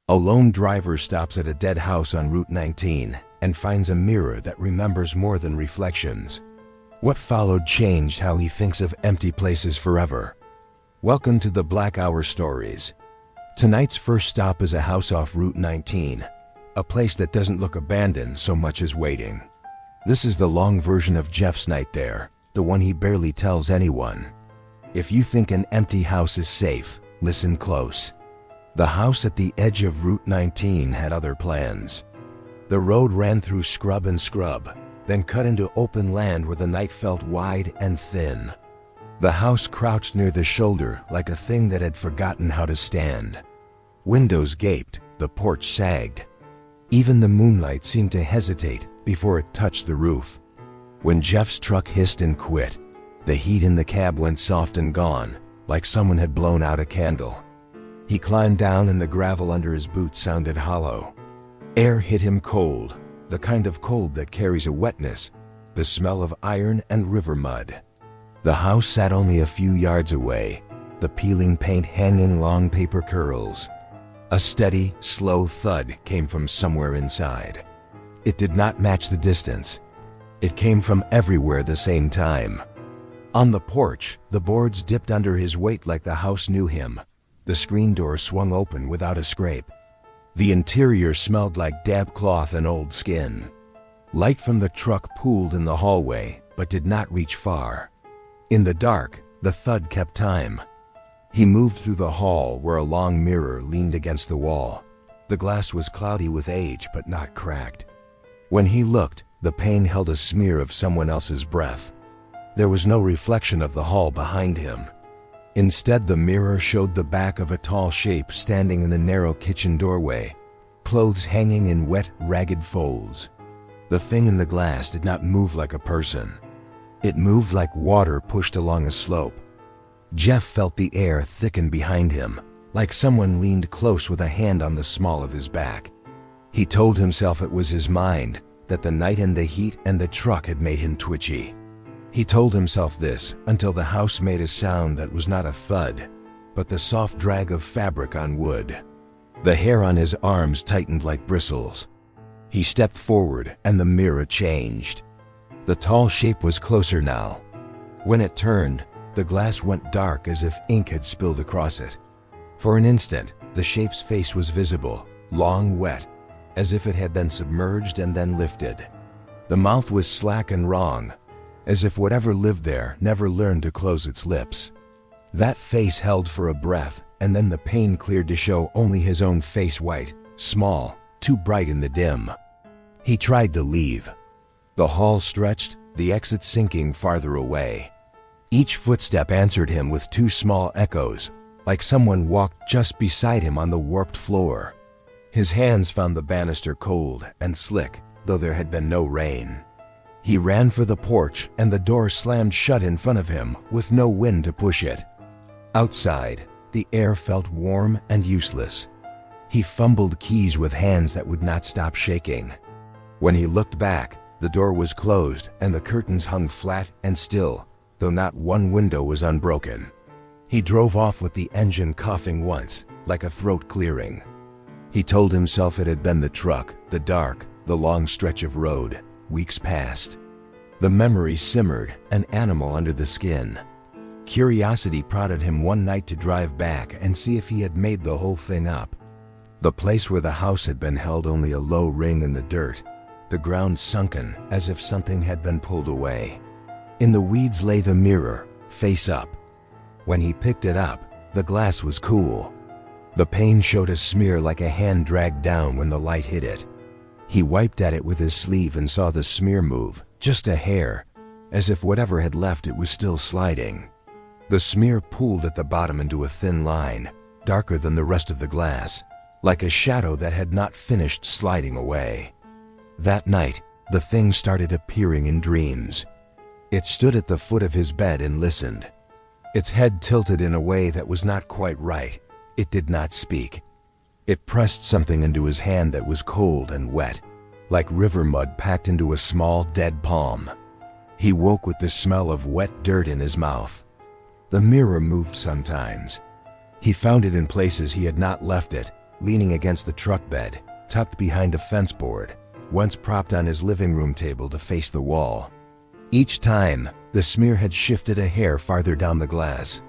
A lone driver stops at a dead house on Route 19 and finds a mirror that remembers more than reflections. What followed changed how he thinks of empty places forever. Welcome to the Black Hour Stories. Tonight's first stop is a house off Route 19, a place that doesn't look abandoned so much as waiting. This is the long version of Jeff's night there, the one he barely tells anyone. If you think an empty house is safe, listen close. The house at the edge of Route 19 had other plans. The road ran through scrub and scrub, then cut into open land where the night felt wide and thin. The house crouched near the shoulder like a thing that had forgotten how to stand. Windows gaped, the porch sagged. Even the moonlight seemed to hesitate before it touched the roof. When Jeff's truck hissed and quit, the heat in the cab went soft and gone, like someone had blown out a candle. He climbed down and the gravel under his boots sounded hollow. Air hit him cold, the kind of cold that carries a wetness, the smell of iron and river mud. The house sat only a few yards away, the peeling paint hanging long paper curls. A steady, slow thud came from somewhere inside. It did not match the distance. It came from everywhere the same time. On the porch, the boards dipped under his weight like the house knew him. The screen door swung open without a scrape. The interior smelled like damp cloth and old skin. Light from the truck pooled in the hallway, but did not reach far. In the dark, the thud kept time. He moved through the hall where a long mirror leaned against the wall. The glass was cloudy with age, but not cracked. When he looked, the pane held a smear of someone else's breath. There was no reflection of the hall behind him. Instead, the mirror showed the back of a tall shape standing in the narrow kitchen doorway, clothes hanging in wet, ragged folds. The thing in the glass did not move like a person. It moved like water pushed along a slope. Jeff felt the air thicken behind him, like someone leaned close with a hand on the small of his back. He told himself it was his mind, that the night and the heat and the truck had made him twitchy. He told himself this until the house made a sound that was not a thud, but the soft drag of fabric on wood. The hair on his arms tightened like bristles. He stepped forward and the mirror changed. The tall shape was closer now. When it turned, the glass went dark as if ink had spilled across it. For an instant, the shape's face was visible, long, wet, as if it had been submerged and then lifted. The mouth was slack and wrong, as if whatever lived there never learned to close its lips. That face held for a breath, and then the pane cleared to show only his own face white, small, too bright in the dim. He tried to leave. The hall stretched, the exit sinking farther away. Each footstep answered him with two small echoes, like someone walked just beside him on the warped floor. His hands found the banister cold and slick, though there had been no rain. He ran for the porch and the door slammed shut in front of him with no wind to push it. Outside, the air felt warm and useless. He fumbled keys with hands that would not stop shaking. When he looked back, the door was closed and the curtains hung flat and still, though not one window was unbroken. He drove off with the engine coughing once, like a throat clearing. He told himself it had been the truck, the dark, the long stretch of road. Weeks passed. The memory simmered, an animal under the skin. Curiosity prodded him one night to drive back and see if he had made the whole thing up. The place where the house had been held only a low ring in the dirt, the ground sunken as if something had been pulled away. In the weeds lay the mirror, face up. When he picked it up, the glass was cool. The pane showed a smear like a hand dragged down when the light hit it. He wiped at it with his sleeve and saw the smear move, just a hair, as if whatever had left it was still sliding. The smear pooled at the bottom into a thin line, darker than the rest of the glass, like a shadow that had not finished sliding away. That night, the thing started appearing in dreams. It stood at the foot of his bed and listened. Its head tilted in a way that was not quite right. It did not speak. It pressed something into his hand that was cold and wet, like river mud packed into a small dead palm. He woke with the smell of wet dirt in his mouth. The mirror moved sometimes. He found it in places he had not left it, leaning against the truck bed, tucked behind a fence board, once propped on his living room table to face the wall. Each time, the smear had shifted a hair farther down the glass.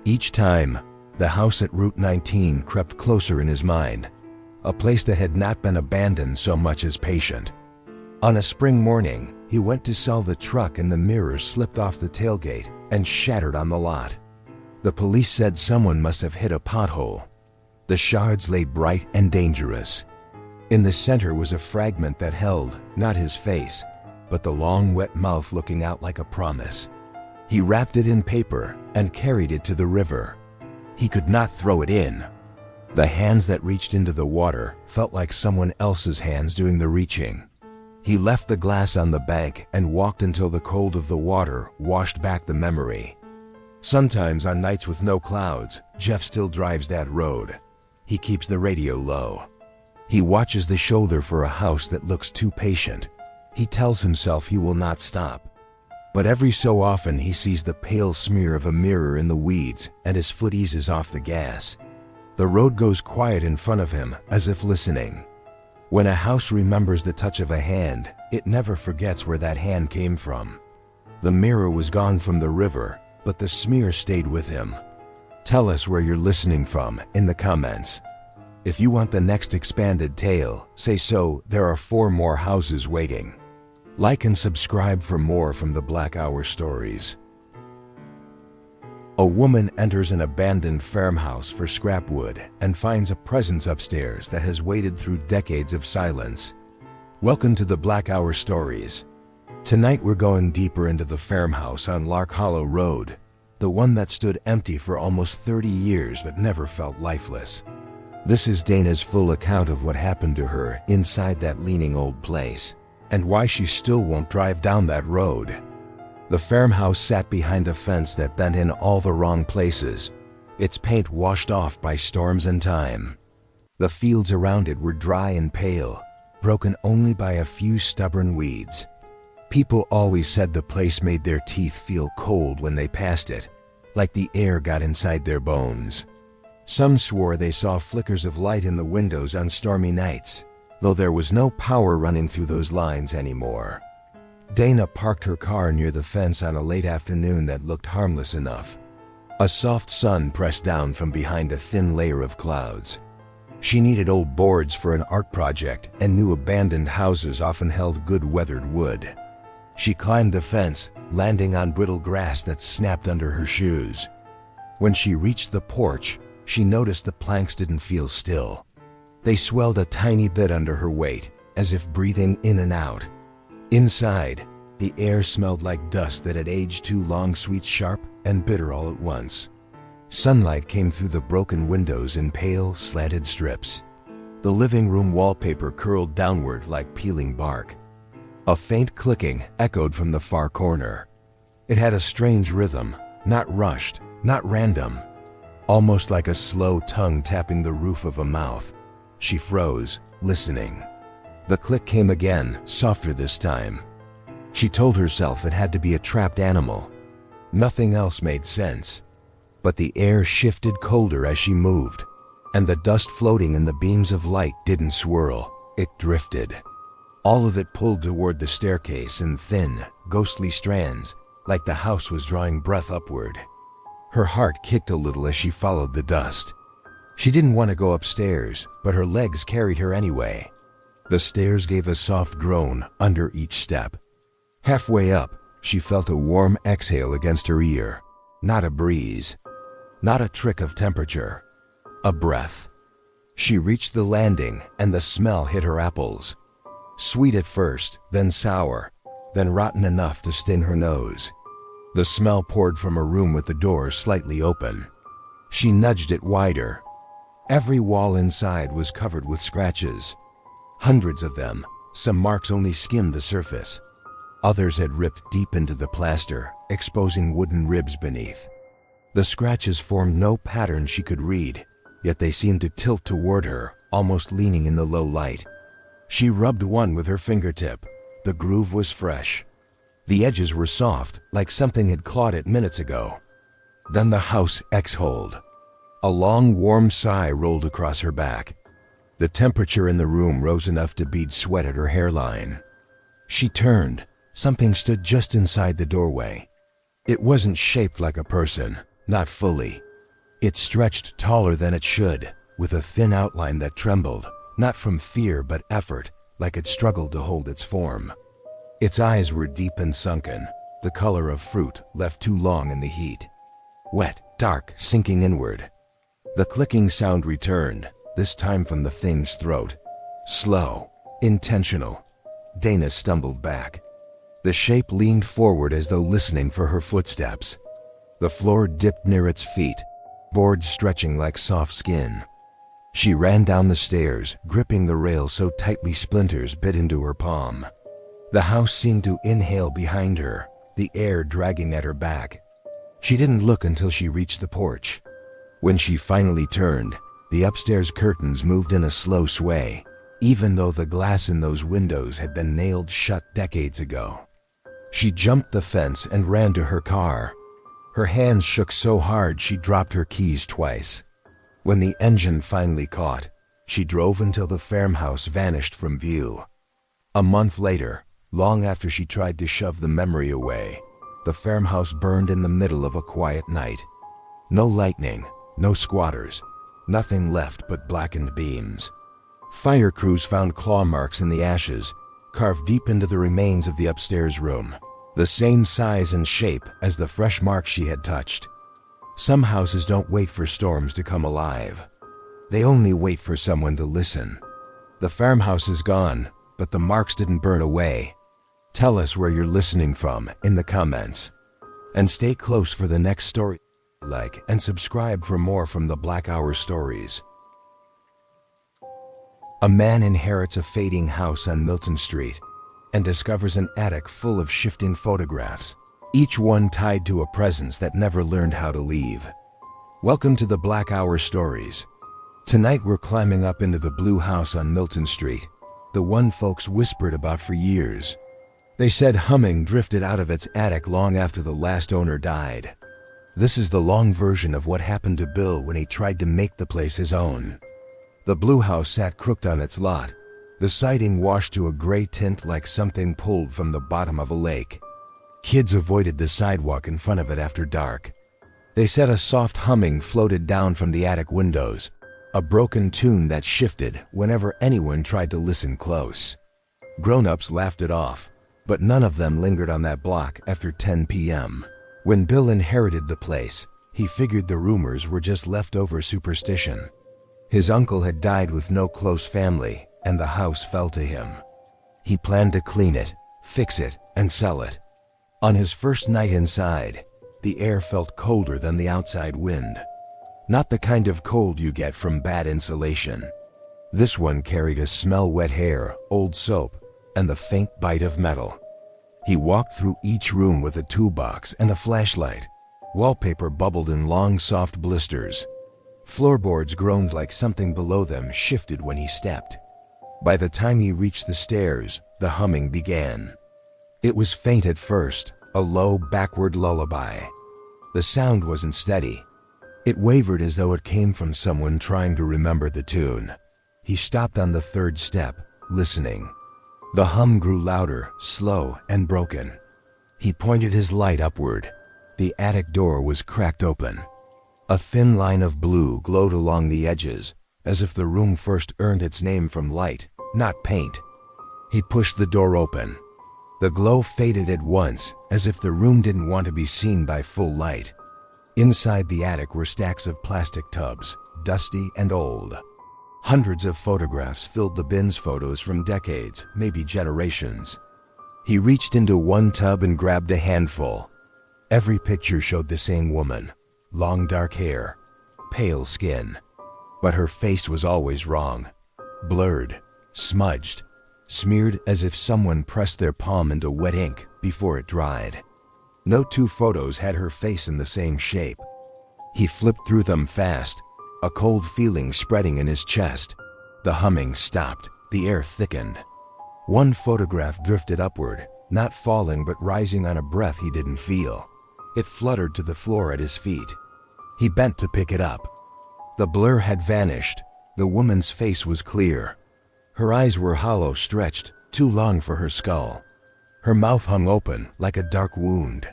Each time, the house at Route 19 crept closer in his mind, a place that had not been abandoned so much as patient. On a spring morning, he went to sell the truck and the mirror slipped off the tailgate and shattered on the lot. The police said someone must have hit a pothole. The shards lay bright and dangerous. In the center was a fragment that held, not his face, but the long wet mouth looking out like a promise. He wrapped it in paper and carried it to the river. He could not throw it in. The hands that reached into the water felt like someone else's hands doing the reaching. He left the glass on the bank and walked until the cold of the water washed back the memory. Sometimes on nights with no clouds, Jeff still drives that road. He keeps the radio low. He watches the shoulder for a house that looks too patient. He tells himself he will not stop. But every so often he sees the pale smear of a mirror in the weeds and his foot eases off the gas. The road goes quiet in front of him, as if listening. When a house remembers the touch of a hand, it never forgets where that hand came from. The mirror was gone from the river, but the smear stayed with him. Tell us where you're listening from in the comments. If you want the next expanded tale, say so. There are 4 more houses waiting. Like and subscribe for more from the Black Hour stories. A woman enters an abandoned farmhouse for scrap wood and finds a presence upstairs that has waited through decades of silence. Welcome to the Black Hour stories. Tonight we're going deeper into the farmhouse on Lark Hollow Road, the one that stood empty for almost 30 years but never felt lifeless. This is Dana's full account of what happened to her inside that leaning old place, and why she still won't drive down that road. The farmhouse sat behind a fence that bent in all the wrong places, its paint washed off by storms and time. The fields around it were dry and pale, broken only by a few stubborn weeds. People always said the place made their teeth feel cold when they passed it, like the air got inside their bones. Some swore they saw flickers of light in the windows on stormy nights, though there was no power running through those lines anymore. Dana parked her car near the fence on a late afternoon that looked harmless enough. A soft sun pressed down from behind a thin layer of clouds. She needed old boards for an art project and knew abandoned houses often held good weathered wood. She climbed the fence, landing on brittle grass that snapped under her shoes. When she reached the porch, she noticed the planks didn't feel still. They swelled a tiny bit under her weight, as if breathing in and out. Inside, the air smelled like dust that had aged too long, sweet, sharp, and bitter all at once. Sunlight came through the broken windows in pale, slanted strips. The living room wallpaper curled downward like peeling bark. A faint clicking echoed from the far corner. It had a strange rhythm, not rushed, not random, almost like a slow tongue tapping the roof of a mouth. She froze, listening. The click came again, softer this time. She told herself it had to be a trapped animal. Nothing else made sense. But the air shifted colder as she moved, and the dust floating in the beams of light didn't swirl, it drifted. All of it pulled toward the staircase in thin, ghostly strands, like the house was drawing breath upward. Her heart kicked a little as she followed the dust. She didn't want to go upstairs, but her legs carried her anyway. The stairs gave a soft groan under each step. Halfway up, she felt a warm exhale against her ear. Not a breeze. Not a trick of temperature. A breath. She reached the landing, and the smell hit her apples. Sweet at first, then sour, then rotten enough to sting her nose. The smell poured from a room with the door slightly open. She nudged it wider. Every wall inside was covered with scratches. Hundreds of them, some marks only skimmed the surface. Others had ripped deep into the plaster, exposing wooden ribs beneath. The scratches formed no pattern she could read, yet they seemed to tilt toward her, almost leaning in the low light. She rubbed one with her fingertip. The groove was fresh. The edges were soft, like something had clawed it minutes ago. Then the house exhaled. A long, warm sigh rolled across her back. The temperature in the room rose enough to bead sweat at her hairline. She turned. Something stood just inside the doorway. It wasn't shaped like a person, not fully. It stretched taller than it should, with a thin outline that trembled, not from fear but effort, like it struggled to hold its form. Its eyes were deep and sunken, the color of fruit left too long in the heat. Wet, dark, sinking inward. The clicking sound returned, this time from the thing's throat. Slow, intentional. Dana stumbled back. The shape leaned forward as though listening for her footsteps. The floor dipped near its feet, boards stretching like soft skin. She ran down the stairs, gripping the rail so tightly splinters bit into her palm. The house seemed to inhale behind her, the air dragging at her back. She didn't look until she reached the porch. When she finally turned, the upstairs curtains moved in a slow sway, even though the glass in those windows had been nailed shut decades ago. She jumped the fence and ran to her car. Her hands shook so hard she dropped her keys twice. When the engine finally caught, she drove until the farmhouse vanished from view. A month later, long after she tried to shove the memory away, the farmhouse burned in the middle of a quiet night. No lightning, no squatters, nothing left but blackened beams. Fire crews found claw marks in the ashes, carved deep into the remains of the upstairs room, the same size and shape as the fresh marks she had touched. Some houses don't wait for storms to come alive. They only wait for someone to listen. The farmhouse is gone, but the marks didn't burn away. Tell us where you're listening from in the comments. And stay close for the next story. Like and subscribe for more from the Black Hour Stories. A man inherits a fading house on Milton Street and discovers an attic full of shifting photographs, each one tied to a presence that never learned how to leave. Welcome to the Black Hour Stories. Tonight we're climbing up into the blue house on Milton Street, the one folks whispered about for years. They said humming drifted out of its attic long after the last owner died. This is the long version of what happened to Bill when he tried to make the place his own. The blue house sat crooked on its lot, the siding washed to a gray tint like something pulled from the bottom of a lake. Kids avoided the sidewalk in front of it after dark. They said a soft humming floated down from the attic windows, a broken tune that shifted whenever anyone tried to listen close. Grown-ups laughed it off, but none of them lingered on that block after 10 p.m. When Bill inherited the place, he figured the rumors were just leftover superstition. His uncle had died with no close family, and the house fell to him. He planned to clean it, fix it, and sell it. On his first night inside, the air felt colder than the outside wind. Not the kind of cold you get from bad insulation. This one carried a smell wet hair, old soap, and the faint bite of metal. He walked through each room with a toolbox and a flashlight. Wallpaper bubbled in long, soft blisters. Floorboards groaned like something below them shifted when he stepped. By the time he reached the stairs, the humming began. It was faint at first, a low, backward lullaby. The sound wasn't steady. It wavered as though it came from someone trying to remember the tune. He stopped on the third step, listening. The hum grew louder, slow, and broken. He pointed his light upward. The attic door was cracked open. A thin line of blue glowed along the edges, as if the room first earned its name from light, not paint. He pushed the door open. The glow faded at once, as if the room didn't want to be seen by full light. Inside the attic were stacks of plastic tubs, dusty and old. Hundreds of photographs filled the bins, photos from decades, maybe generations. He reached into one tub and grabbed a handful. Every picture showed the same woman. Long dark hair, pale skin. But her face was always wrong. Blurred, smudged, smeared as if someone pressed their palm into wet ink before it dried. No two photos had her face in the same shape. He flipped through them fast, a cold feeling spreading in his chest. The humming stopped, the air thickened. One photograph drifted upward, not falling but rising on a breath he didn't feel. It fluttered to the floor at his feet. He bent to pick it up. The blur had vanished, The woman's face was clear. Her eyes were hollow, stretched, too long for her skull. Her mouth hung open like a dark wound.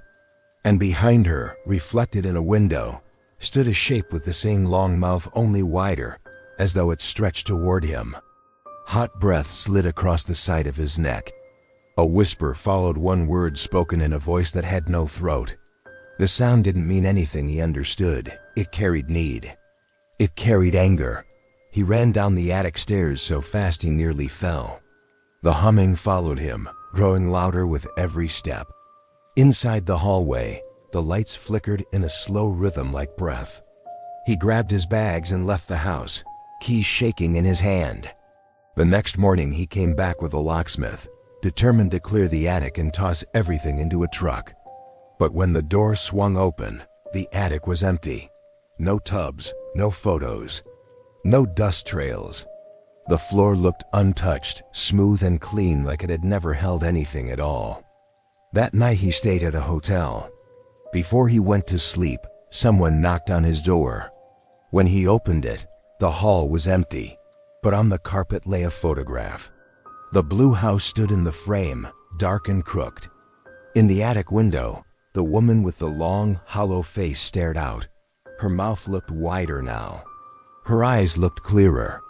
And behind her, reflected in a window, stood a shape with the same long mouth, only wider, as though it stretched toward him. Hot breath slid across the side of his neck. A whisper followed one word spoken in a voice that had no throat. The sound didn't mean anything he understood. It carried need. It carried anger. He ran down the attic stairs so fast he nearly fell. The humming followed him, growing louder with every step. Inside the hallway, the lights flickered in a slow rhythm like breath. He grabbed his bags and left the house, keys shaking in his hand. The next morning he came back with a locksmith, determined to clear the attic and toss everything into a truck. But when the door swung open, the attic was empty. No tubs, no photos, no dust trails. The floor looked untouched, smooth and clean, like it had never held anything at all. That night he stayed at a hotel. Before he went to sleep, someone knocked on his door. When he opened it, the hall was empty, but on the carpet lay a photograph. The blue house stood in the frame, dark and crooked. In the attic window, the woman with the long, hollow face stared out. Her mouth looked wider now. Her eyes looked clearer.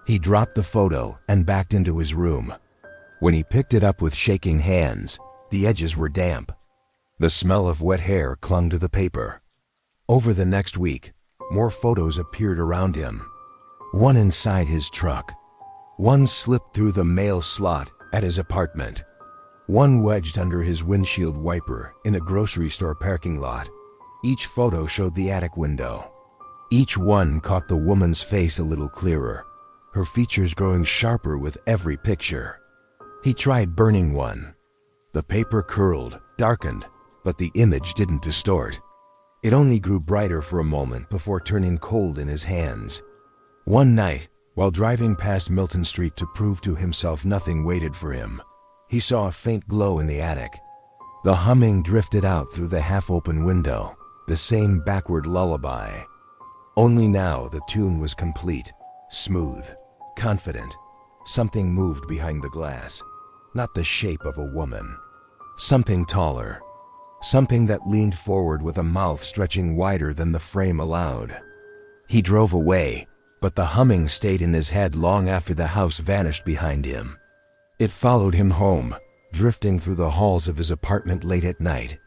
He dropped the photo and backed into his room. When he picked it up with shaking hands, the edges were damp. The smell of wet hair clung to the paper. Over the next week, more photos appeared around him. One inside his truck. One slipped through the mail slot at his apartment. One wedged under his windshield wiper in a grocery store parking lot. Each photo showed the attic window. Each one caught the woman's face a little clearer, her features growing sharper with every picture. He tried burning one. The paper curled, darkened, but the image didn't distort. It only grew brighter for a moment before turning cold in his hands. One night, while driving past Milton Street to prove to himself nothing waited for him, he saw a faint glow in the attic. The humming drifted out through the half-open window, the same backward lullaby. Only now the tune was complete, smooth, confident. Something moved behind the glass, not the shape of a woman. Something taller. Something that leaned forward with a mouth stretching wider than the frame allowed. He drove away, but the humming stayed in his head long after the house vanished behind him. It followed him home, drifting through the halls of his apartment late at night.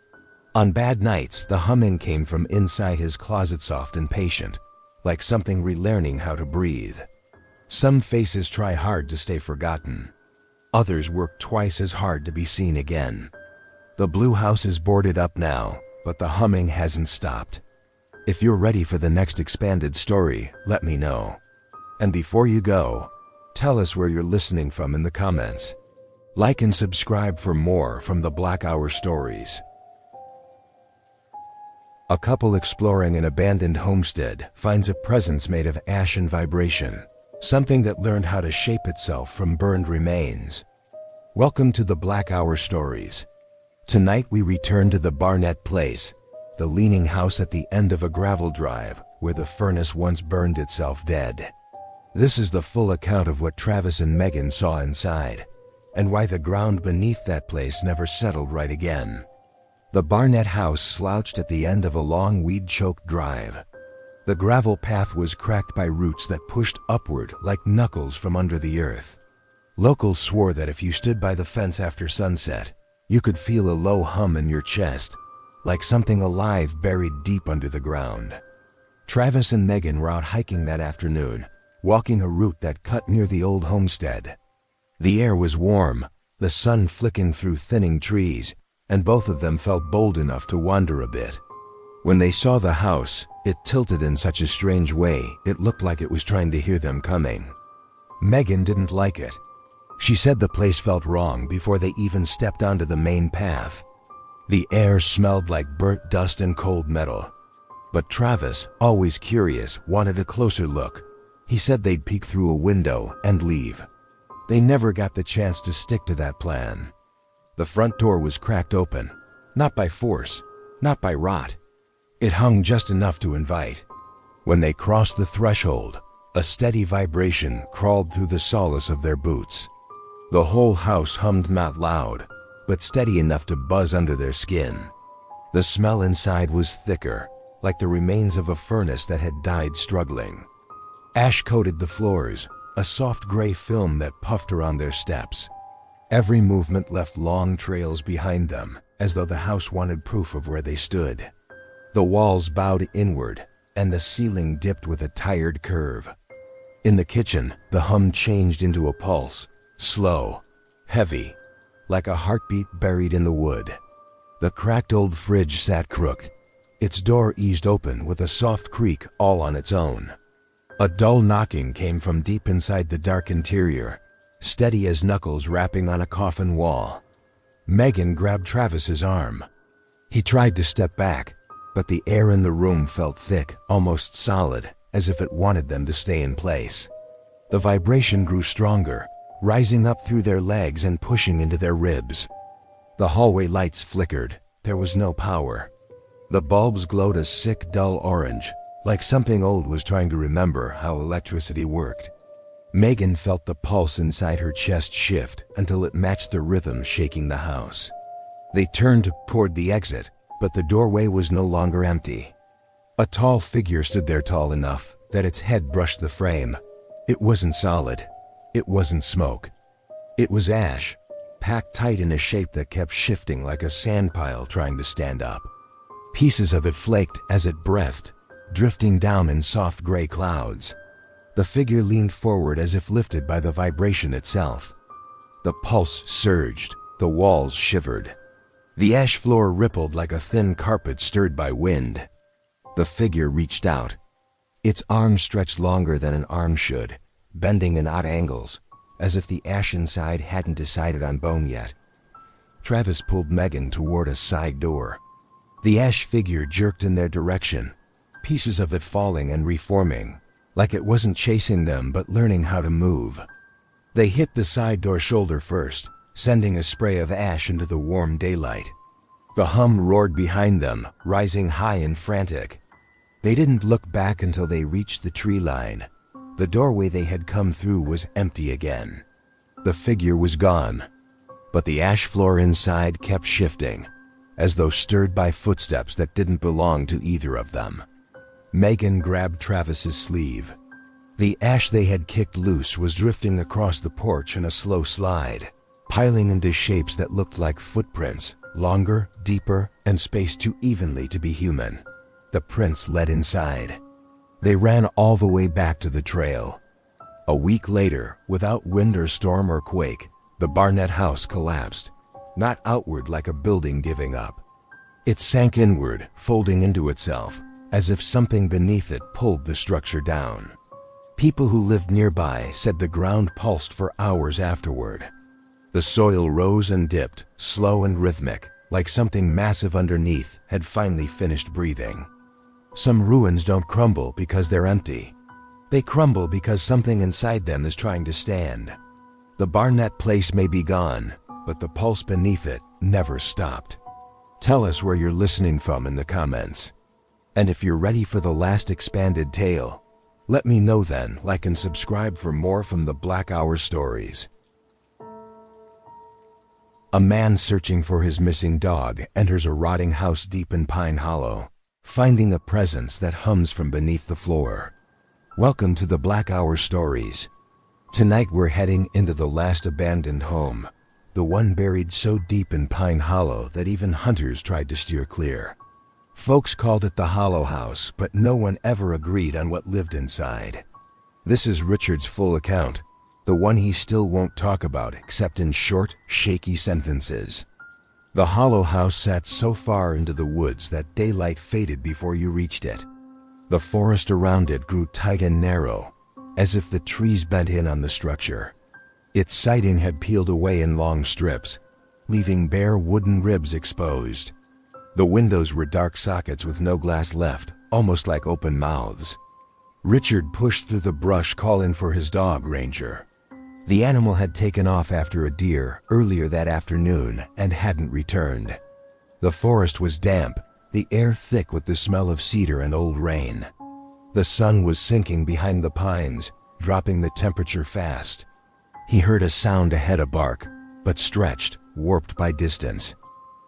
On bad nights, the humming came from inside his closet, soft and patient, like something relearning how to breathe. Some faces try hard to stay forgotten. Others work twice as hard to be seen again. The blue house is boarded up now, but the humming hasn't stopped. If you're ready for the next expanded story, let me know. And before you go, tell us where you're listening from in the comments. Like and subscribe for more from the Black Hour Stories. A couple exploring an abandoned homestead finds a presence made of ash and vibration, something that learned how to shape itself from burned remains. Welcome to the Black Hour Stories. Tonight we return to the Barnett Place, the leaning house at the end of a gravel drive where the furnace once burned itself dead. This is the full account of what Travis and Megan saw inside, and why the ground beneath that place never settled right again. The Barnett house slouched at the end of a long weed-choked drive. The gravel path was cracked by roots that pushed upward like knuckles from under the earth. Locals swore that if you stood by the fence after sunset, you could feel a low hum in your chest, like something alive buried deep under the ground. Travis and Megan were out hiking that afternoon, walking a route that cut near the old homestead. The air was warm, the sun flicking through thinning trees, and both of them felt bold enough to wander a bit. When they saw the house, it tilted in such a strange way it looked like it was trying to hear them coming. Megan didn't like it. She said the place felt wrong before they even stepped onto the main path. The air smelled like burnt dust and cold metal. But Travis, always curious, wanted a closer look. He said they'd peek through a window and leave. They never got the chance to stick to that plan. The front door was cracked open, not by force, not by rot. It hung just enough to invite. When they crossed the threshold, A steady vibration crawled through the soles of their boots. The whole house hummed not loud, but steady enough to buzz under their skin. The smell inside was thicker, like the remains of a furnace that had died struggling. Ash coated the floors, a soft gray film that puffed around their steps. Every movement left long trails behind them, as though the house wanted proof of where they stood. The walls bowed inward, and the ceiling dipped with a tired curve. In the kitchen, the hum changed into a pulse, slow, heavy, like a heartbeat buried in the wood. The cracked old fridge sat crooked. Its door eased open with a soft creak all on its own. A dull knocking came from deep inside the dark interior, steady as knuckles rapping on a coffin wall. Megan grabbed Travis's arm. He tried to step back, but the air in the room felt thick, almost solid, as if it wanted them to stay in place. The vibration grew stronger, rising up through their legs and pushing into their ribs. The hallway lights flickered. There was no power. The bulbs glowed a sick, dull orange, like something old was trying to remember how electricity worked. Megan felt the pulse inside her chest shift until it matched the rhythm shaking the house. They turned toward the exit, but the doorway was no longer empty. A tall figure stood there, tall enough that its head brushed the frame. It wasn't solid. It wasn't smoke. It was ash, packed tight in a shape that kept shifting like a sand pile trying to stand up. Pieces of it flaked as it breathed, drifting down in soft gray clouds. The figure leaned forward as if lifted by the vibration itself. The pulse surged, the walls shivered. The ash floor rippled like a thin carpet stirred by wind. The figure reached out. Its arm stretched longer than an arm should, bending in odd angles, as if the ash inside hadn't decided on bone yet. Travis pulled Megan toward a side door. The ash figure jerked in their direction, pieces of it falling and reforming, like it wasn't chasing them but learning how to move. They hit the side door shoulder first, sending a spray of ash into the warm daylight. The hum roared behind them, rising high and frantic. They didn't look back until they reached the tree line. The doorway they had come through was empty again. The figure was gone, but the ash floor inside kept shifting, as though stirred by footsteps that didn't belong to either of them. Megan grabbed Travis's sleeve. The ash they had kicked loose was drifting across the porch in a slow slide, piling into shapes that looked like footprints, longer, deeper, and spaced too evenly to be human. The prints led inside. They ran all the way back to the trail. A week later, without wind or storm or quake, the Barnett house collapsed, not outward like a building giving up. It sank inward, folding into itself, as if something beneath it pulled the structure down. People who lived nearby said the ground pulsed for hours afterward. The soil rose and dipped, slow and rhythmic, like something massive underneath had finally finished breathing. Some ruins don't crumble because they're empty. They crumble because something inside them is trying to stand. The Barnett place may be gone, but the pulse beneath it never stopped. Tell us where you're listening from in the comments. And if you're ready for the last expanded tale, let me know then. Like and subscribe for more from the Black Hour stories. A man searching for his missing dog enters a rotting house deep in Pine Hollow, finding a presence that hums from beneath the floor. Welcome to the Black Hour stories. Tonight we're heading into the last abandoned home, the one buried so deep in Pine Hollow that even hunters tried to steer clear. Folks called it the Hollow House, but no one ever agreed on what lived inside. This is Richard's full account, the one he still won't talk about except in short, shaky sentences. The Hollow House sat so far into the woods that daylight faded before you reached it. The forest around it grew tight and narrow, as if the trees bent in on the structure. Its siding had peeled away in long strips, leaving bare wooden ribs exposed. The windows were dark sockets with no glass left, almost like open mouths. Richard pushed through the brush calling for his dog, Ranger. The animal had taken off after a deer earlier that afternoon and hadn't returned. The forest was damp, the air thick with the smell of cedar and old rain. The sun was sinking behind the pines, dropping the temperature fast. He heard a sound ahead, a bark, but stretched, warped by distance.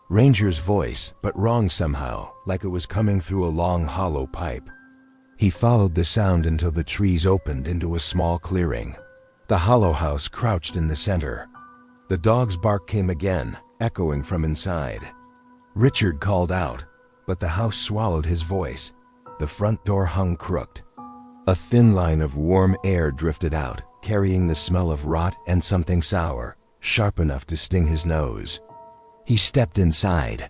Ranger's voice, but wrong somehow, like it was coming through a long hollow pipe. He followed the sound until the trees opened into a small clearing. The hollow house crouched in the center. The dog's bark came again, echoing from inside. Richard called out, but the house swallowed his voice. The front door hung crooked. A thin line of warm air drifted out, carrying the smell of rot and something sour, sharp enough to sting his nose. He stepped inside.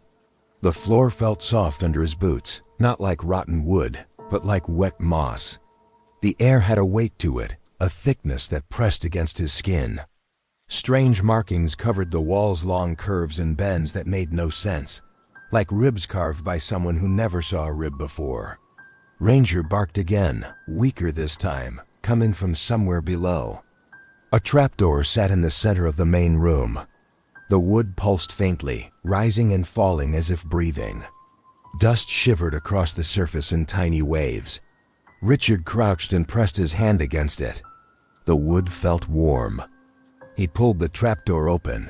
The floor felt soft under his boots, not like rotten wood, but like wet moss. The air had a weight to it, a thickness that pressed against his skin. Strange markings covered the wall's long curves and bends that made no sense, like ribs carved by someone who never saw a rib before. Ranger barked again, weaker this time, coming from somewhere below. A trapdoor sat in the center of the main room. The wood pulsed faintly, rising and falling as if breathing. Dust shivered across the surface in tiny waves. Richard crouched and pressed his hand against it. The wood felt warm. He pulled the trapdoor open.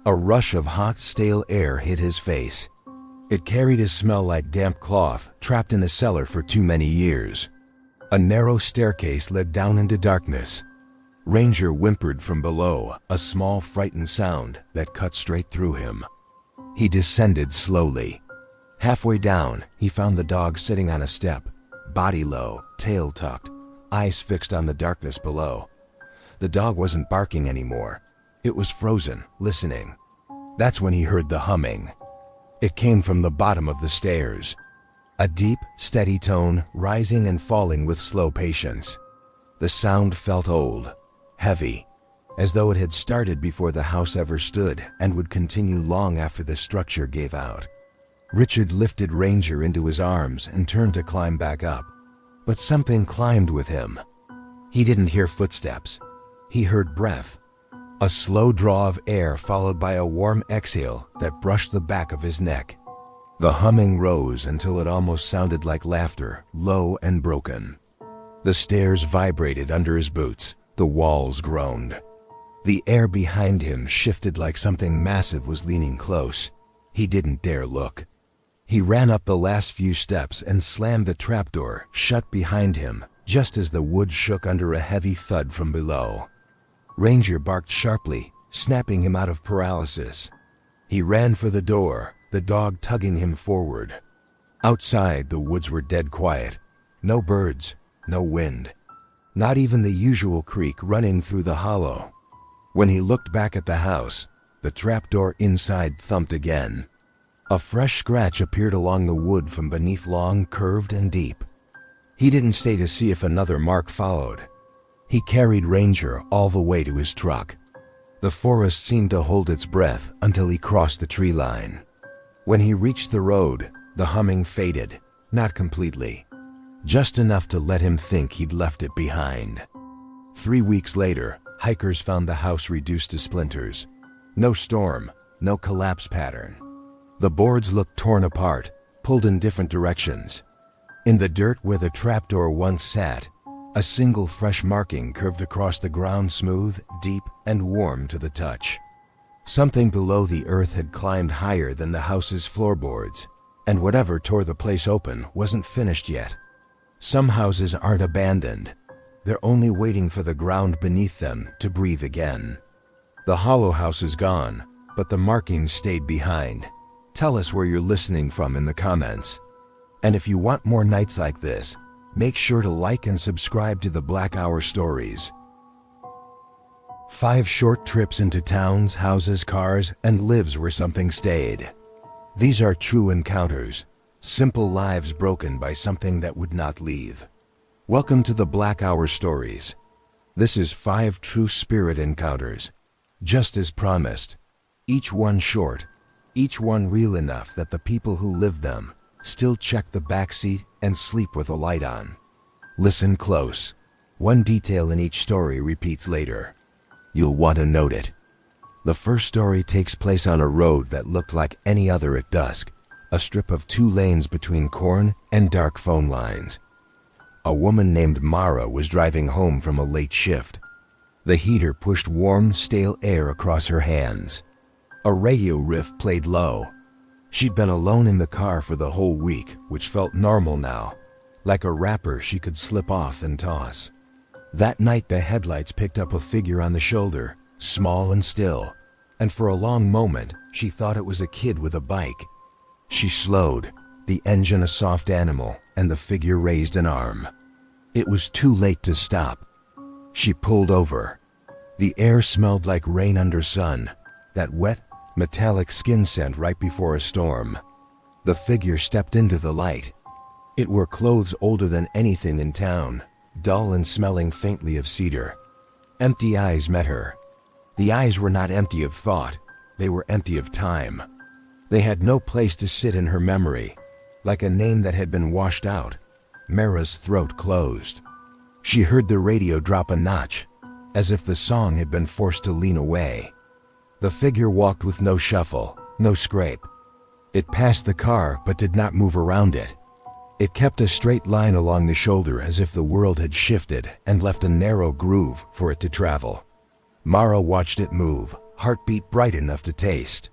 A rush of hot, stale air hit his face. It carried a smell like damp cloth trapped in a cellar for too many years. A narrow staircase led down into darkness. Ranger whimpered from below, a small, frightened sound that cut straight through him. He descended slowly. Halfway down, he found the dog sitting on a step, body low, tail tucked, eyes fixed on the darkness below. The dog wasn't barking anymore. It was frozen, listening. That's when he heard the humming. It came from the bottom of the stairs. A deep, steady tone, rising and falling with slow patience. The sound felt old, heavy, as though it had started before the house ever stood and would continue long after the structure gave out. Richard lifted Ranger into his arms and turned to climb back up. But something climbed with him. He didn't hear footsteps. He heard breath. A slow draw of air followed by a warm exhale that brushed the back of his neck. The humming rose until it almost sounded like laughter, low and broken. The stairs vibrated under his boots. The walls groaned. The air behind him shifted like something massive was leaning close. He didn't dare look. He ran up the last few steps and slammed the trapdoor shut behind him, just as the wood shook under a heavy thud from below. Ranger barked sharply, snapping him out of paralysis. He ran for the door, the dog tugging him forward. Outside, the woods were dead quiet. No birds, no wind. Not even the usual creek running through the hollow. When he looked back at the house, the trapdoor inside thumped again. A fresh scratch appeared along the wood from beneath, long, curved, and deep. He didn't stay to see if another mark followed. He carried Ranger all the way to his truck. The forest seemed to hold its breath until he crossed the tree line. When he reached the road, the humming faded, not completely, just enough to let him think he'd left it behind. 3 weeks later, hikers found the house reduced to splinters. No storm, no collapse pattern. The boards looked torn apart, pulled in different directions. In the dirt where the trapdoor once sat, a single fresh marking curved across the ground, smooth, deep, and warm to the touch. Something below the earth had climbed higher than the house's floorboards, and whatever tore the place open wasn't finished yet. Some houses aren't abandoned. They're only waiting for the ground beneath them to breathe again. The hollow house is gone, but the markings stayed behind. Tell us where you're listening from in the comments. And if you want more nights like this, make sure to like and subscribe to the Black Hour Stories. 5 short trips into towns, houses, cars, and lives where something stayed. These are true encounters, simple lives broken by something that would not leave. Welcome to the Black Hour Stories. This is 5 true spirit encounters, just as promised. Each one short, each one real enough that the people who lived them still check the back seat and sleep with a light on. Listen close. One detail in each story repeats later. You'll want to note it. The first story takes place on a road that looked like any other at dusk, a strip of 2 lanes between corn and dark phone lines. A woman named Mara was driving home from a late shift. The heater pushed warm, stale air across her hands. A radio riff played low. She'd been alone in the car for the whole week, which felt normal now, like a wrapper she could slip off and toss. That night the headlights picked up a figure on the shoulder, small and still, and for a long moment she thought it was a kid with a bike. She slowed, the engine a soft animal, and the figure raised an arm. It was too late to stop. She pulled over. The air smelled like rain under sun, that wet, metallic skin scent right before a storm. The figure stepped into the light. It wore clothes older than anything in town, dull and smelling faintly of cedar. Empty eyes met her. The eyes were not empty of thought, they were empty of time. They had no place to sit in her memory, like a name that had been washed out. Mara's throat closed. She heard the radio drop a notch, as if the song had been forced to lean away. The figure walked with no shuffle, no scrape. It passed the car but did not move around it. It kept a straight line along the shoulder as if the world had shifted and left a narrow groove for it to travel. Mara watched it move, heartbeat bright enough to taste.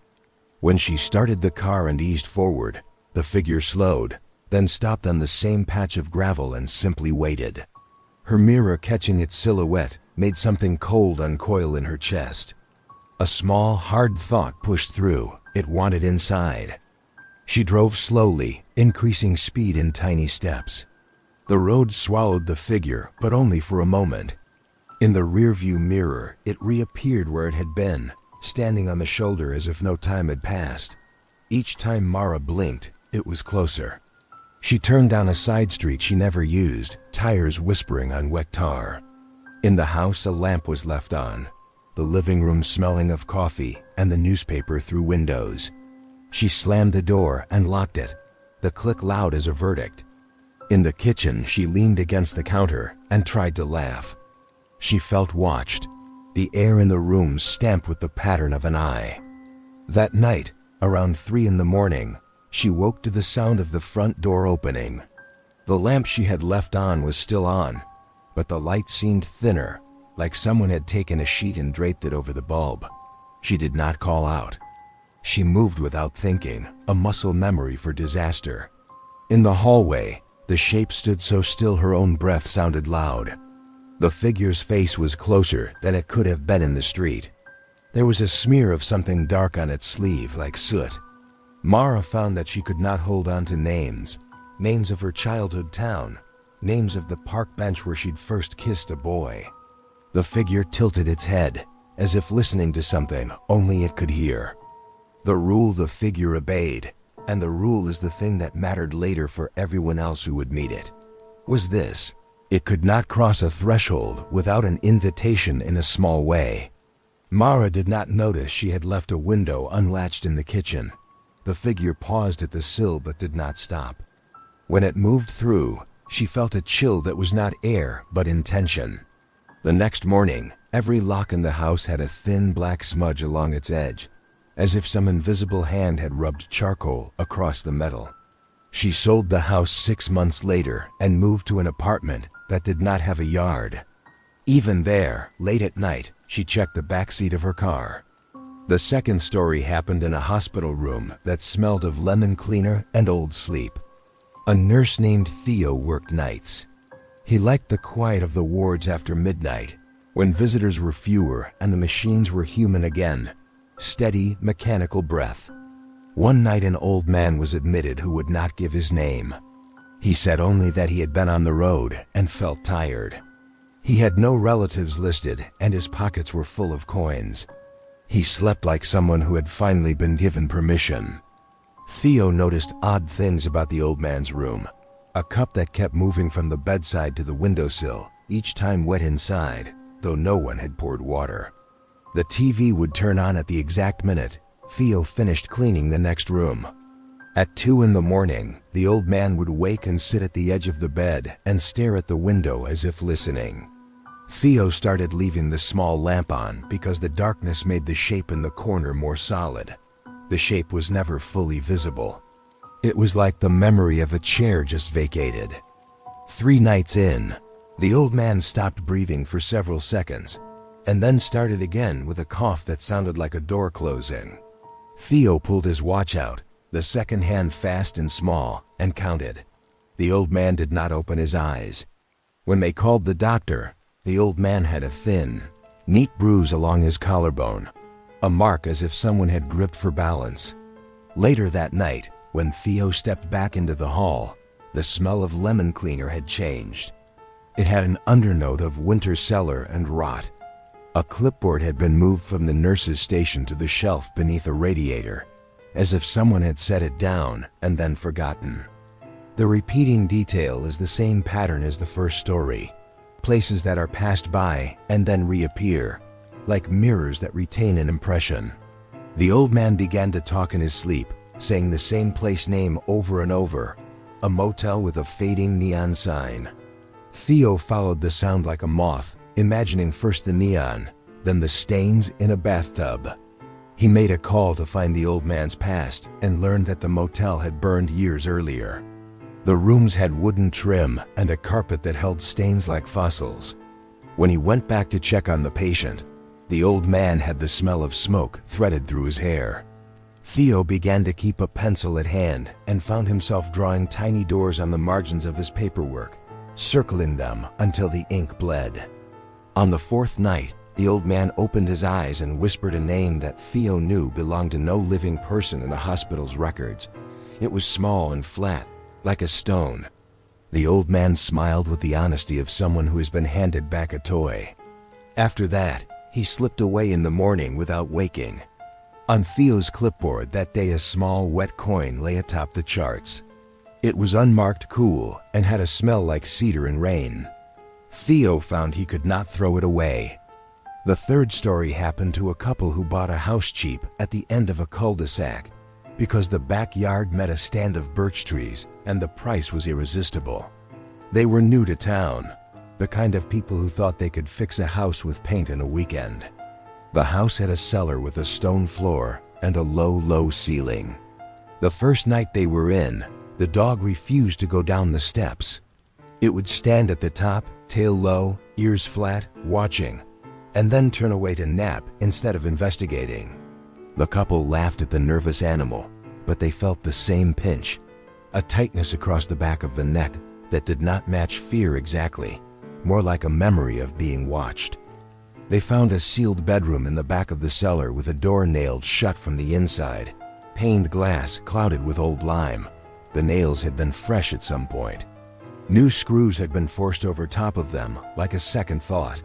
When she started the car and eased forward, the figure slowed, then stopped on the same patch of gravel and simply waited. Her mirror catching its silhouette made something cold uncoil in her chest. A small, hard thought pushed through. It wanted inside. She drove slowly, increasing speed in tiny steps. The road swallowed the figure, but only for a moment. In the rearview mirror, it reappeared where it had been, standing on the shoulder as if no time had passed. Each time Mara blinked, it was closer. She turned down a side street she never used, tires whispering on wet tar. In the house, a lamp was left on, the living room smelling of coffee and the newspaper through windows. She slammed the door and locked it, the click loud as a verdict. In the kitchen, she leaned against the counter and tried to laugh. She felt watched, the air in the room stamped with the pattern of an eye. That night, around 3 a.m, she woke to the sound of the front door opening. The lamp she had left on was still on, but the light seemed thinner, like someone had taken a sheet and draped it over the bulb. She did not call out. She moved without thinking, a muscle memory for disaster. In the hallway, the shape stood so still her own breath sounded loud. The figure's face was closer than it could have been in the street. There was a smear of something dark on its sleeve, like soot. Mara found that she could not hold on to names of her childhood town, names of the park bench where she'd first kissed a boy. The figure tilted its head, as if listening to something only it could hear. The rule the figure obeyed, and the rule is the thing that mattered later for everyone else who would meet it, was this: it could not cross a threshold without an invitation in a small way. Mara did not notice she had left a window unlatched in the kitchen. The figure paused at the sill but did not stop. When it moved through, she felt a chill that was not air but intention. The next morning, every lock in the house had a thin black smudge along its edge, as if some invisible hand had rubbed charcoal across the metal. She sold the house 6 months later and moved to an apartment that did not have a yard. Even there, late at night, she checked the backseat of her car. The second story happened in a hospital room that smelled of lemon cleaner and old sleep. A nurse named Theo worked nights. He liked the quiet of the wards after midnight, when visitors were fewer and the machines were human again. Steady, mechanical breath. One night an old man was admitted who would not give his name. He said only that he had been on the road and felt tired. He had no relatives listed and his pockets were full of coins. He slept like someone who had finally been given permission. Theo noticed odd things about the old man's room. A cup that kept moving from the bedside to the windowsill, each time wet inside, though no one had poured water. The TV would turn on at the exact minute Theo finished cleaning the next room. At 2 a.m, the old man would wake and sit at the edge of the bed and stare at the window as if listening. Theo started leaving the small lamp on because the darkness made the shape in the corner more solid. The shape was never fully visible. It was like the memory of a chair just vacated. 3 nights in, the old man stopped breathing for several seconds, and then started again with a cough that sounded like a door closing. Theo pulled his watch out, the second hand fast and small, and counted. The old man did not open his eyes. When they called the doctor, the old man had a thin, neat bruise along his collarbone, a mark as if someone had gripped for balance. Later that night, when Theo stepped back into the hall, the smell of lemon cleaner had changed. It had an undernote of winter cellar and rot. A clipboard had been moved from the nurse's station to the shelf beneath a radiator, as if someone had set it down and then forgotten. The repeating detail is the same pattern as the first story, places that are passed by and then reappear, like mirrors that retain an impression. The old man began to talk in his sleep, saying the same place name over and over, a motel with a fading neon sign. Theo followed the sound like a moth, imagining first the neon, then the stains in a bathtub. He made a call to find the old man's past and learned that the motel had burned years earlier. The rooms had wooden trim and a carpet that held stains like fossils. When he went back to check on the patient, the old man had the smell of smoke threaded through his hair. Theo began to keep a pencil at hand and found himself drawing tiny doors on the margins of his paperwork, circling them until the ink bled. On the 4th night, the old man opened his eyes and whispered a name that Theo knew belonged to no living person in the hospital's records. It was small and flat, like a stone. The old man smiled with the honesty of someone who has been handed back a toy. After that, he slipped away in the morning without waking. On Theo's clipboard that day, a small wet coin lay atop the charts. It was unmarked cool and had a smell like cedar and rain. Theo found he could not throw it away. The 3rd story happened to a couple who bought a house cheap at the end of a cul-de-sac because the backyard met a stand of birch trees and the price was irresistible. They were new to town, the kind of people who thought they could fix a house with paint in a weekend. The house had a cellar with a stone floor and a low ceiling. The first night they were in, the dog refused to go down the steps. It would stand at the top, tail low, ears flat, watching, and then turn away to nap instead of investigating. The couple laughed at the nervous animal, but they felt the same pinch, a tightness across the back of the neck that did not match fear exactly, more like a memory of being watched. They found a sealed bedroom in the back of the cellar with a door nailed shut from the inside, paned glass clouded with old lime. The nails had been fresh at some point. New screws had been forced over top of them like a second thought.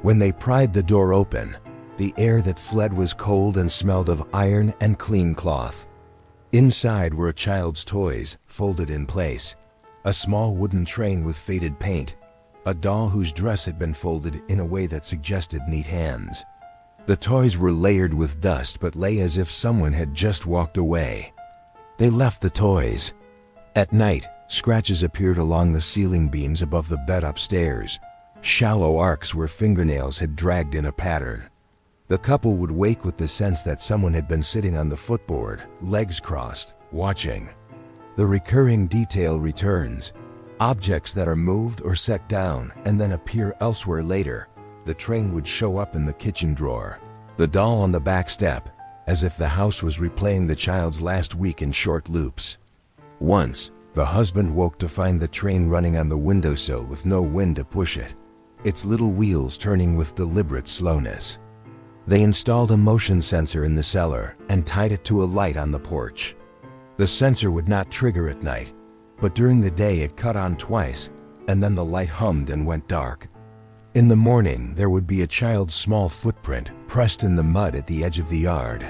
When they pried the door open, the air that fled was cold and smelled of iron and clean cloth. Inside were a child's toys, folded in place, a small wooden train with faded paint, a doll whose dress had been folded in a way that suggested neat hands. The toys were layered with dust but lay as if someone had just walked away. They left the toys. At night, scratches appeared along the ceiling beams above the bed upstairs, shallow arcs where fingernails had dragged in a pattern. The couple would wake with the sense that someone had been sitting on the footboard, legs crossed, watching. The recurring detail returns. Objects that are moved or set down and then appear elsewhere later. The train would show up in the kitchen drawer, the doll on the back step, as if the house was replaying the child's last week in short loops. Once, the husband woke to find the train running on the windowsill with no wind to push it, its little wheels turning with deliberate slowness. They installed a motion sensor in the cellar and tied it to a light on the porch. The sensor would not trigger at night, but during the day it cut on twice, and then the light hummed and went dark. In the morning, there would be a child's small footprint pressed in the mud at the edge of the yard.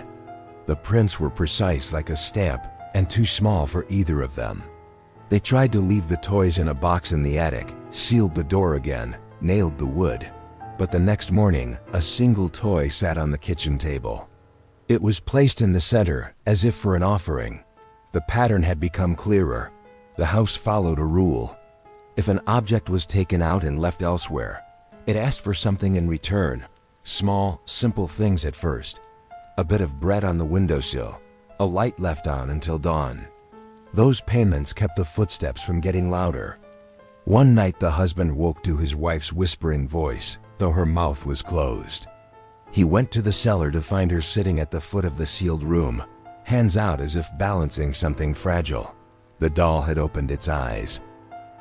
The prints were precise like a stamp and too small for either of them. They tried to leave the toys in a box in the attic, sealed the door again, nailed the wood. But the next morning, a single toy sat on the kitchen table. It was placed in the center, as if for an offering. The pattern had become clearer. The house followed a rule. If an object was taken out and left elsewhere, it asked for something in return. Small, simple things at first. A bit of bread on the windowsill, a light left on until dawn. Those payments kept the footsteps from getting louder. One night the husband woke to his wife's whispering voice, though her mouth was closed. He went to the cellar to find her sitting at the foot of the sealed room, hands out as if balancing something fragile. The doll had opened its eyes.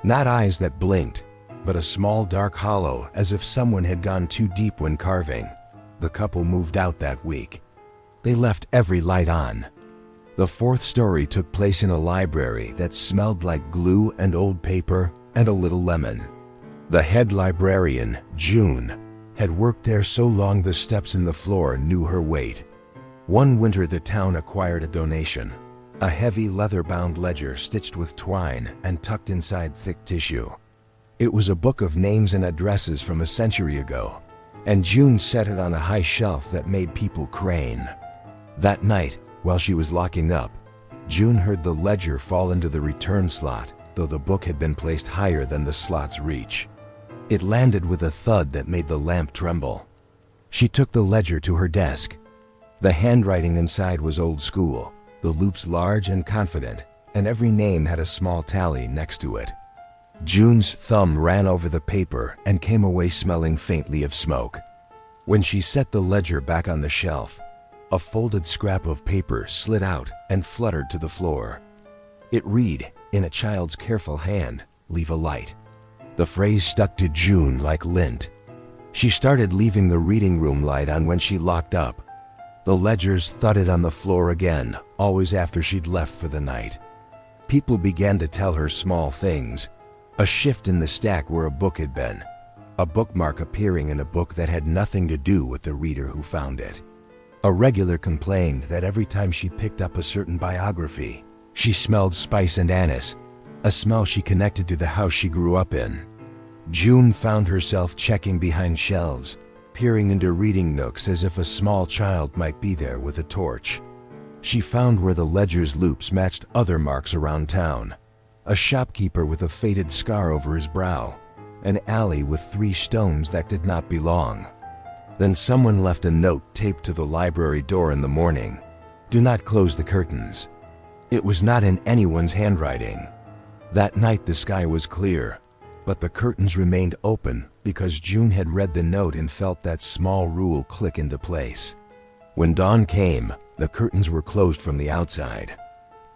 Not eyes that blinked, but a small dark hollow, as if someone had gone too deep when carving. The couple moved out that week. They left every light on. The fourth story took place in a library that smelled like glue and old paper and a little lemon. The head librarian, June, had worked there so long the steps in the floor knew her weight. One winter the town acquired a donation, a heavy leather-bound ledger stitched with twine and tucked inside thick tissue. It was a book of names and addresses from a century ago, and June set it on a high shelf that made people crane. That night, while she was locking up, June heard the ledger fall into the return slot, though the book had been placed higher than the slot's reach. It landed with a thud that made the lamp tremble. She took the ledger to her desk. The handwriting inside was old school, the loops large and confident, and every name had a small tally next to it. June's thumb ran over the paper and came away smelling faintly of smoke. When she set the ledger back on the shelf, a folded scrap of paper slid out and fluttered to the floor. It read, in a child's careful hand, "Leave a light." The phrase stuck to June like lint. She started leaving the reading room light on when she locked up. The ledgers thudded on the floor again, always after she'd left for the night. People began to tell her small things. A shift in the stack where a book had been. A bookmark appearing in a book that had nothing to do with the reader who found it. A regular complained that every time she picked up a certain biography, she smelled spice and anise, a smell she connected to the house she grew up in. June found herself checking behind shelves, peering into reading nooks as if a small child might be there with a torch. She found where the ledger's loops matched other marks around town. A shopkeeper with a faded scar over his brow, an alley with 3 stones that did not belong. Then someone left a note taped to the library door in the morning. "Do not close the curtains." It was not in anyone's handwriting. That night the sky was clear, but the curtains remained open because June had read the note and felt that small rule click into place. When dawn came, the curtains were closed from the outside.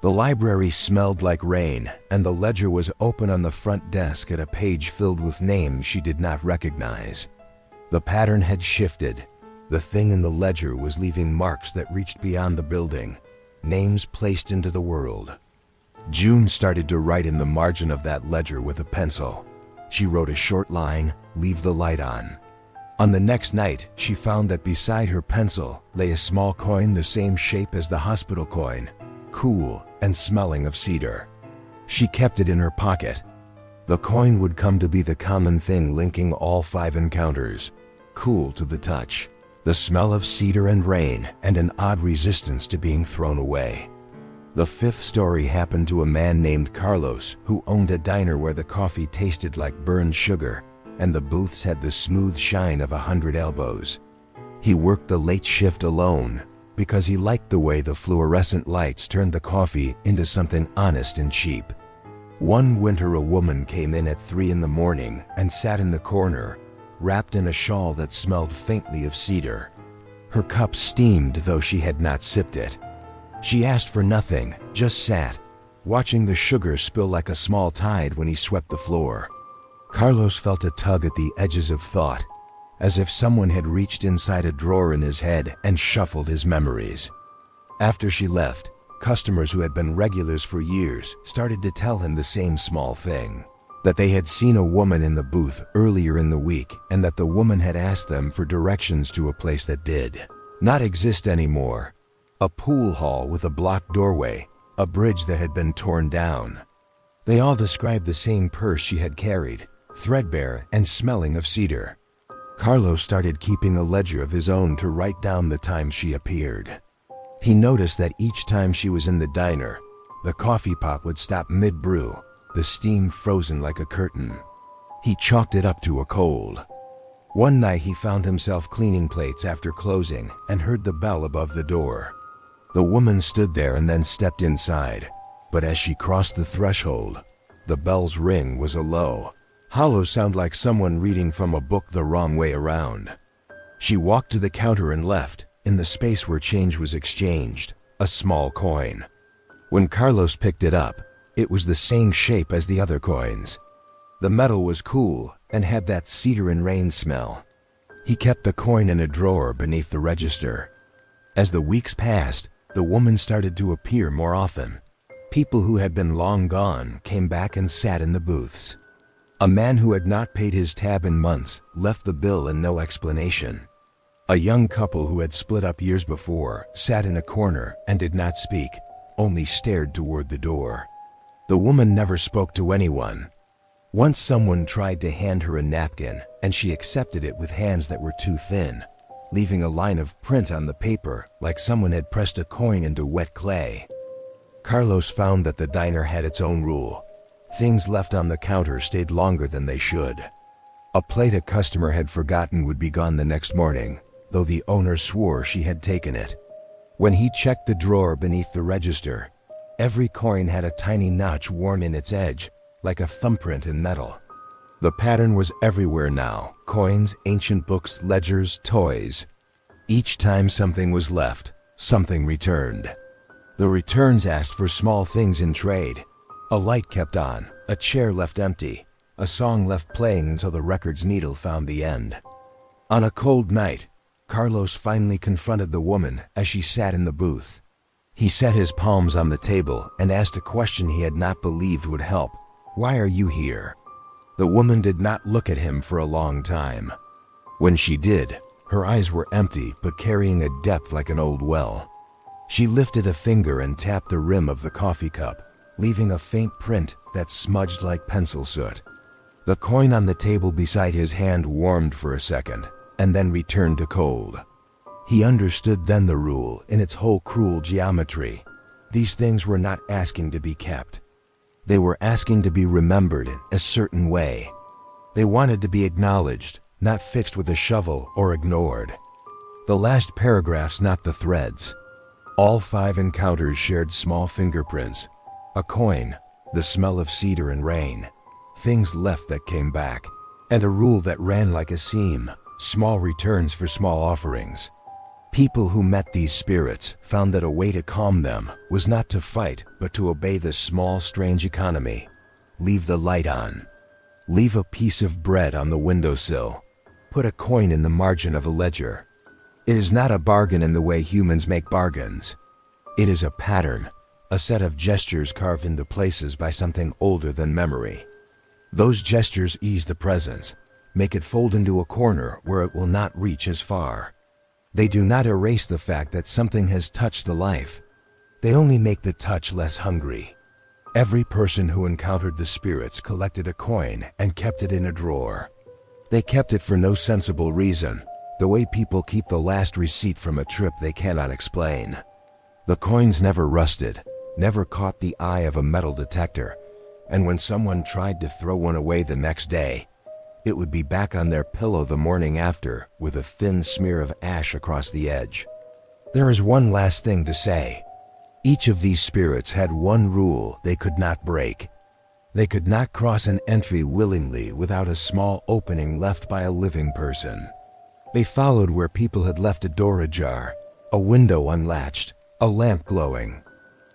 The library smelled like rain, and the ledger was open on the front desk at a page filled with names she did not recognize. The pattern had shifted. The thing in the ledger was leaving marks that reached beyond the building, names placed into the world. June started to write in the margin of that ledger with a pencil. She wrote a short line, "Leave the light on." On the next night, she found that beside her pencil lay a small coin the same shape as the hospital coin, cool and smelling of cedar. She kept it in her pocket. The coin would come to be the common thing linking all 5 encounters. Cool to the touch, the smell of cedar and rain, and an odd resistance to being thrown away. The 5th story happened to a man named Carlos who owned a diner where the coffee tasted like burned sugar and the booths had the smooth shine of 100 elbows. He worked the late shift alone because he liked the way the fluorescent lights turned the coffee into something honest and cheap. One winter a woman came in at 3 in the morning and sat in the corner, wrapped in a shawl that smelled faintly of cedar. Her cup steamed though she had not sipped it. She asked for nothing, just sat, watching the sugar spill like a small tide when he swept the floor. Carlos felt a tug at the edges of thought, as if someone had reached inside a drawer in his head and shuffled his memories. After she left, customers who had been regulars for years started to tell him the same small thing, that they had seen a woman in the booth earlier in the week and that the woman had asked them for directions to a place that did not exist anymore. A pool hall with a blocked doorway, a bridge that had been torn down. They all described the same purse she had carried, threadbare and smelling of cedar. Carlos started keeping a ledger of his own to write down the time she appeared. He noticed that each time she was in the diner, the coffee pot would stop mid-brew, the steam frozen like a curtain. He chalked it up to a cold. One night he found himself cleaning plates after closing and heard the bell above the door. The woman stood there and then stepped inside, but as she crossed the threshold, The bell's ring was a low, hollow sound like someone reading from a book the wrong way around. She walked to the counter and left, in the space where change was exchanged, a small coin. When Carlos picked it up, it was the same shape as the other coins. The metal was cool and had that cedar and rain smell. He kept the coin in a drawer beneath the register. As the weeks passed, the woman started to appear more often. People who had been long gone came back and sat in the booths. A man who had not paid his tab in months left the bill and no explanation. A young couple who had split up years before sat in a corner and did not speak, only stared toward the door. The woman never spoke to anyone. Once someone tried to hand her a napkin, and she accepted it with hands that were too thin, leaving a line of print on the paper like someone had pressed a coin into wet clay. Carlos found that the diner had its own rule. Things left on the counter stayed longer than they should. A plate a customer had forgotten would be gone the next morning, though the owner swore she had taken it. When he checked the drawer beneath the register, every coin had a tiny notch worn in its edge, like a thumbprint in metal. The pattern was everywhere now: coins, ancient books, ledgers, toys. Each time something was left, something returned. The returns asked for small things in trade. A light kept on, a chair left empty, a song left playing until the record's needle found the end. On a cold night, Carlos finally confronted the woman as she sat in the booth. He set his palms on the table and asked a question he had not believed would help. "Why are you here?" The woman did not look at him for a long time. When she did, her eyes were empty but carrying a depth like an old well. She lifted a finger and tapped the rim of the coffee cup, leaving a faint print that smudged like pencil soot. The coin on the table beside his hand warmed for a second, and then returned to cold. He understood then the rule in its whole cruel geometry. These things were not asking to be kept. They were asking to be remembered in a certain way. They wanted to be acknowledged, not fixed with a shovel or ignored. The last paragraphs, not the threads. All 5 encounters shared small fingerprints. A coin, the smell of cedar and rain, things left that came back, and a rule that ran like a seam: small returns for small offerings. People who met these spirits found that a way to calm them was not to fight, but to obey the small, strange economy. Leave the light on. Leave a piece of bread on the windowsill. Put a coin in the margin of a ledger. It is not a bargain in the way humans make bargains. It is a pattern, a set of gestures carved into places by something older than memory. Those gestures ease the presence, make it fold into a corner where it will not reach as far. They do not erase the fact that something has touched the life. They only make the touch less hungry. Every person who encountered the spirits collected a coin and kept it in a drawer. They kept it for no sensible reason, the way people keep the last receipt from a trip they cannot explain. The coins never rusted, never caught the eye of a metal detector, and when someone tried to throw one away the next day, it would be back on their pillow the morning after with a thin smear of ash across the edge. There is one last thing to say. Each of these spirits had one rule they could not break. They could not cross an entry willingly without a small opening left by a living person. They followed where people had left a door ajar, a window unlatched, a lamp glowing.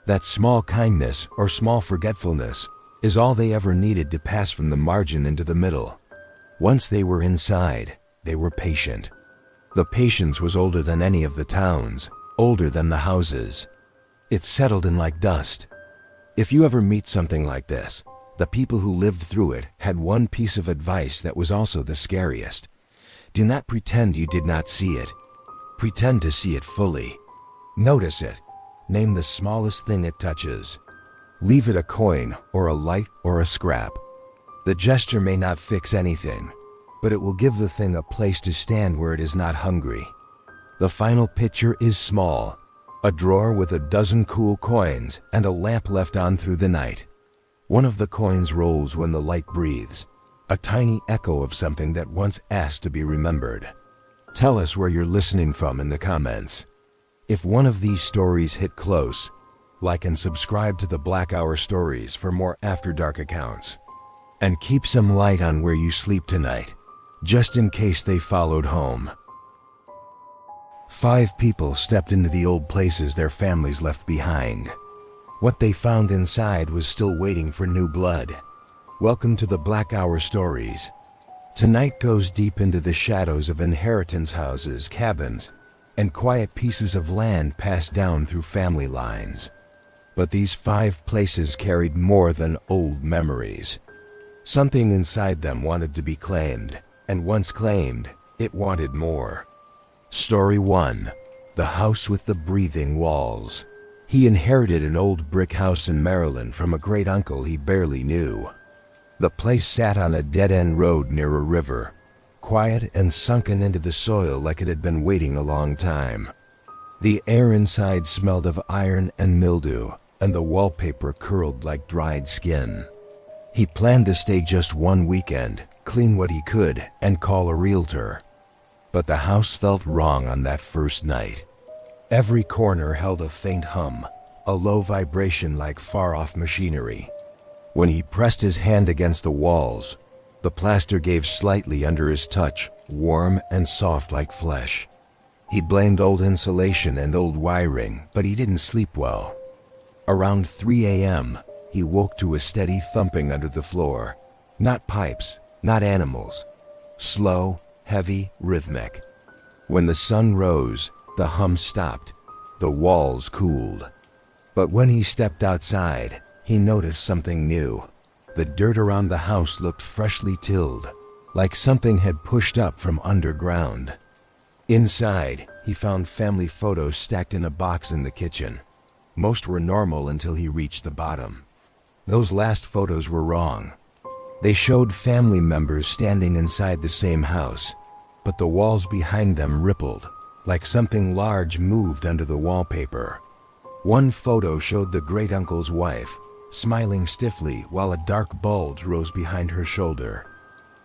That small kindness or small forgetfulness is all they ever needed to pass from the margin into the middle. Once they were inside, they were patient. The patience was older than any of the towns, older than the houses. It settled in like dust. If you ever meet something like this, the people who lived through it had one piece of advice that was also the scariest. Do not pretend you did not see it. Pretend to see it fully. Notice it. Name the smallest thing it touches. Leave it a coin or a light or a scrap. The gesture may not fix anything, but it will give the thing a place to stand where it is not hungry. The final picture is small, a drawer with a dozen cool coins and a lamp left on through the night. One of the coins rolls when the light breathes, a tiny echo of something that once asked to be remembered. Tell us where you're listening from in the comments. If one of these stories hit close, like and subscribe to the Black Hour Stories for more After Dark accounts. And keep some light on where you sleep tonight, just in case they followed home. 5 people stepped into the old places their families left behind. What they found inside was still waiting for new blood. Welcome to the Black Hour Stories. Tonight goes deep into the shadows of inheritance houses, cabins, and quiet pieces of land passed down through family lines. But these 5 places carried more than old memories. Something inside them wanted to be claimed, and once claimed, it wanted more. Story 1. The House with the Breathing Walls. He inherited an old brick house in Maryland from a great uncle he barely knew. The place sat on a dead-end road near a river, quiet and sunken into the soil like it had been waiting a long time. The air inside smelled of iron and mildew, and the wallpaper curled like dried skin. He planned to stay just one weekend, clean what he could, and call a realtor. But the house felt wrong on that first night. Every corner held a faint hum, a low vibration like far-off machinery. When he pressed his hand against the walls, the plaster gave slightly under his touch, warm and soft like flesh. He blamed old insulation and old wiring, but he didn't sleep well. Around 3 a.m., he woke to a steady thumping under the floor. Not pipes, not animals. Slow, heavy, rhythmic. When the sun rose, the hum stopped. The walls cooled. But when he stepped outside, he noticed something new. The dirt around the house looked freshly tilled, like something had pushed up from underground. Inside, he found family photos stacked in a box in the kitchen. Most were normal until he reached the bottom. Those last photos were wrong. They showed family members standing inside the same house, but the walls behind them rippled, like something large moved under the wallpaper. One photo showed the great-uncle's wife, smiling stiffly while a dark bulge rose behind her shoulder.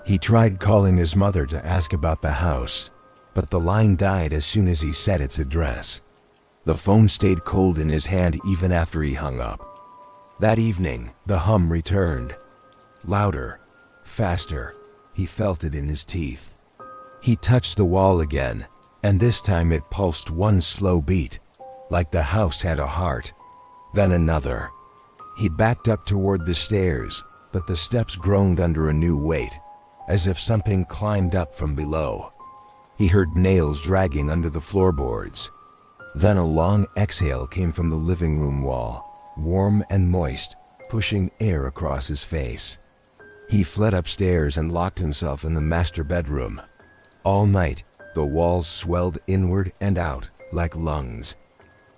He tried calling his mother to ask about the house, but the line died as soon as he said its address. The phone stayed cold in his hand even after he hung up. That evening, the hum returned. Louder, faster. He felt it in his teeth. He touched the wall again, and this time it pulsed one slow beat, like the house had a heart. Then another. He backed up toward the stairs, but the steps groaned under a new weight, as if something climbed up from below. He heard nails dragging under the floorboards. Then a long exhale came from the living room wall, warm and moist, pushing air across his face. He fled upstairs and locked himself in the master bedroom. All night, the walls swelled inward and out, like lungs.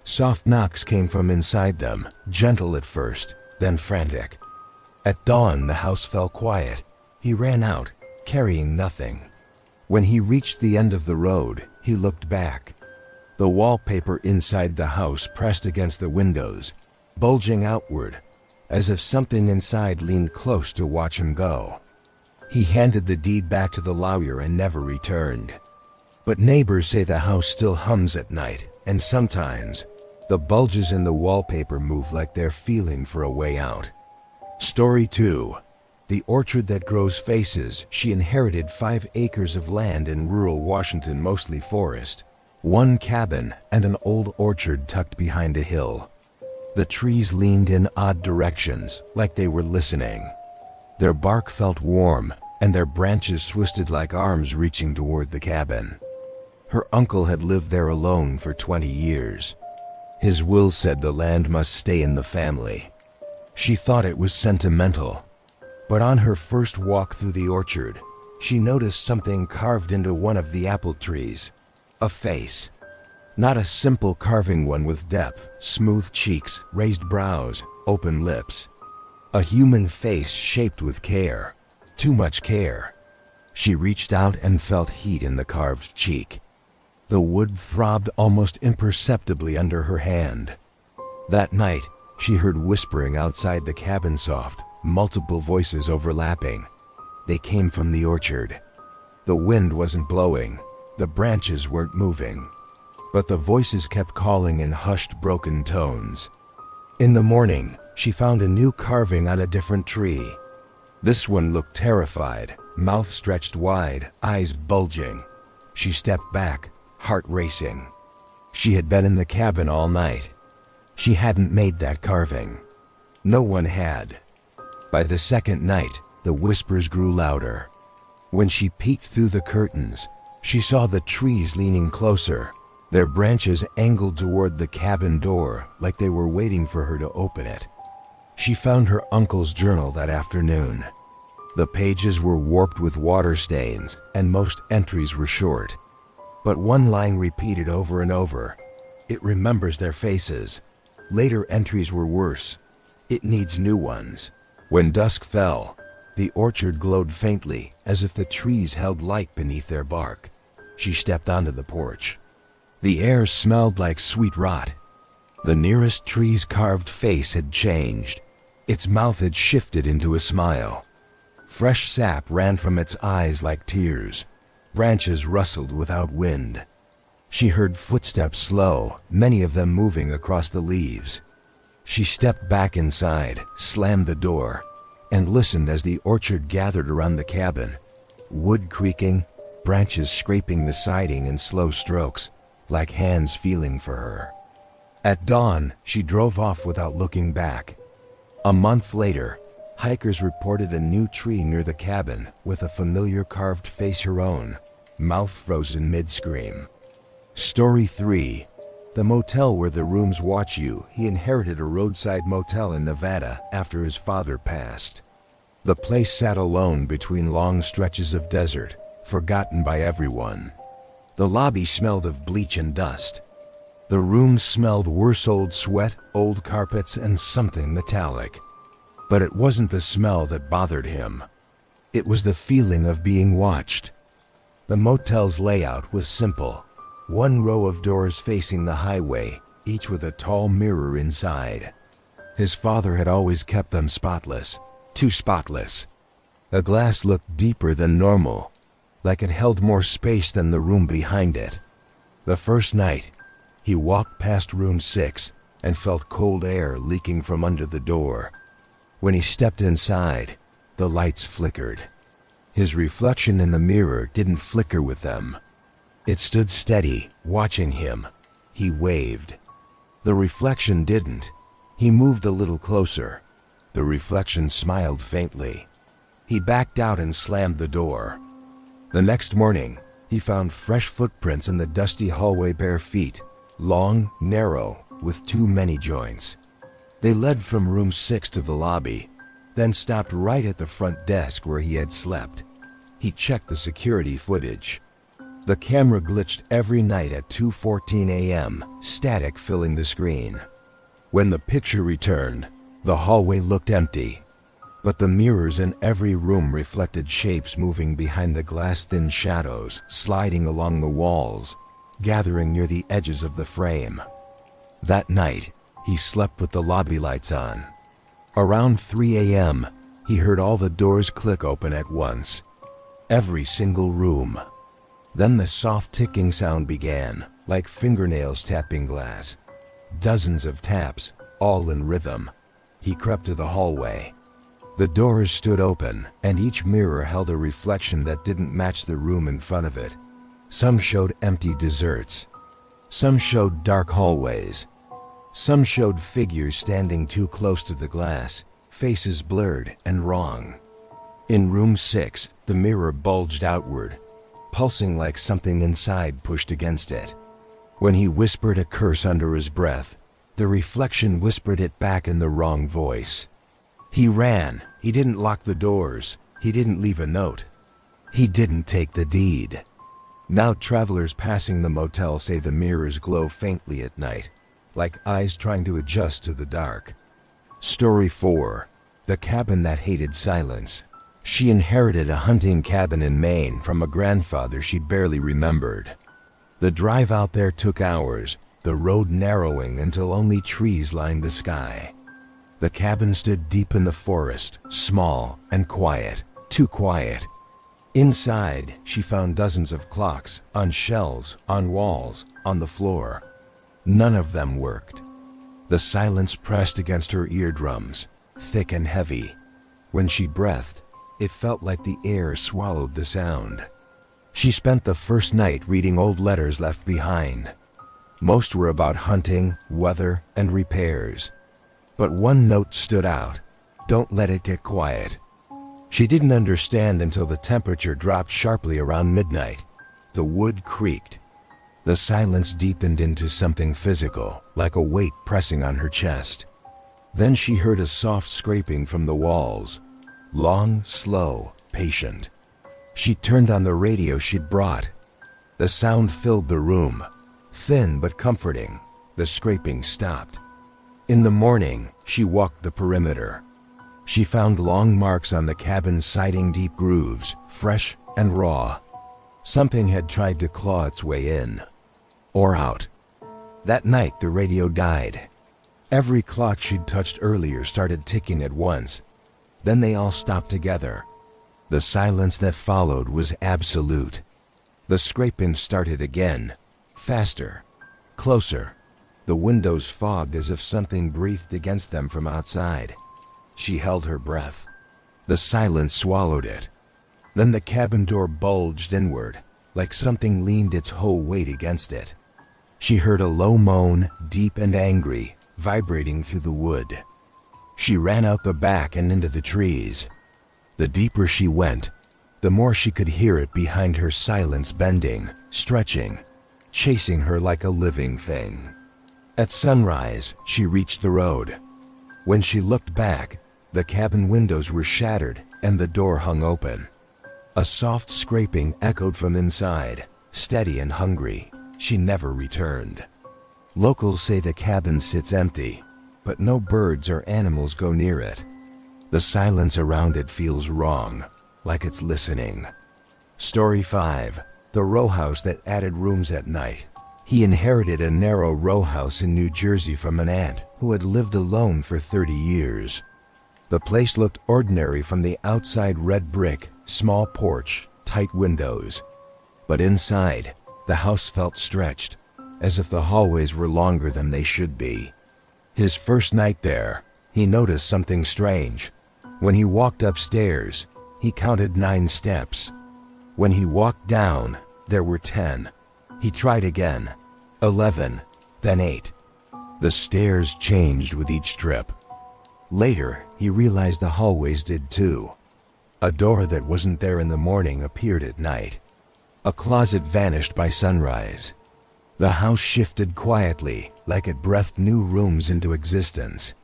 Soft knocks came from inside them, gentle at first, then frantic. At dawn, the house fell quiet. He ran out, carrying nothing. When he reached the end of the road, he looked back. The wallpaper inside the house pressed against the windows, bulging outward, as if something inside leaned close to watch him go. He handed the deed back to the lawyer and never returned. But neighbors say the house still hums at night, and sometimes the bulges in the wallpaper move like they're feeling for a way out. Story 2. The Orchard That Grows Faces. She inherited 5 acres of land in rural Washington, mostly forest, 1 cabin, and an old orchard tucked behind a hill. The trees leaned in odd directions, like they were listening. Their bark felt warm, and their branches twisted like arms reaching toward the cabin. Her uncle had lived there alone for 20 years. His will said the land must stay in the family. She thought it was sentimental. But on her first walk through the orchard, she noticed something carved into one of the apple trees. A face. Not a simple carving one with depth, smooth cheeks, raised brows, open lips. A human face shaped with care. Too much care. She reached out and felt heat in the carved cheek. The wood throbbed almost imperceptibly under her hand. That night, she heard whispering outside the cabin, soft, multiple voices overlapping. They came from the orchard. The wind wasn't blowing. The branches weren't moving. But the voices kept calling in hushed, broken tones. In the morning, she found a new carving on a different tree. This one looked terrified, mouth stretched wide, eyes bulging. She stepped back, heart racing. She had been in the cabin all night. She hadn't made that carving. No one had. By the second night, the whispers grew louder. When she peeked through the curtains, she saw the trees leaning closer, their branches angled toward the cabin door like they were waiting for her to open it. She found her uncle's journal that afternoon. The pages were warped with water stains, and most entries were short. But one line repeated over and over. It remembers their faces. Later entries were worse. It needs new ones. When dusk fell, the orchard glowed faintly, as if the trees held light beneath their bark. She stepped onto the porch. The air smelled like sweet rot. The nearest tree's carved face had changed. Its mouth had shifted into a smile. Fresh sap ran from its eyes like tears. Branches rustled without wind. She heard footsteps slow, many of them moving across the leaves. She stepped back inside, slammed the door, and listened as the orchard gathered around the cabin. Wood creaking, branches scraping the siding in slow strokes, like hands feeling for her. At dawn, she drove off without looking back. A month later, hikers reported a new tree near the cabin with a familiar carved face her own, mouth frozen mid-scream. Story 3. The motel where the rooms watch you. He inherited a roadside motel in Nevada after his father passed. The place sat alone between long stretches of desert, forgotten by everyone. The lobby smelled of bleach and dust. The rooms smelled worse, old sweat, old carpets, and something metallic. But it wasn't the smell that bothered him. It was the feeling of being watched. The motel's layout was simple. One row of doors facing the highway, each with a tall mirror inside. His father had always kept them spotless, too spotless. The glass looked deeper than normal, like it held more space than the room behind it. The first night, he walked past room 6 and felt cold air leaking from under the door. When he stepped inside, the lights flickered. His reflection in the mirror didn't flicker with them. It stood steady, watching him. He waved. The reflection didn't. He moved a little closer. The reflection smiled faintly. He backed out and slammed the door. The next morning, he found fresh footprints in the dusty hallway, bare feet, long, narrow, with too many joints. They led from room 6 to the lobby, then stopped right at the front desk where he had slept. He checked the security footage. The camera glitched every night at 2:14 a.m., static filling the screen. When the picture returned, the hallway looked empty. But the mirrors in every room reflected shapes moving behind the glass-thin shadows, sliding along the walls, gathering near the edges of the frame. That night, he slept with the lobby lights on. Around 3 a.m., he heard all the doors click open at once. Every single room. Then the soft ticking sound began, like fingernails tapping glass. Dozens of taps, all in rhythm. He crept to the hallway. The doors stood open, and each mirror held a reflection that didn't match the room in front of it. Some showed empty deserts. Some showed dark hallways. Some showed figures standing too close to the glass, faces blurred and wrong. In room 6, the mirror bulged outward, pulsing like something inside pushed against it. When he whispered a curse under his breath, the reflection whispered it back in the wrong voice. He ran. He didn't lock the doors. He didn't leave a note. He didn't take the deed. Now travelers passing the motel say the mirrors glow faintly at night, like eyes trying to adjust to the dark. Story 4. The cabin that hated silence. She inherited a hunting cabin in Maine from a grandfather she barely remembered. The drive out there took hours, the road narrowing until only trees lined the sky. The cabin stood deep in the forest, small and quiet, too quiet. Inside, she found dozens of clocks, on shelves, on walls, on the floor. None of them worked. The silence pressed against her eardrums, thick and heavy. When she breathed, it felt like the air swallowed the sound. She spent the first night reading old letters left behind. Most were about hunting, weather, and repairs. But one note stood out: "Don't let it get quiet." She didn't understand until the temperature dropped sharply around midnight. The wood creaked. The silence deepened into something physical, like a weight pressing on her chest. Then she heard a soft scraping from the walls. Long, slow, patient. She turned on the radio she'd brought. The sound filled the room. Thin but comforting, the scraping stopped. In the morning, she walked the perimeter. She found long marks on the cabin's siding, deep grooves, fresh and raw. Something had tried to claw its way in. Or out. That night, the radio died. Every clock she'd touched earlier started ticking at once. Then they all stopped together. The silence that followed was absolute. The scraping started again. Faster. Closer. The windows fogged as if something breathed against them from outside. She held her breath. The silence swallowed it. Then the cabin door bulged inward, like something leaned its whole weight against it. She heard a low moan, deep and angry, vibrating through the wood. She ran out the back and into the trees. The deeper she went, the more she could hear it behind her, silence bending, stretching, chasing her like a living thing. At sunrise, she reached the road. When she looked back, the cabin windows were shattered and the door hung open. A soft scraping echoed from inside, steady and hungry. She never returned. Locals say the cabin sits empty, but no birds or animals go near it. The silence around it feels wrong, like it's listening. Story 5. The row house that added rooms at night. He inherited a narrow row house in New Jersey from an aunt who had lived alone for 30 years. The place looked ordinary from the outside: red brick, small porch, tight windows. But inside, the house felt stretched, as if the hallways were longer than they should be. His first night there, he noticed something strange. When he walked upstairs, he counted 9 steps. When he walked down, there were 10. He tried again. 11, then 8. The stairs changed with each trip. Later, he realized the hallways did too. A door that wasn't there in the morning appeared at night. A closet vanished by sunrise. The house shifted quietly, like it breathed new rooms into existence.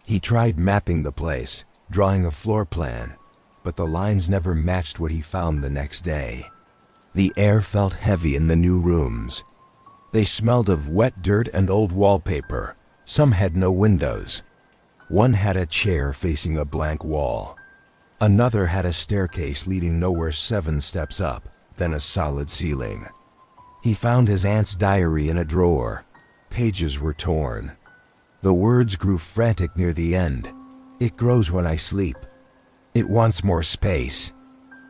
He tried mapping the place, drawing a floor plan, but the lines never matched what he found the next day. The air felt heavy in the new rooms. They smelled of wet dirt and old wallpaper. Some had no windows. One had a chair facing a blank wall. Another had a staircase leading nowhere, 7 steps up, then a solid ceiling. He found his aunt's diary in a drawer. Pages were torn. The words grew frantic near the end. "It grows when I sleep. It wants more space.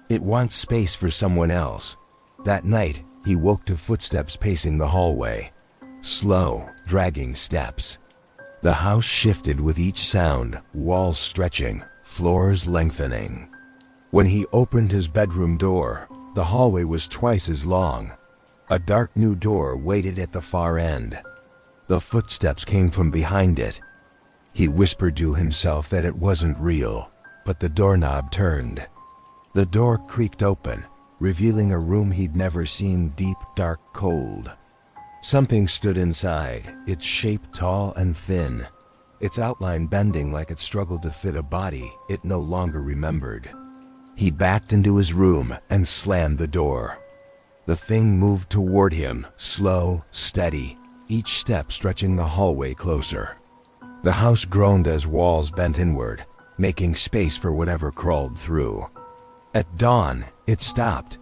It wants space for someone else." That night, he woke to footsteps pacing the hallway. Slow, dragging steps. The house shifted with each sound, walls stretching, floors lengthening. When he opened his bedroom door, the hallway was twice as long. A dark new door waited at the far end. The footsteps came from behind it. He whispered to himself that it wasn't real, but the doorknob turned. The door creaked open, revealing a room he'd never seen: deep, dark, cold. Something stood inside, its shape tall and thin, its outline bending like it struggled to fit a body it no longer remembered. He backed into his room and slammed the door. The thing moved toward him, slow, steady, each step stretching the hallway closer. The house groaned as walls bent inward, making space for whatever crawled through. At dawn, it stopped.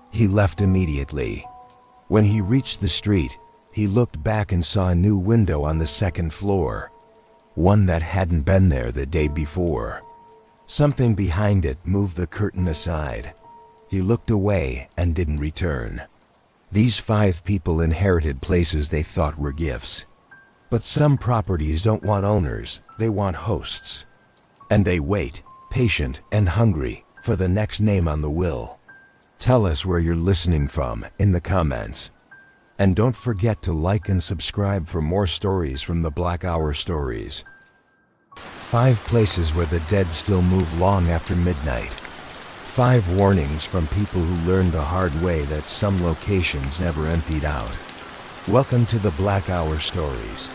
He left immediately. When he reached the street, he looked back and saw a new window on the 2nd floor, one that hadn't been there the day before. Something behind it moved the curtain aside. He looked away and didn't return. These 5 people inherited places they thought were gifts. But some properties don't want owners, they want hosts. And they wait, patient and hungry, for the next name on the will. Tell us where you're listening from in the comments. And don't forget to like and subscribe for more stories from the Black Hour Stories. 5 places where the dead still move long after midnight. 5 warnings from people who learned the hard way that some locations never emptied out. Welcome to the Black Hour Stories.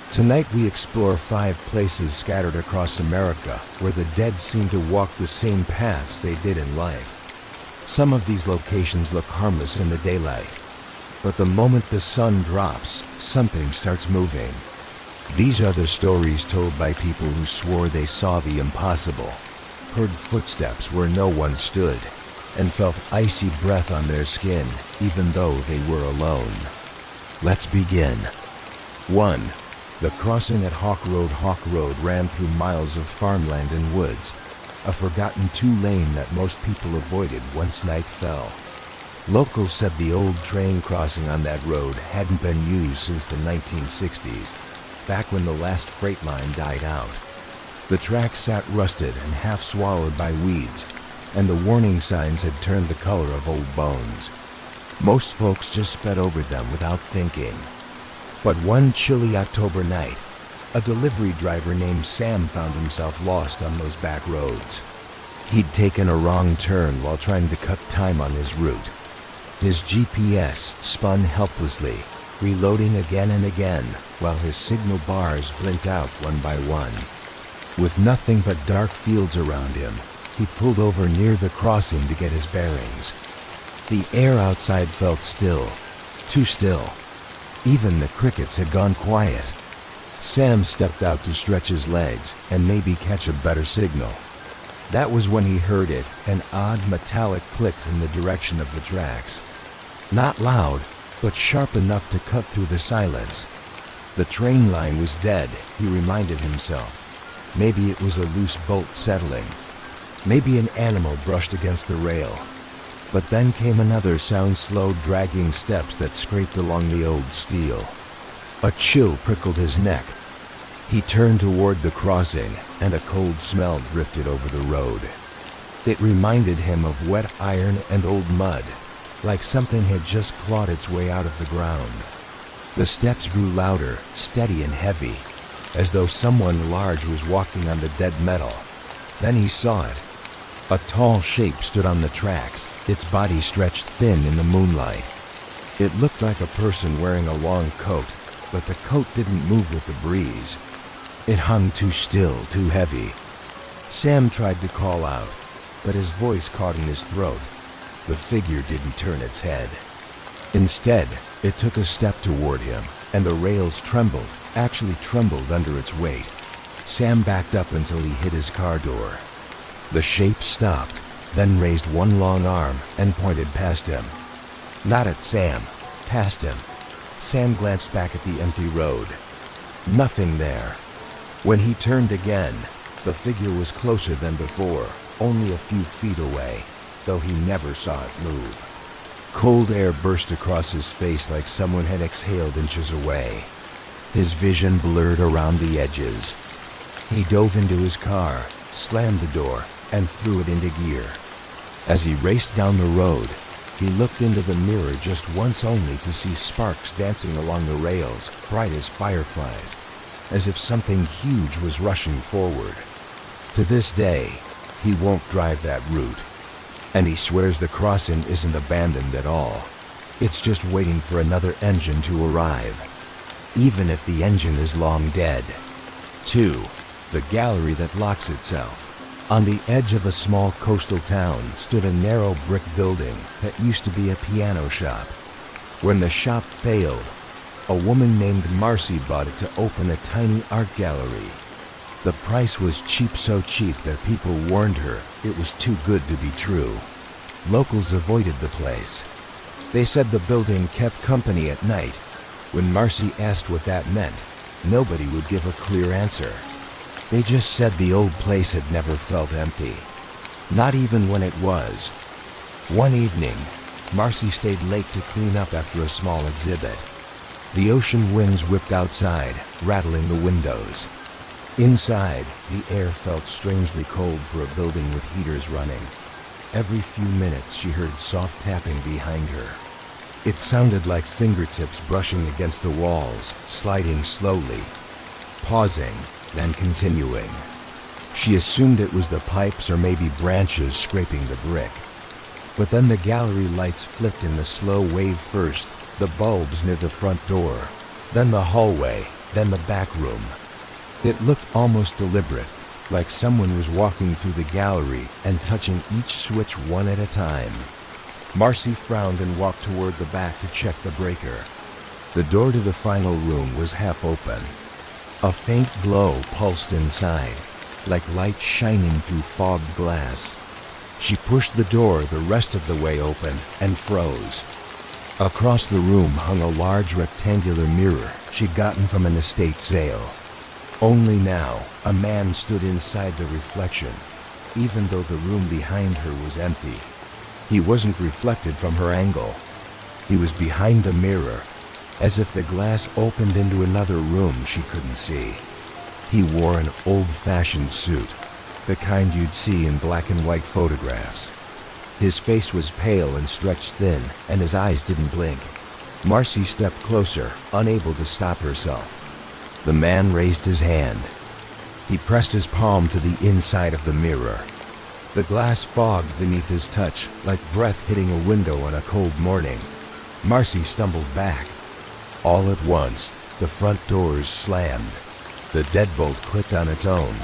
Tonight we explore 5 places scattered across America where the dead seem to walk the same paths they did in life. Some of these locations look harmless in the daylight, but the moment the sun drops, something starts moving. These are the stories told by people who swore they saw the impossible, heard footsteps where no one stood, and felt icy breath on their skin even though they were alone. Let's begin. 1. The crossing at Hawk Road. Hawk Road ran through miles of farmland and woods, a forgotten 2-lane that most people avoided once night fell. Locals said the old train crossing on that road hadn't been used since the 1960s, back when the last freight line died out. The tracks sat rusted and half swallowed by weeds, and the warning signs had turned the color of old bones. Most folks just sped over them without thinking. But one chilly October night, a delivery driver named Sam found himself lost on those back roads. He'd taken a wrong turn while trying to cut time on his route. His GPS spun helplessly, reloading again and again, while his signal bars blinked out one by one. With nothing but dark fields around him, he pulled over near the crossing to get his bearings. The air outside felt still, too still. Even the crickets had gone quiet. Sam stepped out to stretch his legs and maybe catch a better signal. That was when he heard it, an odd metallic click from the direction of the tracks. Not loud, but sharp enough to cut through the silence. The train line was dead, he reminded himself. Maybe it was a loose bolt settling. Maybe an animal brushed against the rail. But then came another sound, slow, dragging steps that scraped along the old steel. A chill prickled his neck. He turned toward the crossing, and a cold smell drifted over the road. It reminded him of wet iron and old mud, like something had just clawed its way out of the ground. The steps grew louder, steady and heavy, as though someone large was walking on the dead metal. Then he saw it. A tall shape stood on the tracks, its body stretched thin in the moonlight. It looked like a person wearing a long coat, but the coat didn't move with the breeze. It hung too still, too heavy. Sam tried to call out, but his voice caught in his throat. The figure didn't turn its head. Instead, it took a step toward him, and the rails trembled, actually trembled under its weight. Sam backed up until he hit his car door. The shape stopped, then raised one long arm and pointed past him. Not at Sam, past him. Sam glanced back at the empty road. Nothing there. When he turned again, the figure was closer than before, only a few feet away, though he never saw it move. Cold air burst across his face like someone had exhaled inches away. His vision blurred around the edges. He dove into his car, slammed the door, and threw it into gear. As he raced down the road, he looked into the mirror just once only to see sparks dancing along the rails, bright as fireflies, as if something huge was rushing forward. To this day, he won't drive that route, and he swears the crossing isn't abandoned at all. It's just waiting for another engine to arrive, even if the engine is long dead. 2. The gallery that locks itself. On the edge of a small coastal town stood a narrow brick building that used to be a piano shop. When the shop failed, a woman named Marcy bought it to open a tiny art gallery. The price was cheap, so cheap that people warned her it was too good to be true. Locals avoided the place. They said the building kept company at night. When Marcy asked what that meant, nobody would give a clear answer. They just said the old place had never felt empty, not even when it was. One evening, Marcy stayed late to clean up after a small exhibit. The ocean winds whipped outside, rattling the windows. Inside, the air felt strangely cold for a building with heaters running. Every few minutes she heard soft tapping behind her. It sounded like fingertips brushing against the walls, sliding slowly, pausing, then continuing. She assumed it was the pipes or maybe branches scraping the brick. But then the gallery lights flicked in the slow wave first, the bulbs near the front door, then the hallway, then the back room. It looked almost deliberate, like someone was walking through the gallery and touching each switch one at a time. Marcy frowned and walked toward the back to check the breaker. The door to the final room was half open. A faint glow pulsed inside, like light shining through fogged glass. She pushed the door the rest of the way open and froze. Across the room hung a large rectangular mirror she'd gotten from an estate sale. Only now, a man stood inside the reflection, even though the room behind her was empty. He wasn't reflected from her angle. He was behind the mirror, as if the glass opened into another room she couldn't see. He wore an old-fashioned suit, the kind you'd see in black and white photographs. His face was pale and stretched thin, and his eyes didn't blink. Marcy stepped closer, unable to stop herself. The man raised his hand. He pressed his palm to the inside of the mirror. The glass fogged beneath his touch, like breath hitting a window on a cold morning. Marcy stumbled back. All at once, the front doors slammed. The deadbolt clicked on its own.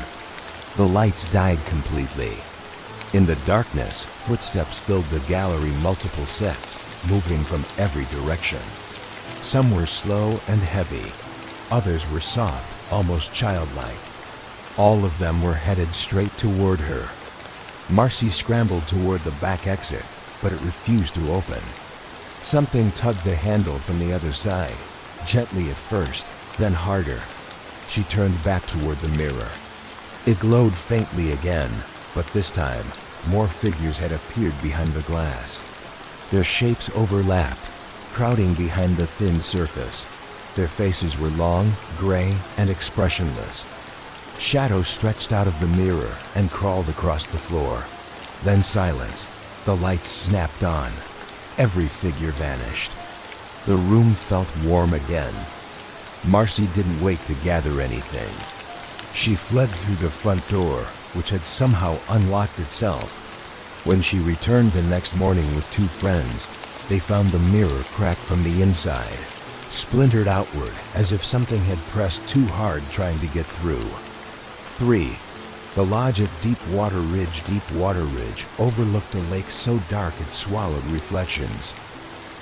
The lights died completely. In the darkness, footsteps filled the gallery multiple sets, moving from every direction. Some were slow and heavy. Others were soft, almost childlike. All of them were headed straight toward her. Marcy scrambled toward the back exit, but it refused to open. Something tugged the handle from the other side, gently at first, then harder. She turned back toward the mirror. It glowed faintly again, but this time, more figures had appeared behind the glass. Their shapes overlapped, crowding behind the thin surface. Their faces were long, gray, and expressionless. Shadows stretched out of the mirror and crawled across the floor. Then silence. The lights snapped on. Every figure vanished. The room felt warm again. Marcy didn't wait to gather anything. She fled through the front door, which had somehow unlocked itself. When she returned the next morning with two friends, they found the mirror cracked from the inside, splintered outward as if something had pressed too hard trying to get through. 3. The lodge at Deepwater Ridge overlooked a lake so dark it swallowed reflections.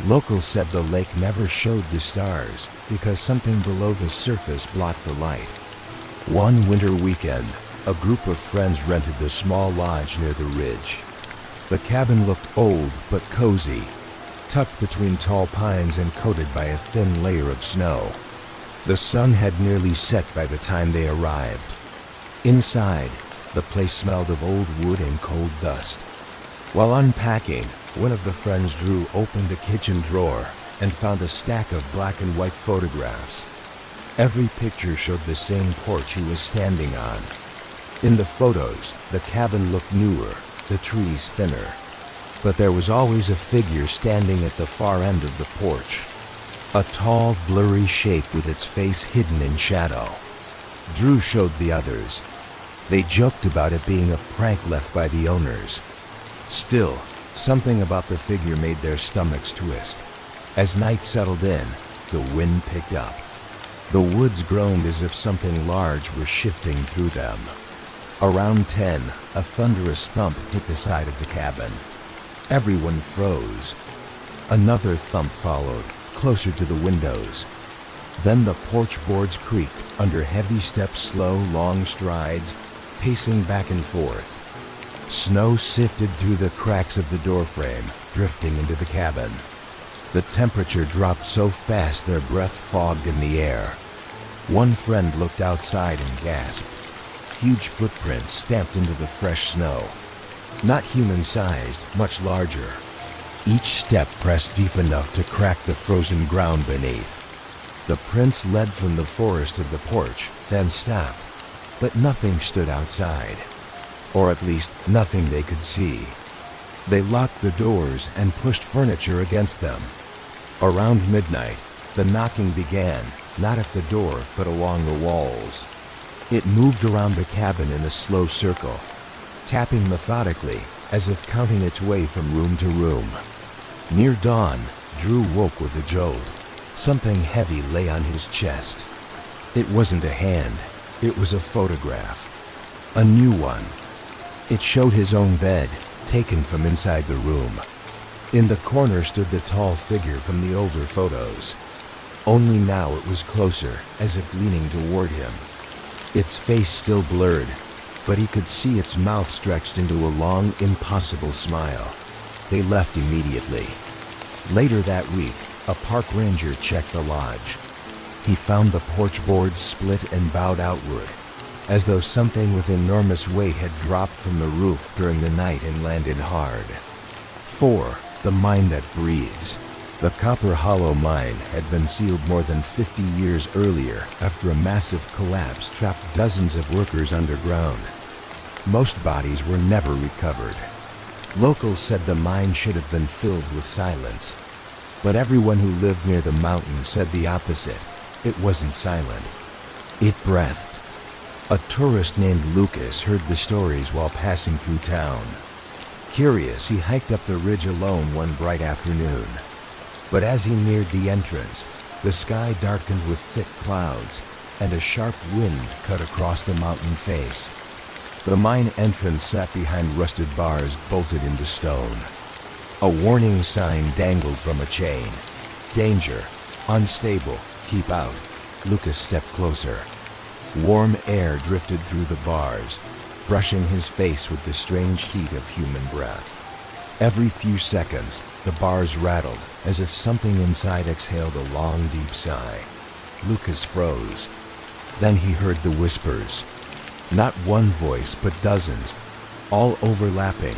Locals said the lake never showed the stars because something below the surface blocked the light. One winter weekend, a group of friends rented the small lodge near the ridge. The cabin looked old but cozy, tucked between tall pines and coated by a thin layer of snow. The sun had nearly set by the time they arrived. Inside, the place smelled of old wood and cold dust. While unpacking, one of the friends Drew opened the kitchen drawer and found a stack of black and white photographs. Every picture showed the same porch he was standing on. In the photos, the cabin looked newer, the trees thinner. But there was always a figure standing at the far end of the porch. A tall, blurry shape with its face hidden in shadow. Drew showed the others. They joked about it being a prank left by the owners. Still, something about the figure made their stomachs twist. As night settled in, the wind picked up. The woods groaned as if something large were shifting through them. Around 10, a thunderous thump hit the side of the cabin. Everyone froze. Another thump followed, closer to the windows. Then the porch boards creaked under heavy steps, slow, long strides, pacing back and forth. Snow sifted through the cracks of the doorframe, drifting into the cabin. The temperature dropped so fast their breath fogged in the air. One friend looked outside and gasped. Huge footprints stamped into the fresh snow. Not human-sized, much larger. Each step pressed deep enough to crack the frozen ground beneath. The prints led from the forest to the porch, then stopped, but nothing stood outside, or at least nothing they could see. They locked the doors and pushed furniture against them. Around midnight, the knocking began, not at the door, but along the walls. It moved around the cabin in a slow circle, tapping methodically, as if counting its way from room to room. Near dawn, Drew woke with a jolt. Something heavy lay on his chest. It wasn't a hand, it was a photograph. A new one. It showed his own bed, taken from inside the room. In the corner stood the tall figure from the older photos. Only now it was closer, as if leaning toward him. Its face still blurred, but he could see its mouth stretched into a long, impossible smile. They left immediately. Later that week, a park ranger checked the lodge. He found the porch boards split and bowed outward, as though something with enormous weight had dropped from the roof during the night and landed hard. 4. The mine that breathes. The Copper Hollow mine had been sealed more than 50 years earlier after a massive collapse trapped dozens of workers underground. Most bodies were never recovered. Locals said the mine should have been filled with silence. But everyone who lived near the mountain said the opposite. It wasn't silent. It breathed. A tourist named Lucas heard the stories while passing through town. Curious, he hiked up the ridge alone one bright afternoon. But as he neared the entrance, the sky darkened with thick clouds, and a sharp wind cut across the mountain face. The mine entrance sat behind rusted bars bolted into stone. A warning sign dangled from a chain. Danger, unstable, keep out. Lucas stepped closer. Warm air drifted through the bars, brushing his face with the strange heat of human breath. Every few seconds, the bars rattled, as if something inside exhaled a long, deep sigh. Lucas froze. Then he heard the whispers. Not one voice, but dozens, all overlapping,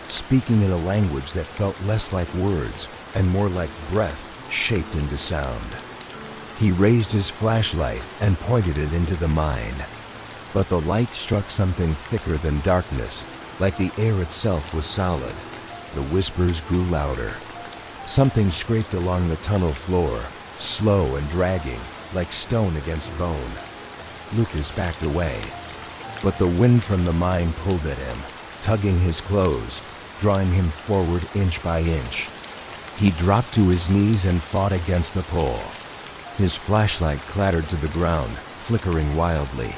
speaking in a language that felt less like words and more like breath shaped into sound. He raised his flashlight and pointed it into the mine. But the light struck something thicker than darkness, like the air itself was solid. The whispers grew louder. Something scraped along the tunnel floor, slow and dragging, like stone against bone. Lucas backed away, but the wind from the mine pulled at him, tugging his clothes, drawing him forward inch by inch. He dropped to his knees and fought against the pull. His flashlight clattered to the ground, flickering wildly.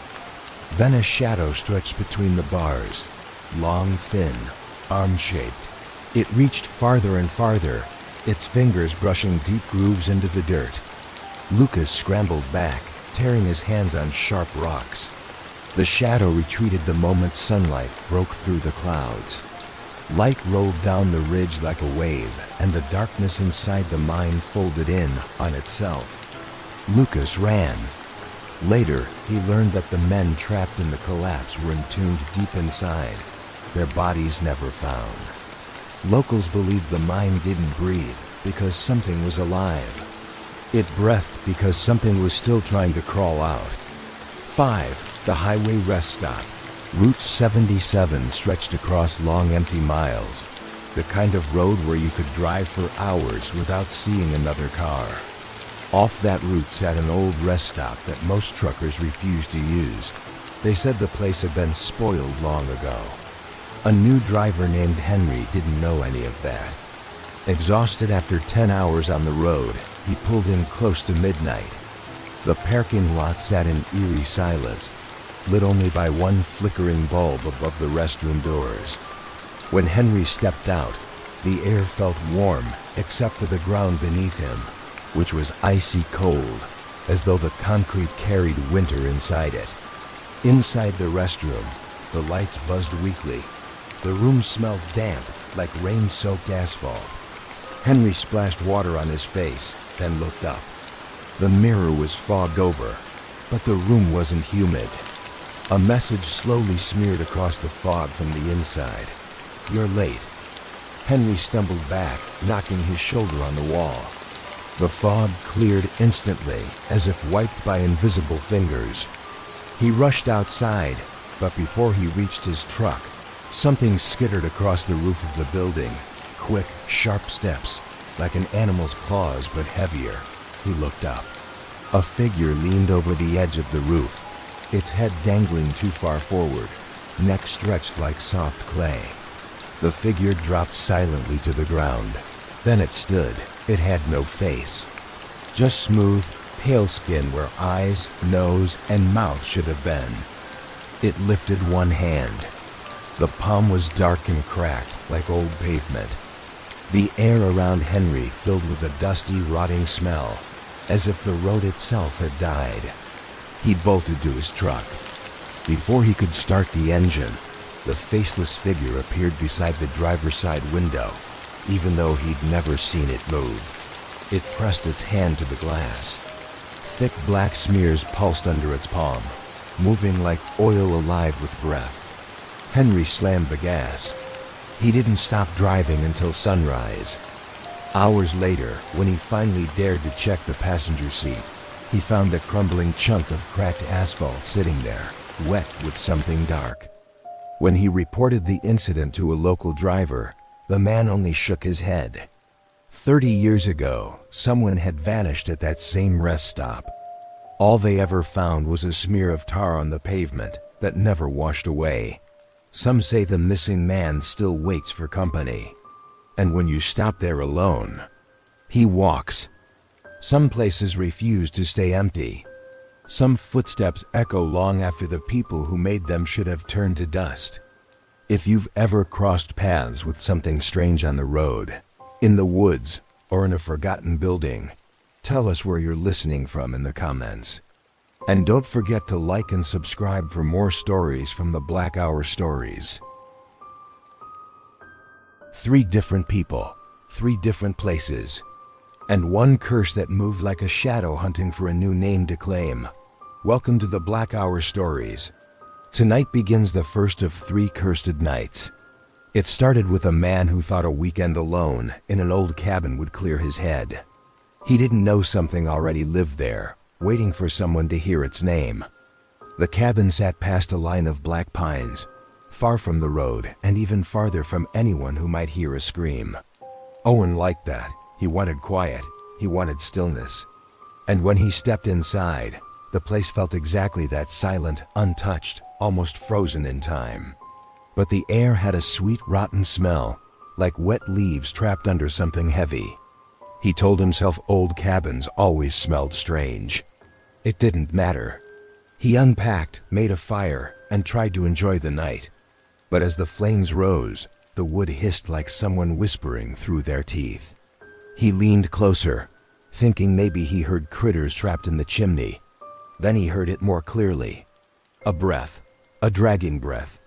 Then a shadow stretched between the bars, long, thin, arm-shaped. It reached farther and farther, its fingers brushing deep grooves into the dirt. Lucas scrambled back, tearing his hands on sharp rocks. The shadow retreated the moment sunlight broke through the clouds. Light rolled down the ridge like a wave, and the darkness inside the mine folded in on itself. Lucas ran. Later, he learned that the men trapped in the collapse were entombed deep inside, their bodies never found. Locals believed the mine didn't breathe because something was alive. It breathed because something was still trying to crawl out. 5. The highway rest stop. Route 77 stretched across long empty miles, the kind of road where you could drive for hours without seeing another car. Off that route sat an old rest stop that most truckers refused to use. They said the place had been spoiled long ago. A new driver named Henry didn't know any of that. Exhausted after 10 hours on the road, he pulled in close to midnight. The parking lot sat in eerie silence, lit only by one flickering bulb above the restroom doors. When Henry stepped out, the air felt warm except for the ground beneath him, which was icy cold, as though the concrete carried winter inside it. Inside the restroom, the lights buzzed weakly. The room smelled damp, like rain-soaked asphalt. Henry splashed water on his face, then looked up. The mirror was fogged over, but the room wasn't humid. A message slowly smeared across the fog from the inside. "You're late." Henry stumbled back, knocking his shoulder on the wall. The fog cleared instantly, as if wiped by invisible fingers. He rushed outside, but before he reached his truck, something skittered across the roof of the building. Quick, sharp steps, like an animal's claws but heavier. He looked up. A figure leaned over the edge of the roof, its head dangling too far forward, neck stretched like soft clay. The figure dropped silently to the ground. Then it stood. It had no face. Just smooth, pale skin where eyes, nose, and mouth should have been. It lifted one hand. The palm was dark and cracked, like old pavement. The air around Henry filled with a dusty, rotting smell, as if the road itself had died. He bolted to his truck. Before he could start the engine, the faceless figure appeared beside the driver's side window, even though he'd never seen it move. It pressed its hand to the glass. Thick black smears pulsed under its palm, moving like oil alive with breath. Henry slammed the gas. He didn't stop driving until sunrise. Hours later, when he finally dared to check the passenger seat, he found a crumbling chunk of cracked asphalt sitting there, wet with something dark. When he reported the incident to a local driver, the man only shook his head. 30 years ago, someone had vanished at that same rest stop. All they ever found was a smear of tar on the pavement that never washed away. Some say the missing man still waits for company. And when you stop there alone, he walks. Some places refuse to stay empty. Some footsteps echo long after the people who made them should have turned to dust. If you've ever crossed paths with something strange on the road, in the woods, or in a forgotten building, tell us where you're listening from in the comments. And don't forget to like and subscribe for more stories from the Black Hour Stories. 3 different people, 3 different places, and one curse that moved like a shadow hunting for a new name to claim. Welcome to the Black Hour Stories. Tonight begins the first of 3 cursed nights. It started with a man who thought a weekend alone in an old cabin would clear his head. He didn't know something already lived there, waiting for someone to hear its name. The cabin sat past a line of black pines, far from the road and even farther from anyone who might hear a scream. Owen liked that. He wanted quiet. He wanted stillness. And when he stepped inside, the place felt exactly that, silent, untouched, almost frozen in time. But the air had a sweet, rotten smell, like wet leaves trapped under something heavy. He told himself old cabins always smelled strange. It didn't matter. He unpacked, made a fire, and tried to enjoy the night. But as the flames rose, the wood hissed like someone whispering through their teeth. He leaned closer, thinking maybe he heard critters trapped in the chimney. Then he heard it more clearly. A breath, a dragging breath,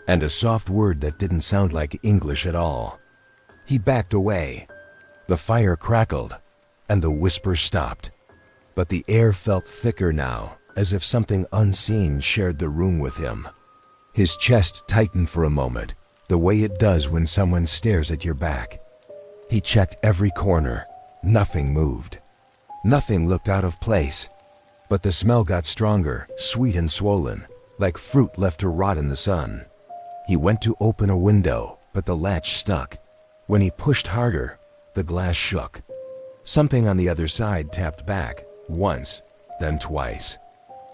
and a soft word that didn't sound like English at all. He backed away. The fire crackled, and the whisper stopped. But the air felt thicker now, as if something unseen shared the room with him. His chest tightened for a moment, the way it does when someone stares at your back. He checked every corner. Nothing moved. Nothing looked out of place. But the smell got stronger, sweet and swollen, like fruit left to rot in the sun. He went to open a window, but the latch stuck. When he pushed harder, the glass shook. Something on the other side tapped back, once, then twice.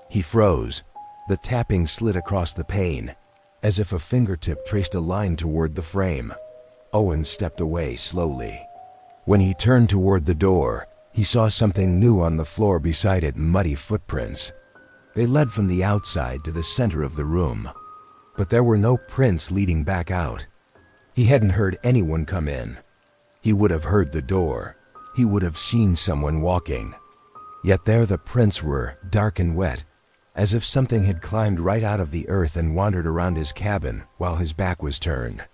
He froze. The tapping slid across the pane, as if a fingertip traced a line toward the frame. Owen stepped away slowly. When he turned toward the door, he saw something new on the floor beside it, muddy footprints. They led from the outside to the center of the room. But there were no prints leading back out. He hadn't heard anyone come in. He would have heard the door. He would have seen someone walking. Yet there the prints were, dark and wet, as if something had climbed right out of the earth and wandered around his cabin while his back was turned.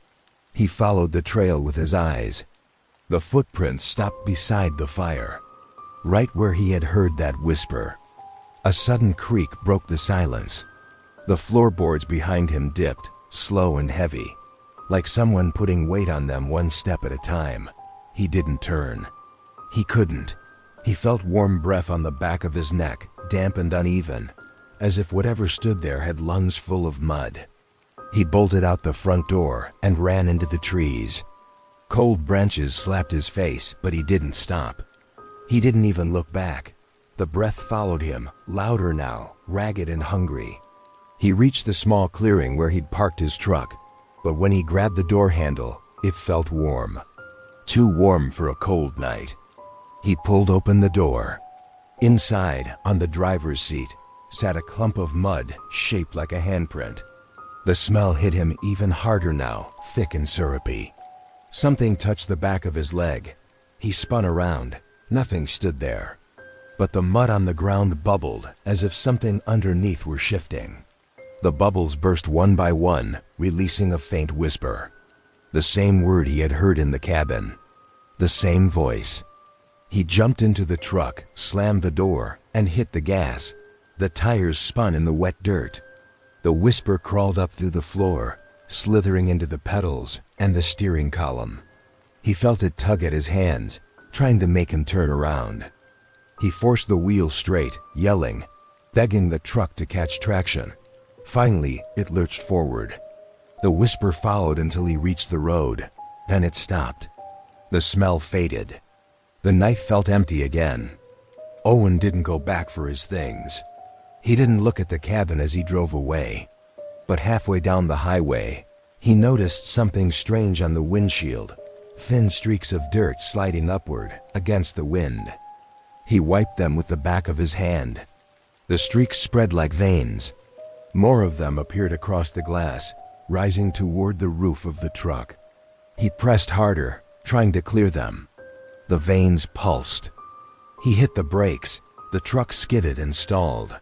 He followed the trail with his eyes. The footprints stopped beside the fire, right where he had heard that whisper. A sudden creak broke the silence. The floorboards behind him dipped, slow and heavy, like someone putting weight on them one step at a time. He didn't turn. He couldn't. He felt warm breath on the back of his neck, damp and uneven, as if whatever stood there had lungs full of mud. He bolted out the front door and ran into the trees. Cold branches slapped his face, but he didn't stop. He didn't even look back. The breath followed him, louder now, ragged and hungry. He reached the small clearing where he'd parked his truck, but when he grabbed the door handle, it felt warm. Too warm for a cold night. He pulled open the door. Inside, on the driver's seat, sat a clump of mud shaped like a handprint. The smell hit him even harder now, thick and syrupy. Something touched the back of his leg. He spun around. Nothing stood there. But the mud on the ground bubbled as if something underneath were shifting. The bubbles burst one by one, releasing a faint whisper. The same word he had heard in the cabin. The same voice. He jumped into the truck, slammed the door, and hit the gas. The tires spun in the wet dirt. The whisper crawled up through the floor, slithering into the pedals and the steering column. He felt it tug at his hands, trying to make him turn around. He forced the wheel straight, yelling, begging the truck to catch traction. Finally, it lurched forward. The whisper followed until he reached the road. Then it stopped. The smell faded. The night felt empty again. Owen didn't go back for his things. He didn't look at the cabin as he drove away. But halfway down the highway, he noticed something strange on the windshield, thin streaks of dirt sliding upward against the wind. He wiped them with the back of his hand. The streaks spread like veins. More of them appeared across the glass, rising toward the roof of the truck. He pressed harder, trying to clear them. The veins pulsed. He hit the brakes. The truck skidded and stalled.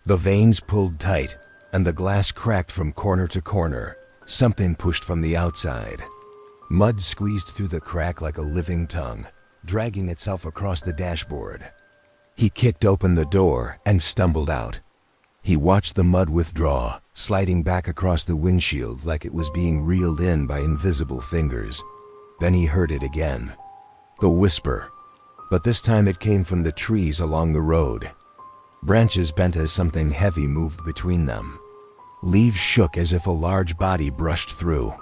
The veins pulled tight, and the glass cracked from corner to corner. Something pushed from the outside. Mud squeezed through the crack like a living tongue, dragging itself across the dashboard. He kicked open the door and stumbled out. He watched the mud withdraw, sliding back across the windshield like it was being reeled in by invisible fingers. Then he heard it again. The whisper. But this time it came from the trees along the road. Branches bent as something heavy moved between them. Leaves shook as if a large body brushed through.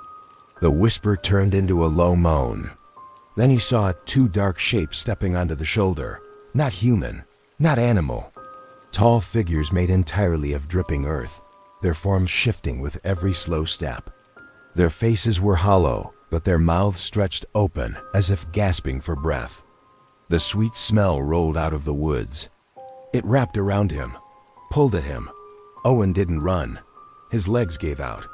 The whisper turned into a low moan. Then he saw two dark shapes stepping onto the shoulder. Not human, not animal. Tall figures made entirely of dripping earth, their forms shifting with every slow step. Their faces were hollow, but their mouths stretched open as if gasping for breath. The sweet smell rolled out of the woods. It wrapped around him, pulled at him. Owen didn't run. His legs gave out.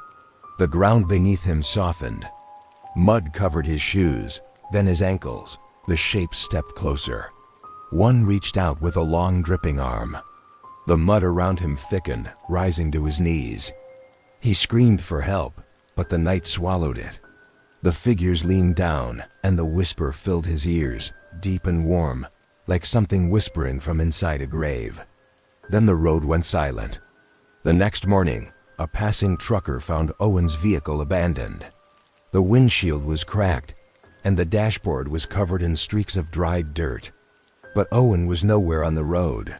The ground beneath him softened. Mud covered his shoes, then his ankles. The shapes stepped closer. One reached out with a long dripping arm. The mud around him thickened, rising to his knees. He screamed for help, but the night swallowed it. The figures leaned down, and the whisper filled his ears, deep and warm, like something whispering from inside a grave. Then the road went silent. The next morning, a passing trucker found Owen's vehicle abandoned. The windshield was cracked, and the dashboard was covered in streaks of dried dirt. But Owen was nowhere on the road.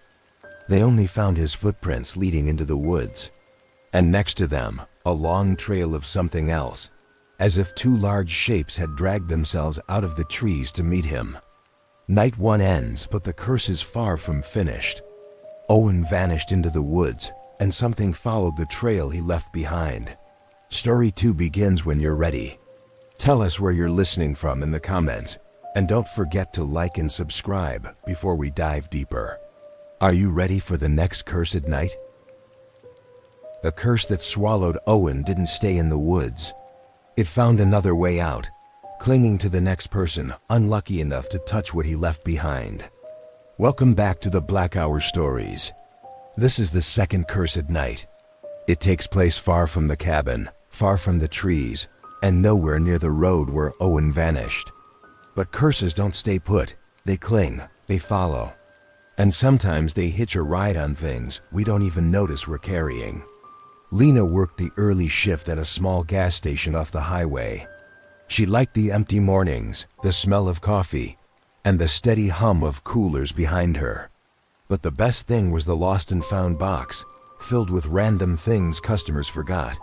They only found his footprints leading into the woods. And next to them, a long trail of something else, as if two large shapes had dragged themselves out of the trees to meet him. Night one ends, but the curse is far from finished. Owen vanished into the woods, and something followed the trail he left behind. Story 2 begins when you're ready. Tell us where you're listening from in the comments, and don't forget to like and subscribe before we dive deeper. Are you ready for the next cursed night? The curse that swallowed Owen didn't stay in the woods. It found another way out, clinging to the next person unlucky enough to touch what he left behind. Welcome back to the Black Hour Stories. This is the second cursed night. It takes place far from the cabin, far from the trees, and nowhere near the road where Owen vanished. But curses don't stay put. They cling, they follow. And sometimes they hitch a ride on things we don't even notice we're carrying. Lena worked the early shift at a small gas station off the highway. She liked the empty mornings, the smell of coffee, and the steady hum of coolers behind her. But the best thing was the lost and found box, filled with random things customers forgot.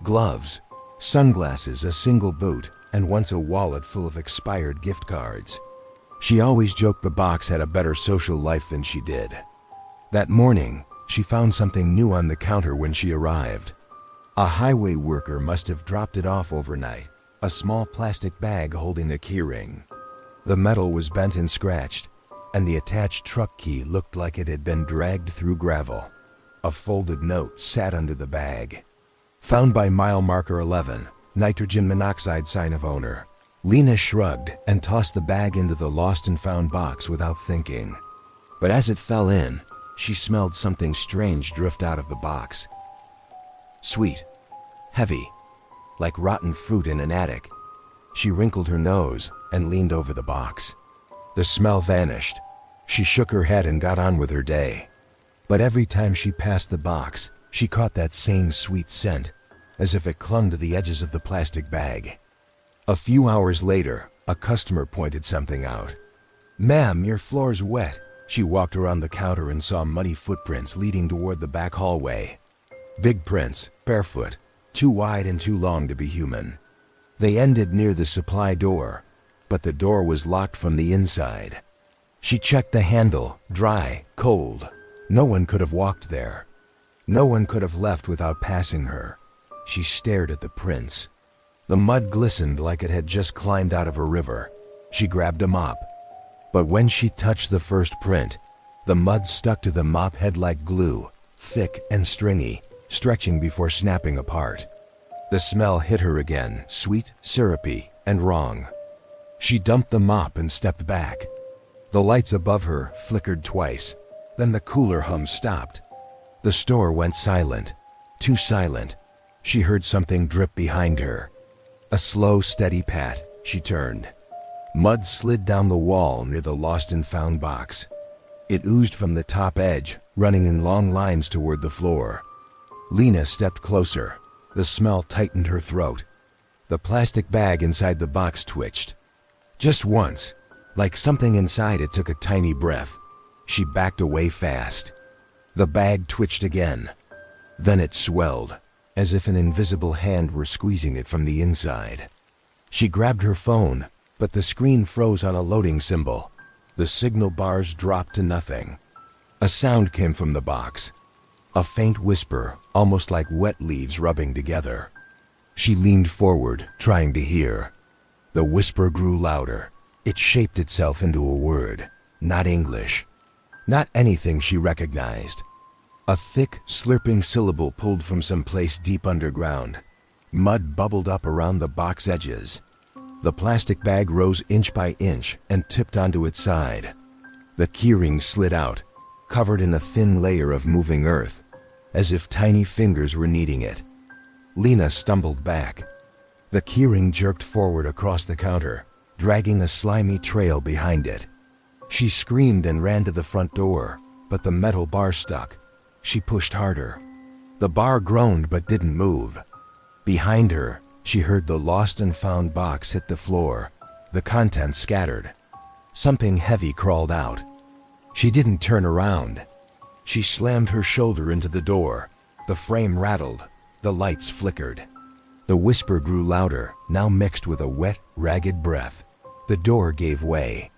Gloves, sunglasses, a single boot, and once a wallet full of expired gift cards. She always joked the box had a better social life than she did. That morning, she found something new on the counter when she arrived. A highway worker must have dropped it off overnight, a small plastic bag holding a keyring. The metal was bent and scratched, and the attached truck key looked like it had been dragged through gravel. A folded note sat under the bag. Found by mile marker 11, nitrogen monoxide, sign of owner. Lena shrugged and tossed the bag into the lost and found box without thinking. But as it fell in, she smelled something strange drift out of the box. Sweet, heavy, like rotten fruit in an attic. She wrinkled her nose and leaned over the box. The smell vanished. She shook her head and got on with her day. But every time she passed the box, she caught that same sweet scent, as if it clung to the edges of the plastic bag. A few hours later, a customer pointed something out. "Ma'am, your floor's wet." She walked around the counter and saw muddy footprints leading toward the back hallway. Big prints, barefoot, too wide and too long to be human. They ended near the supply door, but the door was locked from the inside. She checked the handle, dry, cold. No one could have walked there. No one could have left without passing her. She stared at the prints. The mud glistened like it had just climbed out of a river. She grabbed a mop. But when she touched the first print, the mud stuck to the mop head like glue, thick and stringy, stretching before snapping apart. The smell hit her again, sweet, syrupy, and wrong. She dumped the mop and stepped back. The lights above her flickered twice. Then the cooler hum stopped. The store went silent. Too silent. She heard something drip behind her. A slow, steady pat. She turned. Mud slid down the wall near the lost and found box. It oozed from the top edge, running in long lines toward the floor. Lena stepped closer. The smell tightened her throat. The plastic bag inside the box twitched. Just once, like something inside it took a tiny breath. She backed away fast. The bag twitched again. Then it swelled, as if an invisible hand were squeezing it from the inside. She grabbed her phone, but the screen froze on a loading symbol. The signal bars dropped to nothing. A sound came from the box. A faint whisper, almost like wet leaves rubbing together. She leaned forward, trying to hear. The whisper grew louder. It shaped itself into a word. Not English. Not anything she recognized. A thick, slurping syllable pulled from someplace deep underground. Mud bubbled up around the box edges. The plastic bag rose inch by inch and tipped onto its side. The keyring slid out, covered in a thin layer of moving earth, as if tiny fingers were kneading it. Lena stumbled back. The keyring jerked forward across the counter, dragging a slimy trail behind it. She screamed and ran to the front door, but the metal bar stuck. She pushed harder. The bar groaned but didn't move. Behind her, she heard the lost and found box hit the floor. The contents scattered. Something heavy crawled out. She didn't turn around. She slammed her shoulder into the door. The frame rattled. The lights flickered. The whisper grew louder, now mixed with a wet, ragged breath. The door gave way.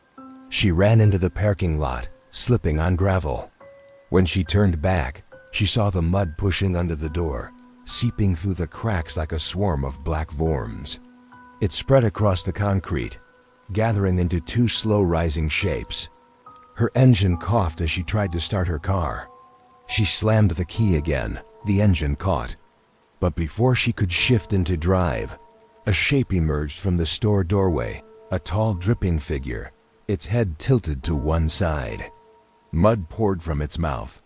She ran into the parking lot, slipping on gravel. When she turned back, she saw the mud pushing under the door, seeping through the cracks like a swarm of black worms. It spread across the concrete, gathering into two slow-rising shapes. Her engine coughed as she tried to start her car. She slammed the key again. The engine caught. But before she could shift into drive, a shape emerged from the store doorway, a tall, dripping figure, its head tilted to one side. Mud poured from its mouth.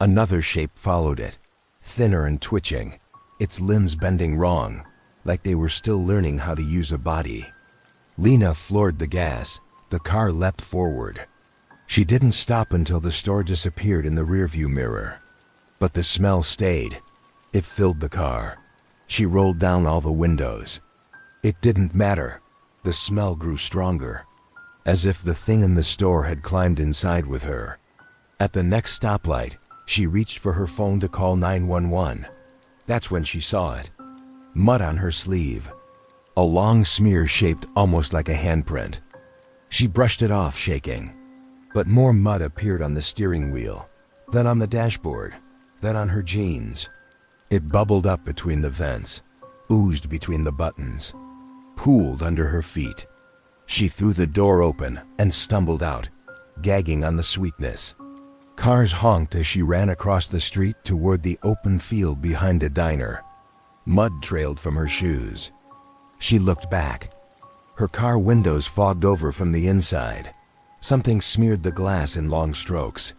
Another shape followed it, thinner and twitching, its limbs bending wrong, like they were still learning how to use a body. Lena floored the gas. The car leapt forward. She didn't stop until the store disappeared in the rearview mirror. But the smell stayed. It filled the car. She rolled down all the windows. It didn't matter. The smell grew stronger. as if the thing in the store had climbed inside with her. At the next stoplight, she reached for her phone to call 911. That's when she saw it. Mud on her sleeve. A long smear shaped almost like a handprint. She brushed it off, shaking. But more mud appeared on the steering wheel, then on the dashboard, then on her jeans. It bubbled up between the vents, oozed between the buttons, pooled under her feet. She threw the door open and stumbled out, gagging on the sweetness. Cars honked as she ran across the street toward the open field behind a diner. Mud trailed from her shoes. She looked back. Her car windows fogged over from the inside. Something smeared the glass in long strokes.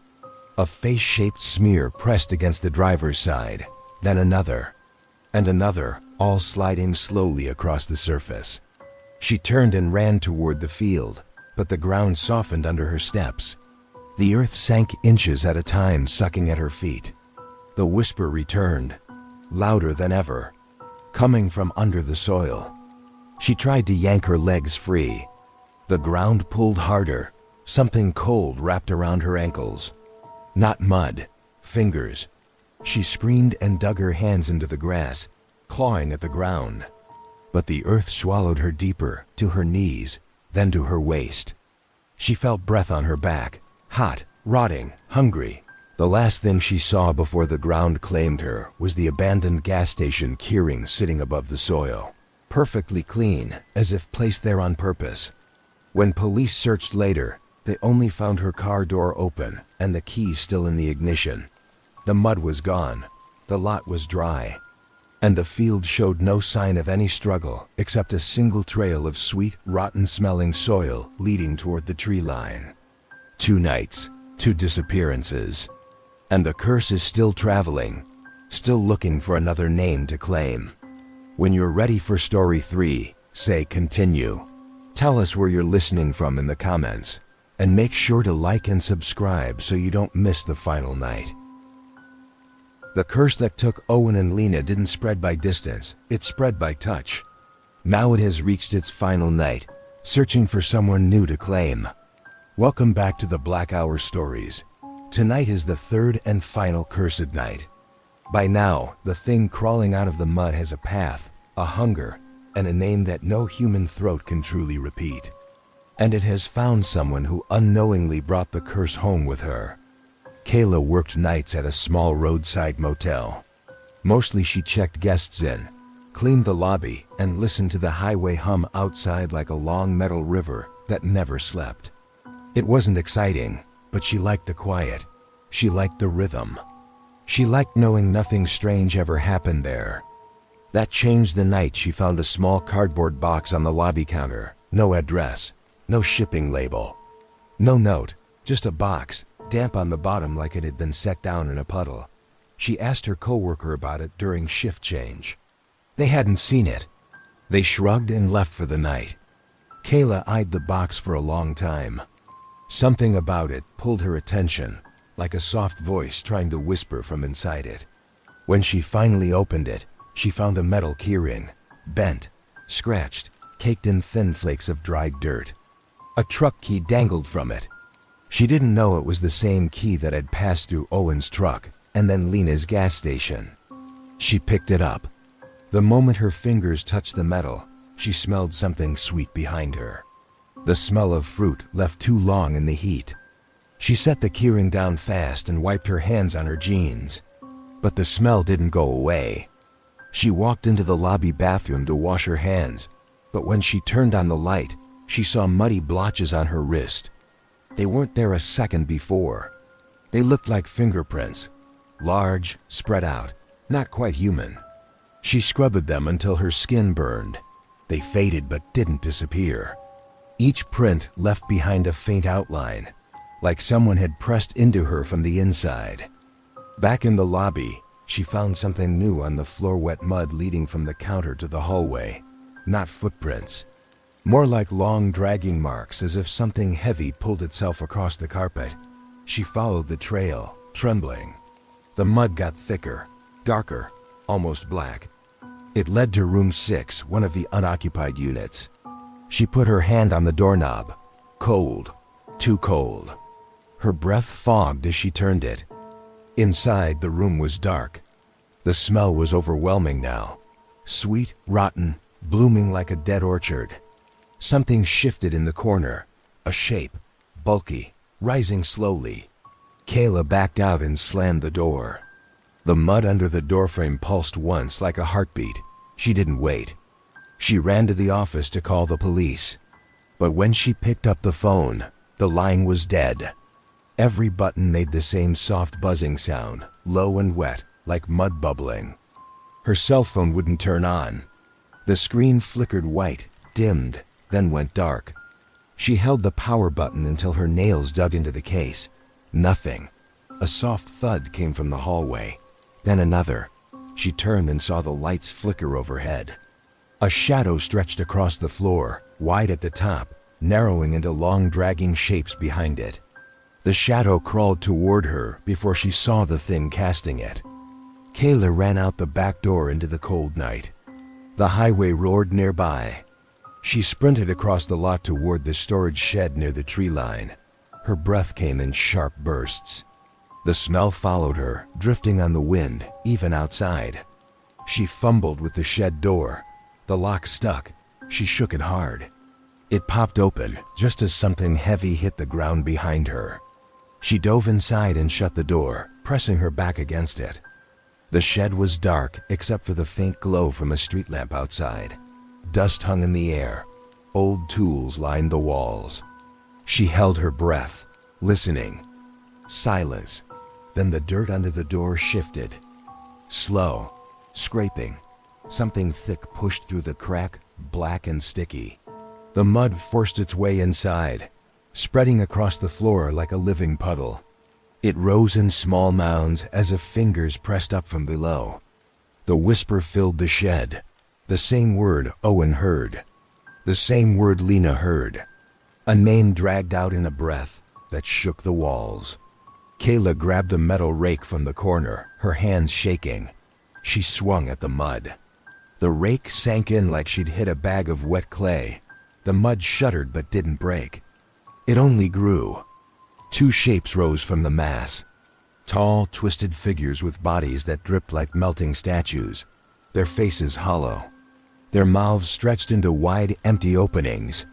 A face-shaped smear pressed against the driver's side, then another, and another, all sliding slowly across the surface. She turned and ran toward the field, but the ground softened under her steps. The earth sank inches at a time, sucking at her feet. The whisper returned, louder than ever, coming from under the soil. She tried to yank her legs free. The ground pulled harder. Something cold wrapped around her ankles. Not mud, fingers. She screamed and dug her hands into the grass, clawing at the ground. But the earth swallowed her deeper, to her knees, then to her waist. She felt breath on her back, hot, rotting, hungry. The last thing she saw before the ground claimed her was the abandoned gas station Keyring sitting above the soil, perfectly clean, as if placed there on purpose. When police searched later, they only found her car door open and the keys still in the ignition. The mud was gone, the lot was dry, and the field showed no sign of any struggle except a single trail of sweet, rotten-smelling soil leading toward the tree line. 2 nights, 2 disappearances. And the curse is still traveling, still looking for another name to claim. When you're ready for story 3, say continue. Tell us where you're listening from in the comments. And make sure to like and subscribe so you don't miss the final night. The curse that took Owen and Lena didn't spread by distance, it spread by touch. Now it has reached its final night, searching for someone new to claim. Welcome back to the Black Hour Stories. Tonight is the 3rd and final cursed night. By now, the thing crawling out of the mud has a path, a hunger, and a name that no human throat can truly repeat. And it has found someone who unknowingly brought the curse home with her. Kayla worked nights at a small roadside motel. Mostly she checked guests in, cleaned the lobby, and listened to the highway hum outside like a long metal river that never slept. It wasn't exciting, but she liked the quiet. She liked the rhythm. She liked knowing nothing strange ever happened there. That changed the night she found a small cardboard box on the lobby counter. No address. No shipping label. No note, just a box, damp on the bottom like it had been set down in a puddle. She asked her coworker about it during shift change. They hadn't seen it. They shrugged and left for the night. Kayla eyed the box for a long time. Something about it pulled her attention, like a soft voice trying to whisper from inside it. When she finally opened it, she found a metal keyring, bent, scratched, caked in thin flakes of dried dirt. A truck key dangled from it. She didn't know it was the same key that had passed through Owen's truck and then Lena's gas station. She picked it up. The moment her fingers touched the metal, she smelled something sweet behind her. The smell of fruit left too long in the heat. She set the keyring down fast and wiped her hands on her jeans. But the smell didn't go away. She walked into the lobby bathroom to wash her hands, but when she turned on the light, she saw muddy blotches on her wrist. They weren't there a second before. They looked like fingerprints, large, spread out, not quite human. She scrubbed them until her skin burned. They faded but didn't disappear. Each print left behind a faint outline, like someone had pressed into her from the inside. Back in the lobby, she found something new on the floor-wet mud leading from the counter to the hallway. Not footprints. More like long dragging marks, as if something heavy pulled itself across the carpet. She followed the trail, trembling. The mud got thicker, darker, almost black. It led to room 6, one of the unoccupied units. She put her hand on the doorknob, Cold, too cold. Her breath fogged as she turned it. Inside, the room was dark. The smell was overwhelming now. Sweet, rotten, blooming like a dead orchard. Something shifted in the corner. A shape, bulky, rising slowly. Kayla backed out and slammed the door. The mud under the doorframe pulsed once like a heartbeat. She didn't wait. She ran to the office to call the police. But when she picked up the phone, the line was dead. Every button made the same soft buzzing sound, low and wet, like mud bubbling. Her cell phone wouldn't turn on. The screen flickered white, dimmed, then went dark. She held the power button until her nails dug into the case. Nothing. A soft thud came from the hallway. Then another. She turned and saw the lights flicker overhead. A shadow stretched across the floor, wide at the top, narrowing into long dragging shapes behind it. The shadow crawled toward her before she saw the thing casting it. Kayla ran out the back door into the cold night. The highway roared nearby. She sprinted across the lot toward the storage shed near the tree line. Her breath came in sharp bursts. The smell followed her, drifting on the wind, even outside. She fumbled with the shed door. The lock stuck. She shook it hard. It popped open just as something heavy hit the ground behind her. She dove inside and shut the door, pressing her back against it. The shed was dark except for the faint glow from a street lamp outside. Dust hung in the air. Old tools lined the walls. She held her breath, listening. Silence. Then the dirt under the door shifted. Slow, scraping. Something thick pushed through the crack, black and sticky. The mud forced its way inside, spreading across the floor like a living puddle. It rose in small mounds as if fingers pressed up from below. The whisper filled the shed. The same word Owen heard. The same word Lena heard. A name dragged out in a breath that shook the walls. Kayla grabbed a metal rake from the corner, her hands shaking. She swung at the mud. The rake sank in like she'd hit a bag of wet clay. The mud shuddered but didn't break. It only grew. Two shapes rose from the mass. Tall, twisted figures with bodies that dripped like melting statues, their faces hollow. Their mouths stretched into wide, empty openings.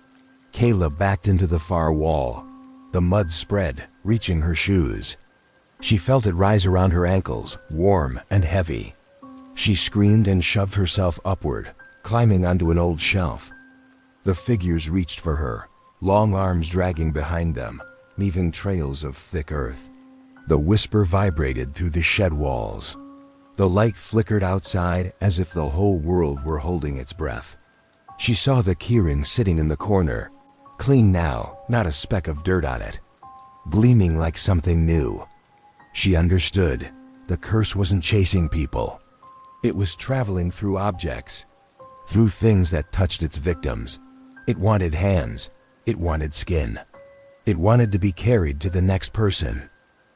Kayla backed into the far wall. The mud spread, reaching her shoes. She felt it rise around her ankles, warm and heavy. She screamed and shoved herself upward, climbing onto an old shelf. The figures reached for her, long arms dragging behind them, leaving trails of thick earth. The whisper vibrated through the shed walls. The light flickered outside as if the whole world were holding its breath. She saw the keyring sitting in the corner, clean now, not a speck of dirt on it, gleaming like something new. She understood. The curse wasn't chasing people. It was traveling through objects, through things that touched its victims. It wanted hands. It wanted skin. It wanted to be carried to the next person.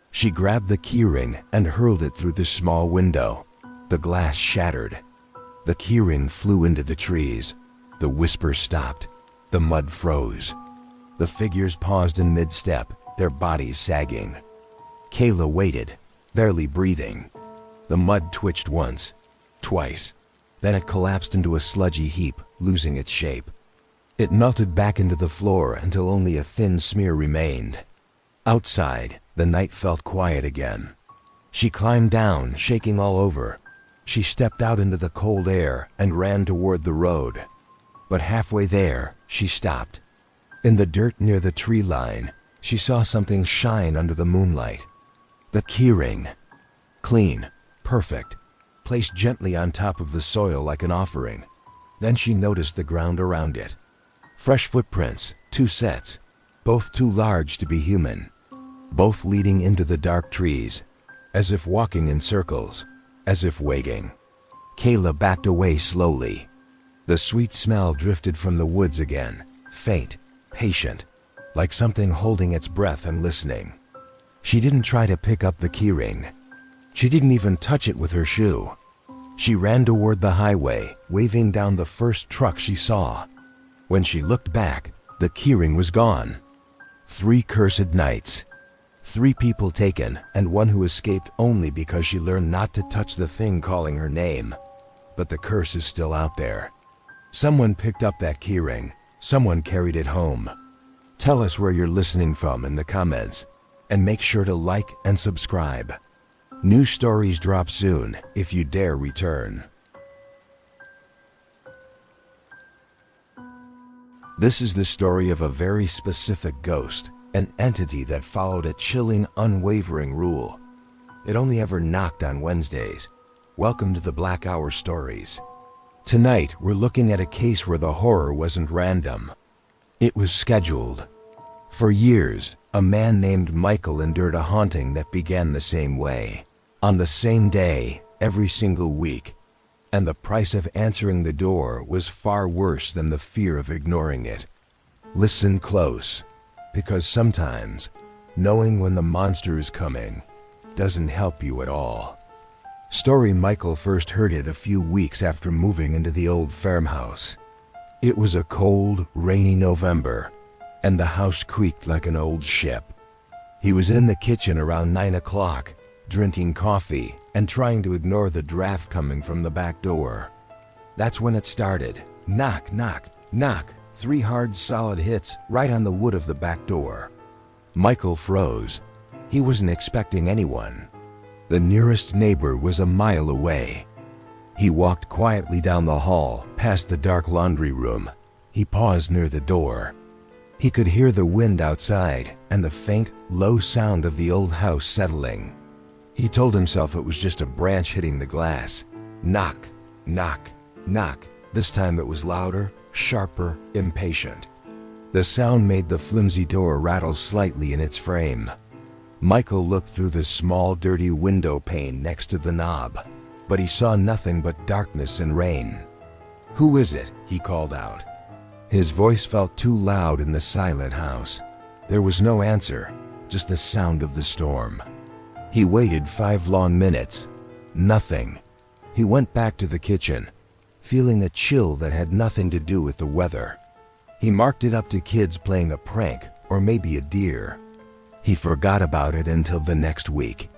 She grabbed the keyring and hurled it through the small window. The glass shattered. The keyring flew into the trees. The whisper stopped. The mud froze. The figures paused in mid-step, their bodies sagging. Kayla waited, barely breathing. The mud twitched once, twice. Then it collapsed into a sludgy heap, losing its shape. It melted back into the floor until only a thin smear remained. Outside, the night felt quiet again. She climbed down, shaking all over. She stepped out into the cold air and ran toward the road. But halfway there, she stopped. In the dirt near the tree line, she saw something shine under the moonlight. The keyring. Clean, perfect, placed gently on top of the soil like an offering. Then she noticed the ground around it. Fresh footprints, 2 sets, both too large to be human, both leading into the dark trees, as if walking in circles, as if waiting. Kayla backed away slowly. The sweet smell drifted from the woods again, faint, patient, like something holding its breath and listening. She didn't try to pick up the keyring. She didn't even touch it with her shoe. She ran toward the highway, waving down the first truck she saw. When she looked back, the keyring was gone. 3 cursed nights. 3 people taken, and one who escaped only because she learned not to touch the thing calling her name. But the curse is still out there. Someone picked up that keyring. Someone carried it home. Tell us where you're listening from in the comments, and make sure to like and subscribe. New stories drop soon if you dare return. This is the story of a very specific ghost, an entity that followed a chilling, unwavering rule. It only ever knocked on Wednesdays. Welcome to the Black Hour Stories. Tonight, we're looking at a case where the horror wasn't random. It was scheduled. For years, a man named Michael endured a haunting that began the same way, on the same day, every single week. And the price of answering the door was far worse than the fear of ignoring it. Listen close, because sometimes, knowing when the monster is coming doesn't help you at all. Story Michael first heard it a few weeks after moving into the old farmhouse. It was a cold, rainy November, and the house creaked like an old ship. He was in the kitchen around 9 o'clock, drinking coffee and trying to ignore the draft coming from the back door. That's when it started. Knock, knock, knock. 3 hard, solid hits right on the wood of the back door. Michael froze. He wasn't expecting anyone. The nearest neighbor was a mile away. He walked quietly down the hall, past the dark laundry room. He paused near the door. He could hear the wind outside and the faint, low sound of the old house settling. He told himself it was just a branch hitting the glass. Knock, knock, knock. This time it was louder, sharper, impatient. The sound made the flimsy door rattle slightly in its frame. Michael looked through the small, dirty window pane next to the knob, but he saw nothing but darkness and rain. "Who is it?" he called out. His voice felt too loud in the silent house. There was no answer, just the sound of the storm. He waited 5 long minutes. Nothing. He went back to the kitchen, feeling a chill that had nothing to do with the weather. He marked it up to kids playing a prank, or maybe a deer. He forgot about it until the next week.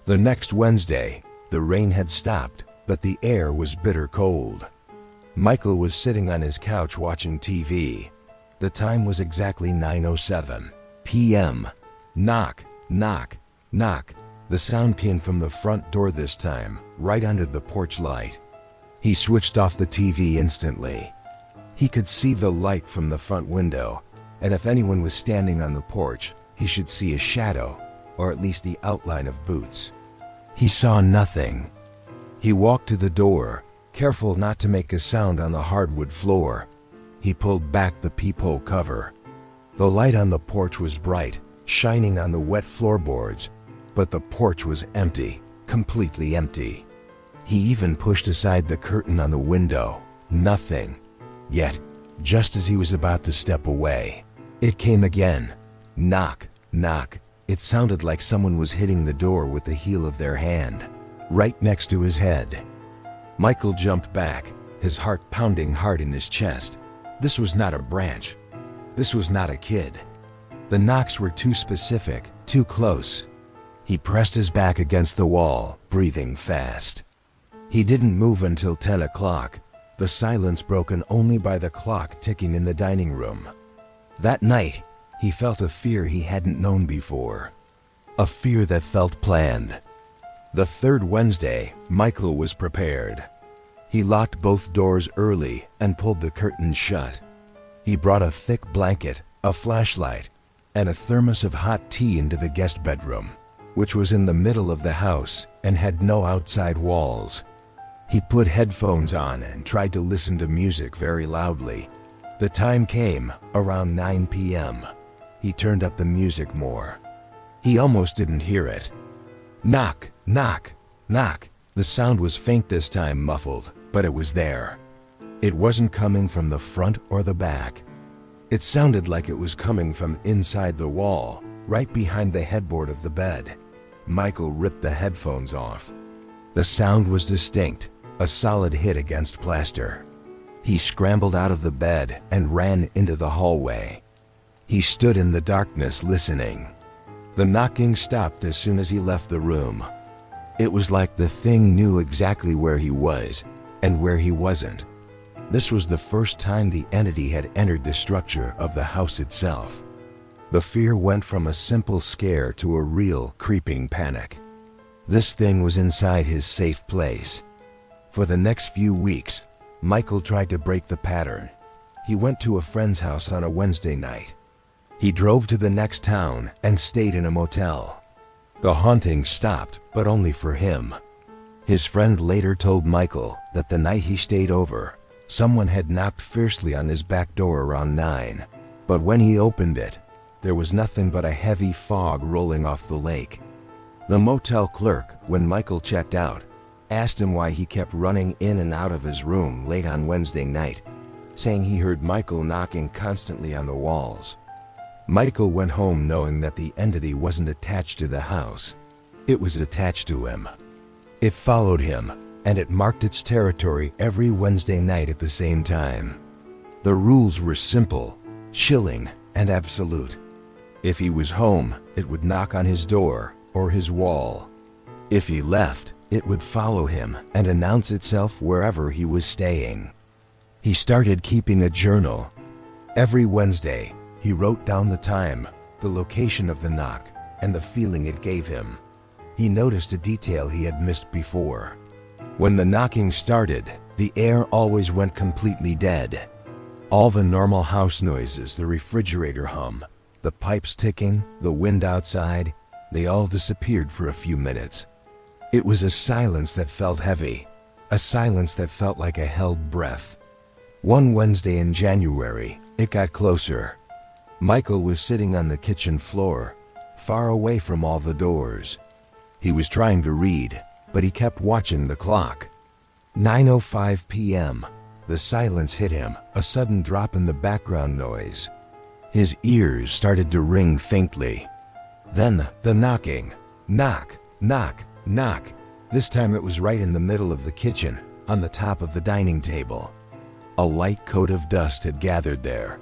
The next Wednesday, the rain had stopped, but the air was bitter cold. Michael was sitting on his couch watching TV. The time was exactly 9:07 p.m. Knock, knock, knock. The sound came from the front door this time, right under the porch light. He switched off the TV instantly. He could see the light from the front window, and if anyone was standing on the porch, he should see a shadow, or at least the outline of boots. He saw nothing. He walked to the door, careful not to make a sound on the hardwood floor. He pulled back the peephole cover. The light on the porch was bright, shining on the wet floorboards, but the porch was empty, completely empty. He even pushed aside the curtain on the window. Nothing. Yet, just as he was about to step away, it came again. Knock, knock. It sounded like someone was hitting the door with the heel of their hand, right next to his head. Michael jumped back, his heart pounding hard in his chest. This was not a branch. This was not a kid. The knocks were too specific, too close. He pressed his back against the wall, breathing fast. He didn't move until 10 o'clock, the silence broken only by the clock ticking in the dining room. That night, he felt a fear he hadn't known before. A fear that felt planned. The 3rd Wednesday, Michael was prepared. He locked both doors early and pulled the curtains shut. He brought a thick blanket, a flashlight, and a thermos of hot tea into the guest bedroom, which was in the middle of the house and had no outside walls. He put headphones on and tried to listen to music very loudly. The time came, around 9 p.m. He turned up the music more. He almost didn't hear it. Knock, knock, knock. The sound was faint this time, muffled, but it was there. It wasn't coming from the front or the back. It sounded like it was coming from inside the wall, right behind the headboard of the bed. Michael ripped the headphones off. The sound was distinct, a solid hit against plaster. He scrambled out of the bed and ran into the hallway. He stood in the darkness listening. The knocking stopped as soon as he left the room. It was like the thing knew exactly where he was and where he wasn't. This was the first time the entity had entered the structure of the house itself. The fear went from a simple scare to a real, creeping panic. This thing was inside his safe place. For the next few weeks, Michael tried to break the pattern. He went to a friend's house on a Wednesday night. He drove to the next town and stayed in a motel. The haunting stopped, but only for him. His friend later told Michael that the night he stayed over, someone had knocked fiercely on his back door around 9. But when he opened it, there was nothing but a heavy fog rolling off the lake. The motel clerk, when Michael checked out, asked him why he kept running in and out of his room late on Wednesday night, saying he heard Michael knocking constantly on the walls. Michael went home knowing that the entity wasn't attached to the house. It was attached to him. It followed him, and it marked its territory every Wednesday night at the same time. The rules were simple, chilling, and absolute. If he was home, it would knock on his door or his wall. If he left, it would follow him and announce itself wherever he was staying. He started keeping a journal. Every Wednesday, he wrote down the time, the location of the knock, and the feeling it gave him. He noticed a detail he had missed before. When the knocking started, the air always went completely dead. All the normal house noises, the refrigerator hum, the pipes ticking, the wind outside, they all disappeared for a few minutes. It was a silence that felt heavy, a silence that felt like a held breath. One Wednesday in January, it got closer. Michael was sitting on the kitchen floor, far away from all the doors. He was trying to read, but he kept watching the clock. 9:05 p.m. The silence hit him, a sudden drop in the background noise. His ears started to ring faintly. Then the knocking. Knock, knock, knock. This time it was right in the middle of the kitchen, on the top of the dining table. A light coat of dust had gathered there,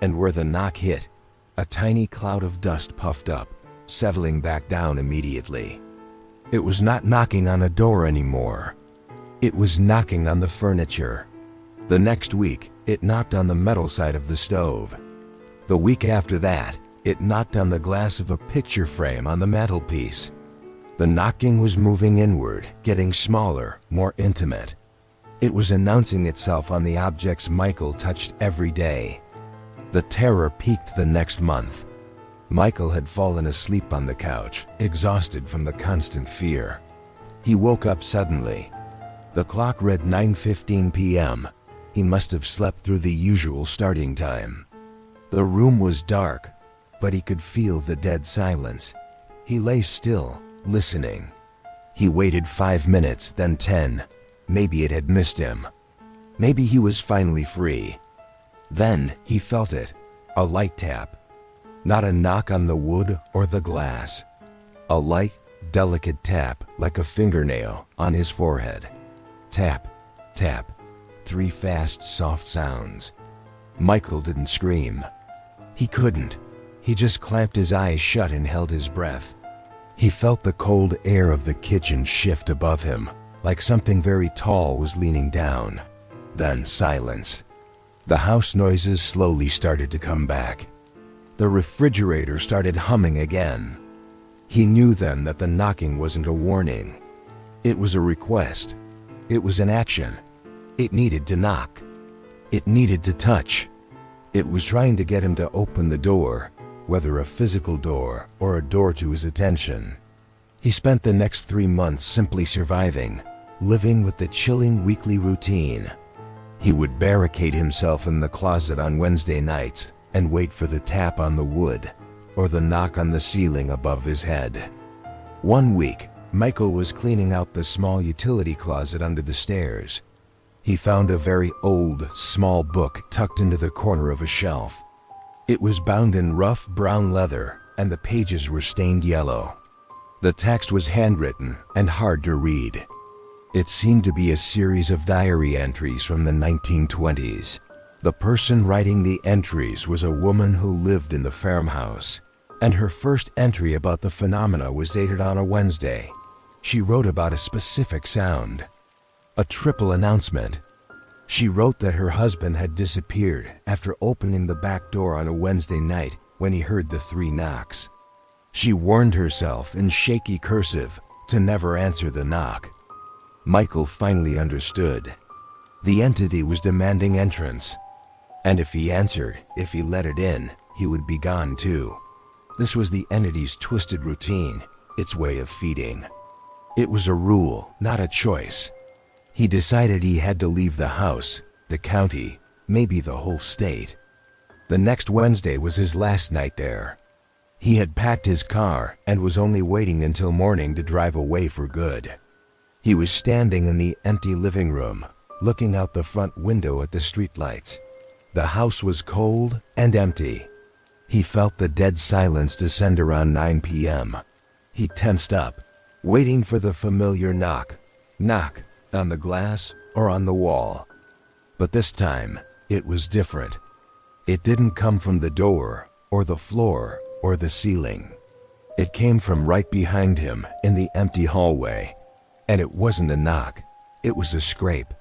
and where the knock hit, a tiny cloud of dust puffed up, settling back down immediately. It was not knocking on a door anymore. It was knocking on the furniture. The next week, it knocked on the metal side of the stove. The week after that, it knocked on the glass of a picture frame on the mantelpiece. The knocking was moving inward, getting smaller, more intimate. It was announcing itself on the objects Michael touched every day. The terror peaked the next month. Michael had fallen asleep on the couch, exhausted from the constant fear. He woke up suddenly. The clock read 9:15 p.m. He must have slept through the usual starting time. The room was dark, but he could feel the dead silence. He lay still, listening. He waited 5 minutes, then 10. Maybe it had missed him. Maybe he was finally free. Then he felt it, a light tap. Not a knock on the wood or the glass. A light, delicate tap like a fingernail on his forehead. Tap, tap. 3 fast, soft sounds. Michael didn't scream. He couldn't. He just clamped his eyes shut and held his breath. He felt the cold air of the kitchen shift above him, like something very tall was leaning down. Then silence. The house noises slowly started to come back. The refrigerator started humming again. He knew then that the knocking wasn't a warning. It was a request. It was an action. It needed to knock. It needed to touch. It was trying to get him to open the door, whether a physical door or a door to his attention. He spent the next 3 months simply surviving, living with the chilling weekly routine. He would barricade himself in the closet on Wednesday nights and wait for the tap on the wood or the knock on the ceiling above his head. One week, Michael was cleaning out the small utility closet under the stairs. He found a very old, small book tucked into the corner of a shelf. It was bound in rough brown leather, and the pages were stained yellow. The text was handwritten and hard to read. It seemed to be a series of diary entries from the 1920s. The person writing the entries was a woman who lived in the farmhouse, and her first entry about the phenomena was dated on a Wednesday. She wrote about a specific sound, a triple announcement. She wrote that her husband had disappeared after opening the back door on a Wednesday night when he heard the 3 knocks. She warned herself in shaky cursive to never answer the knock. Michael finally understood. The entity was demanding entrance, and if he answered, if he let it in, he would be gone too. This was the entity's twisted routine, its way of feeding. It was a rule, not a choice. He decided he had to leave the house, the county, maybe the whole state. The next Wednesday was his last night there. He had packed his car and was only waiting until morning to drive away for good. He was standing in the empty living room, looking out the front window at the streetlights. The house was cold and empty. He felt the dead silence descend around 9 p.m. He tensed up, waiting for the familiar knock. Knock, on the glass or on the wall. But this time, it was different. It didn't come from the door, or the floor, or the ceiling. It came from right behind him in the empty hallway. And it wasn't a knock, it was a scrape.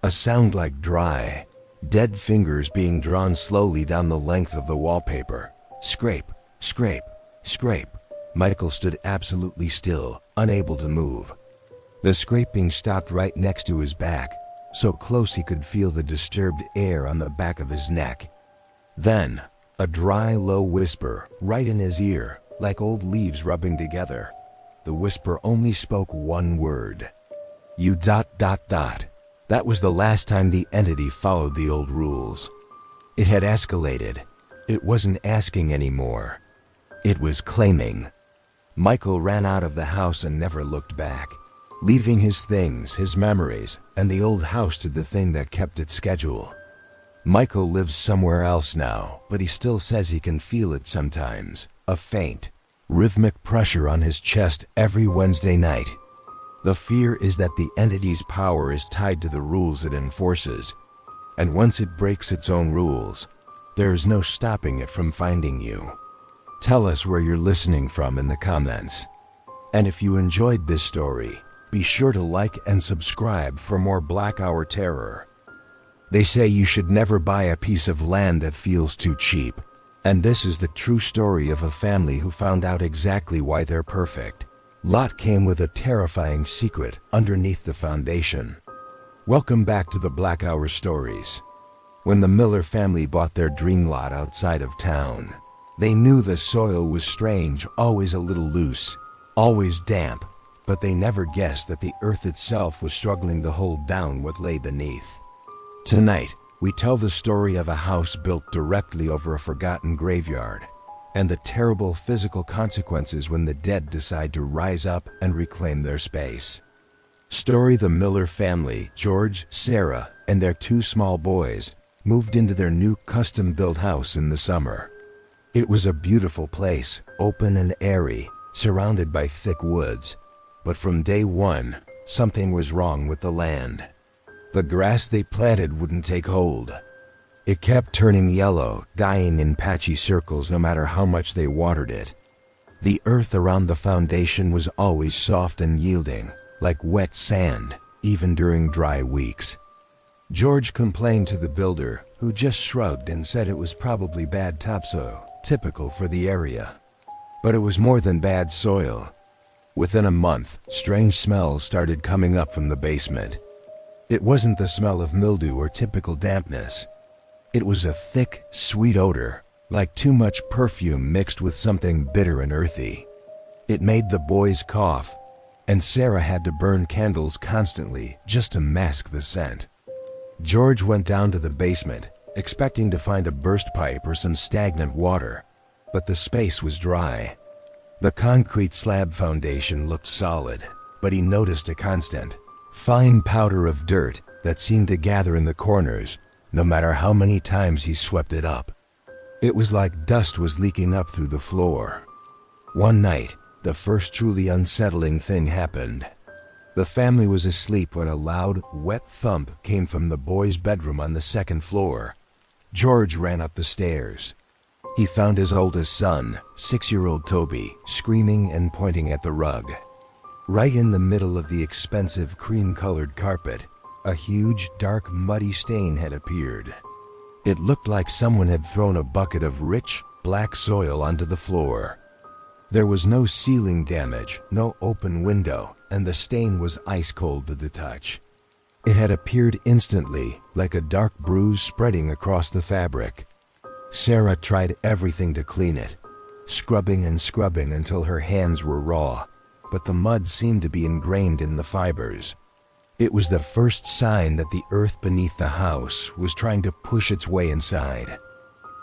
A sound like dry, dead fingers being drawn slowly down the length of the wallpaper. Scrape, scrape, scrape. Michael stood absolutely still, unable to move. The scraping stopped right next to his back, so close he could feel the disturbed air on the back of his neck. Then, a dry, low whisper right in his ear, like old leaves rubbing together. The whisper only spoke one word. You ... That was the last time the entity followed the old rules. It had escalated. It wasn't asking anymore. It was claiming. Michael ran out of the house and never looked back, leaving his things, his memories, and the old house to the thing that kept its schedule. Michael lives somewhere else now, but he still says he can feel it sometimes, a faint, rhythmic pressure on his chest every Wednesday night. The fear is that the entity's power is tied to the rules it enforces, and once it breaks its own rules, there is no stopping it from finding you. Tell us where you're listening from in the comments. And if you enjoyed this story, be sure to like and subscribe for more Black Hour terror. They say you should never buy a piece of land that feels too cheap. And this is the true story of a family who found out exactly why they're perfect. Lot came with a terrifying secret underneath the foundation. Welcome back to the Black Hour Stories. When the Miller family bought their dream lot outside of town, they knew the soil was strange, always a little loose, always damp, but they never guessed that the earth itself was struggling to hold down what lay beneath. Tonight, we tell the story of a house built directly over a forgotten graveyard, and the terrible physical consequences when the dead decide to rise up and reclaim their space. Story: the Miller family, George, Sarah, and their 2 small boys, moved into their new custom-built house in the summer. It was a beautiful place, open and airy, surrounded by thick woods. But from day one, something was wrong with the land. The grass they planted wouldn't take hold. It kept turning yellow, dying in patchy circles no matter how much they watered it. The earth around the foundation was always soft and yielding, like wet sand, even during dry weeks. George complained to the builder, who just shrugged and said it was probably bad topsoil, typical for the area. But it was more than bad soil. Within a month, strange smells started coming up from the basement. It wasn't the smell of mildew or typical dampness. It was a thick, sweet odor, like too much perfume mixed with something bitter and earthy. It made the boys cough, and Sarah had to burn candles constantly just to mask the scent. George went down to the basement, expecting to find a burst pipe or some stagnant water, but the space was dry. The concrete slab foundation looked solid, but he noticed a constant, fine powder of dirt that seemed to gather in the corners, no matter how many times he swept it up. It was like dust was leaking up through the floor. One night, the first truly unsettling thing happened. The family was asleep when a loud, wet thump came from the boys' bedroom on the second floor, George ran up the stairs. He found his oldest son, 6-year-old Toby, screaming and pointing at the rug. Right in the middle of the expensive cream-colored carpet, a huge, dark, muddy stain had appeared. It looked like someone had thrown a bucket of rich, black soil onto the floor. There was no ceiling damage, no open window, and the stain was ice-cold to the touch. It had appeared instantly, like a dark bruise spreading across the fabric. Sarah tried everything to clean it, scrubbing and scrubbing until her hands were raw, but the mud seemed to be ingrained in the fibers. It was the first sign that the earth beneath the house was trying to push its way inside.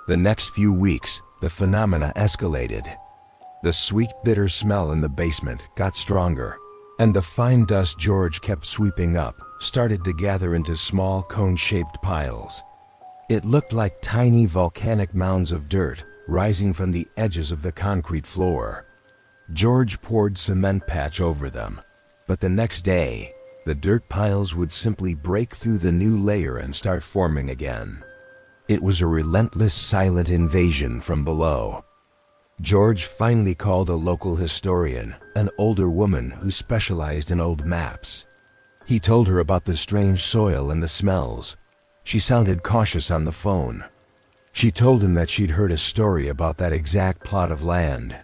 The next few weeks, the phenomena escalated. The sweet, bitter smell in the basement got stronger, and the fine dust George kept sweeping up started to gather into small, cone-shaped piles. It looked like tiny volcanic mounds of dirt rising from the edges of the concrete floor. George poured cement patch over them, but the next day, the dirt piles would simply break through the new layer and start forming again. It was a relentless, silent invasion from below. George finally called a local historian, an older woman who specialized in old maps. He told her about the strange soil and the smells. She sounded cautious on the phone. She told him that she'd heard a story about that exact plot of land.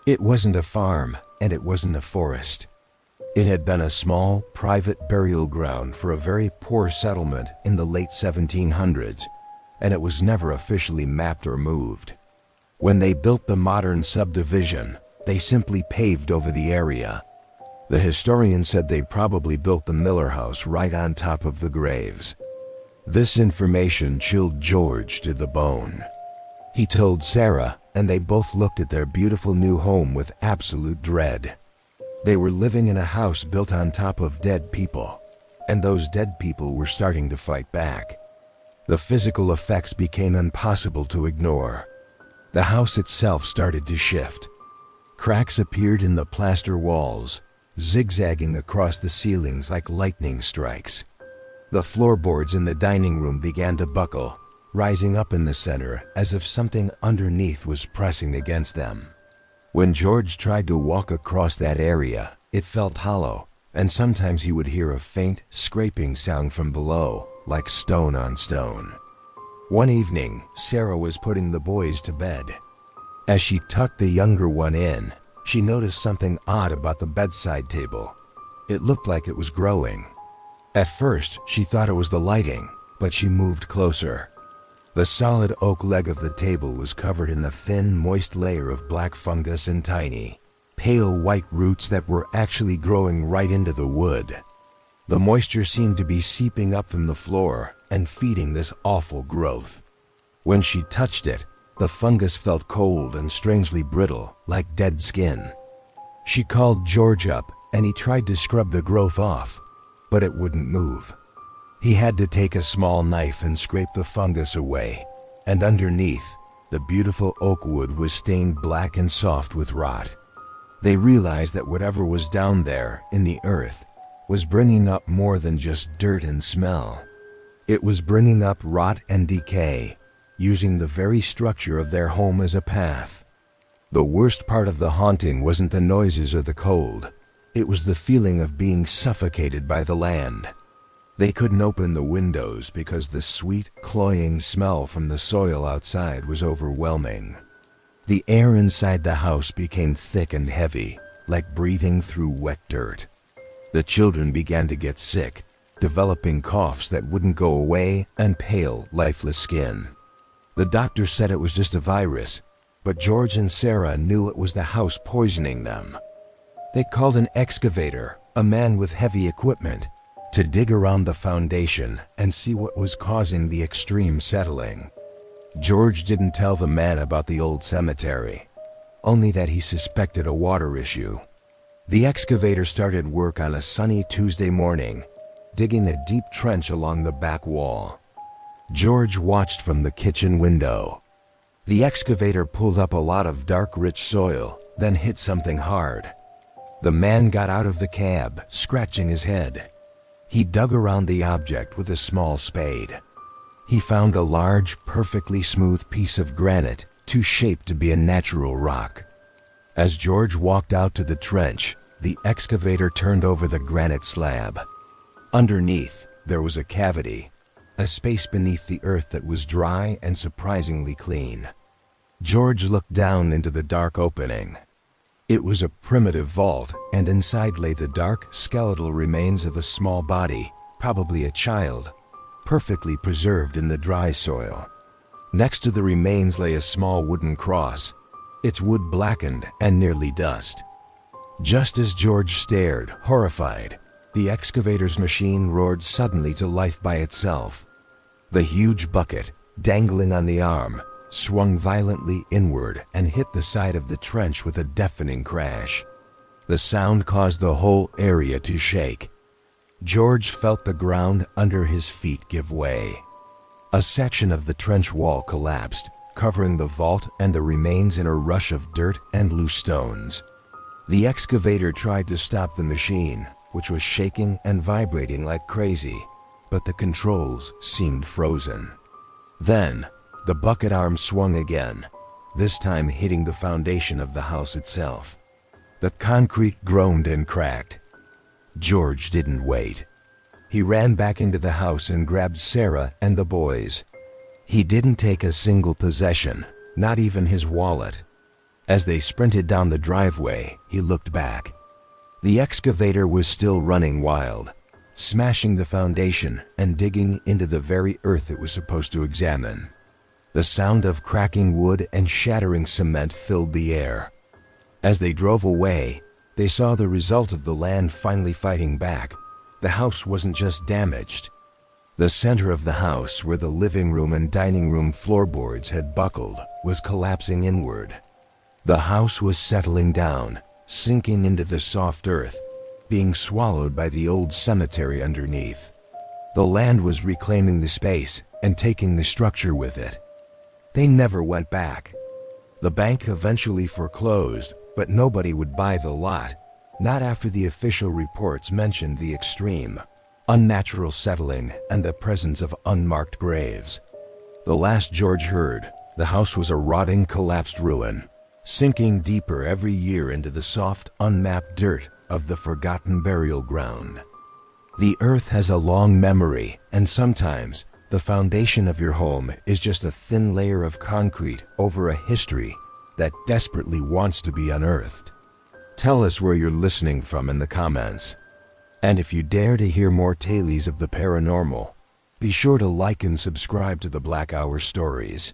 It wasn't a farm, and it wasn't a forest. It had been a small, private burial ground for a very poor settlement in the late 1700s, and it was never officially mapped or moved. When they built the modern subdivision, they simply paved over the area. The historian said they probably built the Miller house right on top of the graves. This information chilled George to the bone. He told Sarah, and they both looked at their beautiful new home with absolute dread. They were living in a house built on top of dead people, and those dead people were starting to fight back. The physical effects became impossible to ignore. The house itself started to shift. Cracks appeared in the plaster walls, zigzagging across the ceilings like lightning strikes. The floorboards in the dining room began to buckle, rising up in the center as if something underneath was pressing against them. When George tried to walk across that area, it felt hollow, and sometimes he would hear a faint, scraping sound from below, like stone on stone. One evening, Sarah was putting the boys to bed. As she tucked the younger one in, she noticed something odd about the bedside table. It looked like it was growing. At first, she thought it was the lighting, but she moved closer. The solid oak leg of the table was covered in a thin, moist layer of black fungus and tiny, pale white roots that were actually growing right into the wood. The moisture seemed to be seeping up from the floor and feeding this awful growth. When she touched it, the fungus felt cold and strangely brittle, like dead skin. She called George up, and he tried to scrub the growth off, but it wouldn't move. He had to take a small knife and scrape the fungus away, and underneath, the beautiful oak wood was stained black and soft with rot. They realized that whatever was down there in the earth was bringing up more than just dirt and smell. It was bringing up rot and decay, using the very structure of their home as a path. The worst part of the haunting wasn't the noises or the cold. It was the feeling of being suffocated by the land. They couldn't open the windows because the sweet, cloying smell from the soil outside was overwhelming. The air inside the house became thick and heavy, like breathing through wet dirt. The children began to get sick, developing coughs that wouldn't go away and pale, lifeless skin. The doctor said it was just a virus, but George and Sarah knew it was the house poisoning them. They called an excavator, a man with heavy equipment, to dig around the foundation and see what was causing the extreme settling. George didn't tell the man about the old cemetery, only that he suspected a water issue. The excavator started work on a sunny Tuesday morning, digging a deep trench along the back wall. George watched from the kitchen window. The excavator pulled up a lot of dark, rich soil, then hit something hard. The man got out of the cab, scratching his head. He dug around the object with a small spade. he found a large, perfectly smooth piece of granite, too shaped to be a natural rock. As George walked out to the trench, the excavator turned over the granite slab. Underneath, there was a cavity, a space beneath the earth that was dry and surprisingly clean. George looked down into the dark opening. It was a primitive vault, and inside lay the dark, skeletal remains of a small body, probably a child, perfectly preserved in the dry soil. Next to the remains lay a small wooden cross, its wood blackened and nearly dust. Just as George stared, horrified, the excavator's machine roared suddenly to life by itself. The huge bucket, dangling on the arm, swung violently inward and hit the side of the trench with a deafening crash. The sound caused the whole area to shake. George felt the ground under his feet give way. A section of the trench wall collapsed, covering the vault and the remains in a rush of dirt and loose stones. The excavator tried to stop the machine, which was shaking and vibrating like crazy, but the controls seemed frozen. Then, the bucket arm swung again, this time hitting the foundation of the house itself. The concrete groaned and cracked. George didn't wait. He ran back into the house and grabbed Sarah and the boys. He didn't take a single possession, not even his wallet. As they sprinted down the driveway, he looked back. The excavator was still running wild, smashing the foundation and digging into the very earth it was supposed to examine. The sound of cracking wood and shattering cement filled the air. As they drove away, they saw the result of the land finally fighting back. The house wasn't just damaged. The center of the house, where the living room and dining room floorboards had buckled, was collapsing inward. The house was settling down, sinking into the soft earth, being swallowed by the old cemetery underneath. The land was reclaiming the space and taking the structure with it. They never went back. The bank eventually foreclosed, but nobody would buy the lot, not after the official reports mentioned the extreme, unnatural settling and the presence of unmarked graves. The last George heard, the house was a rotting, collapsed ruin, sinking deeper every year into the soft, unmapped dirt of the forgotten burial ground. The earth has a long memory, and sometimes the foundation of your home is just a thin layer of concrete over a history that desperately wants to be unearthed. Tell us where you're listening from in the comments. And if you dare to hear more tales of the paranormal, be sure to like and subscribe to the Black Hour Stories.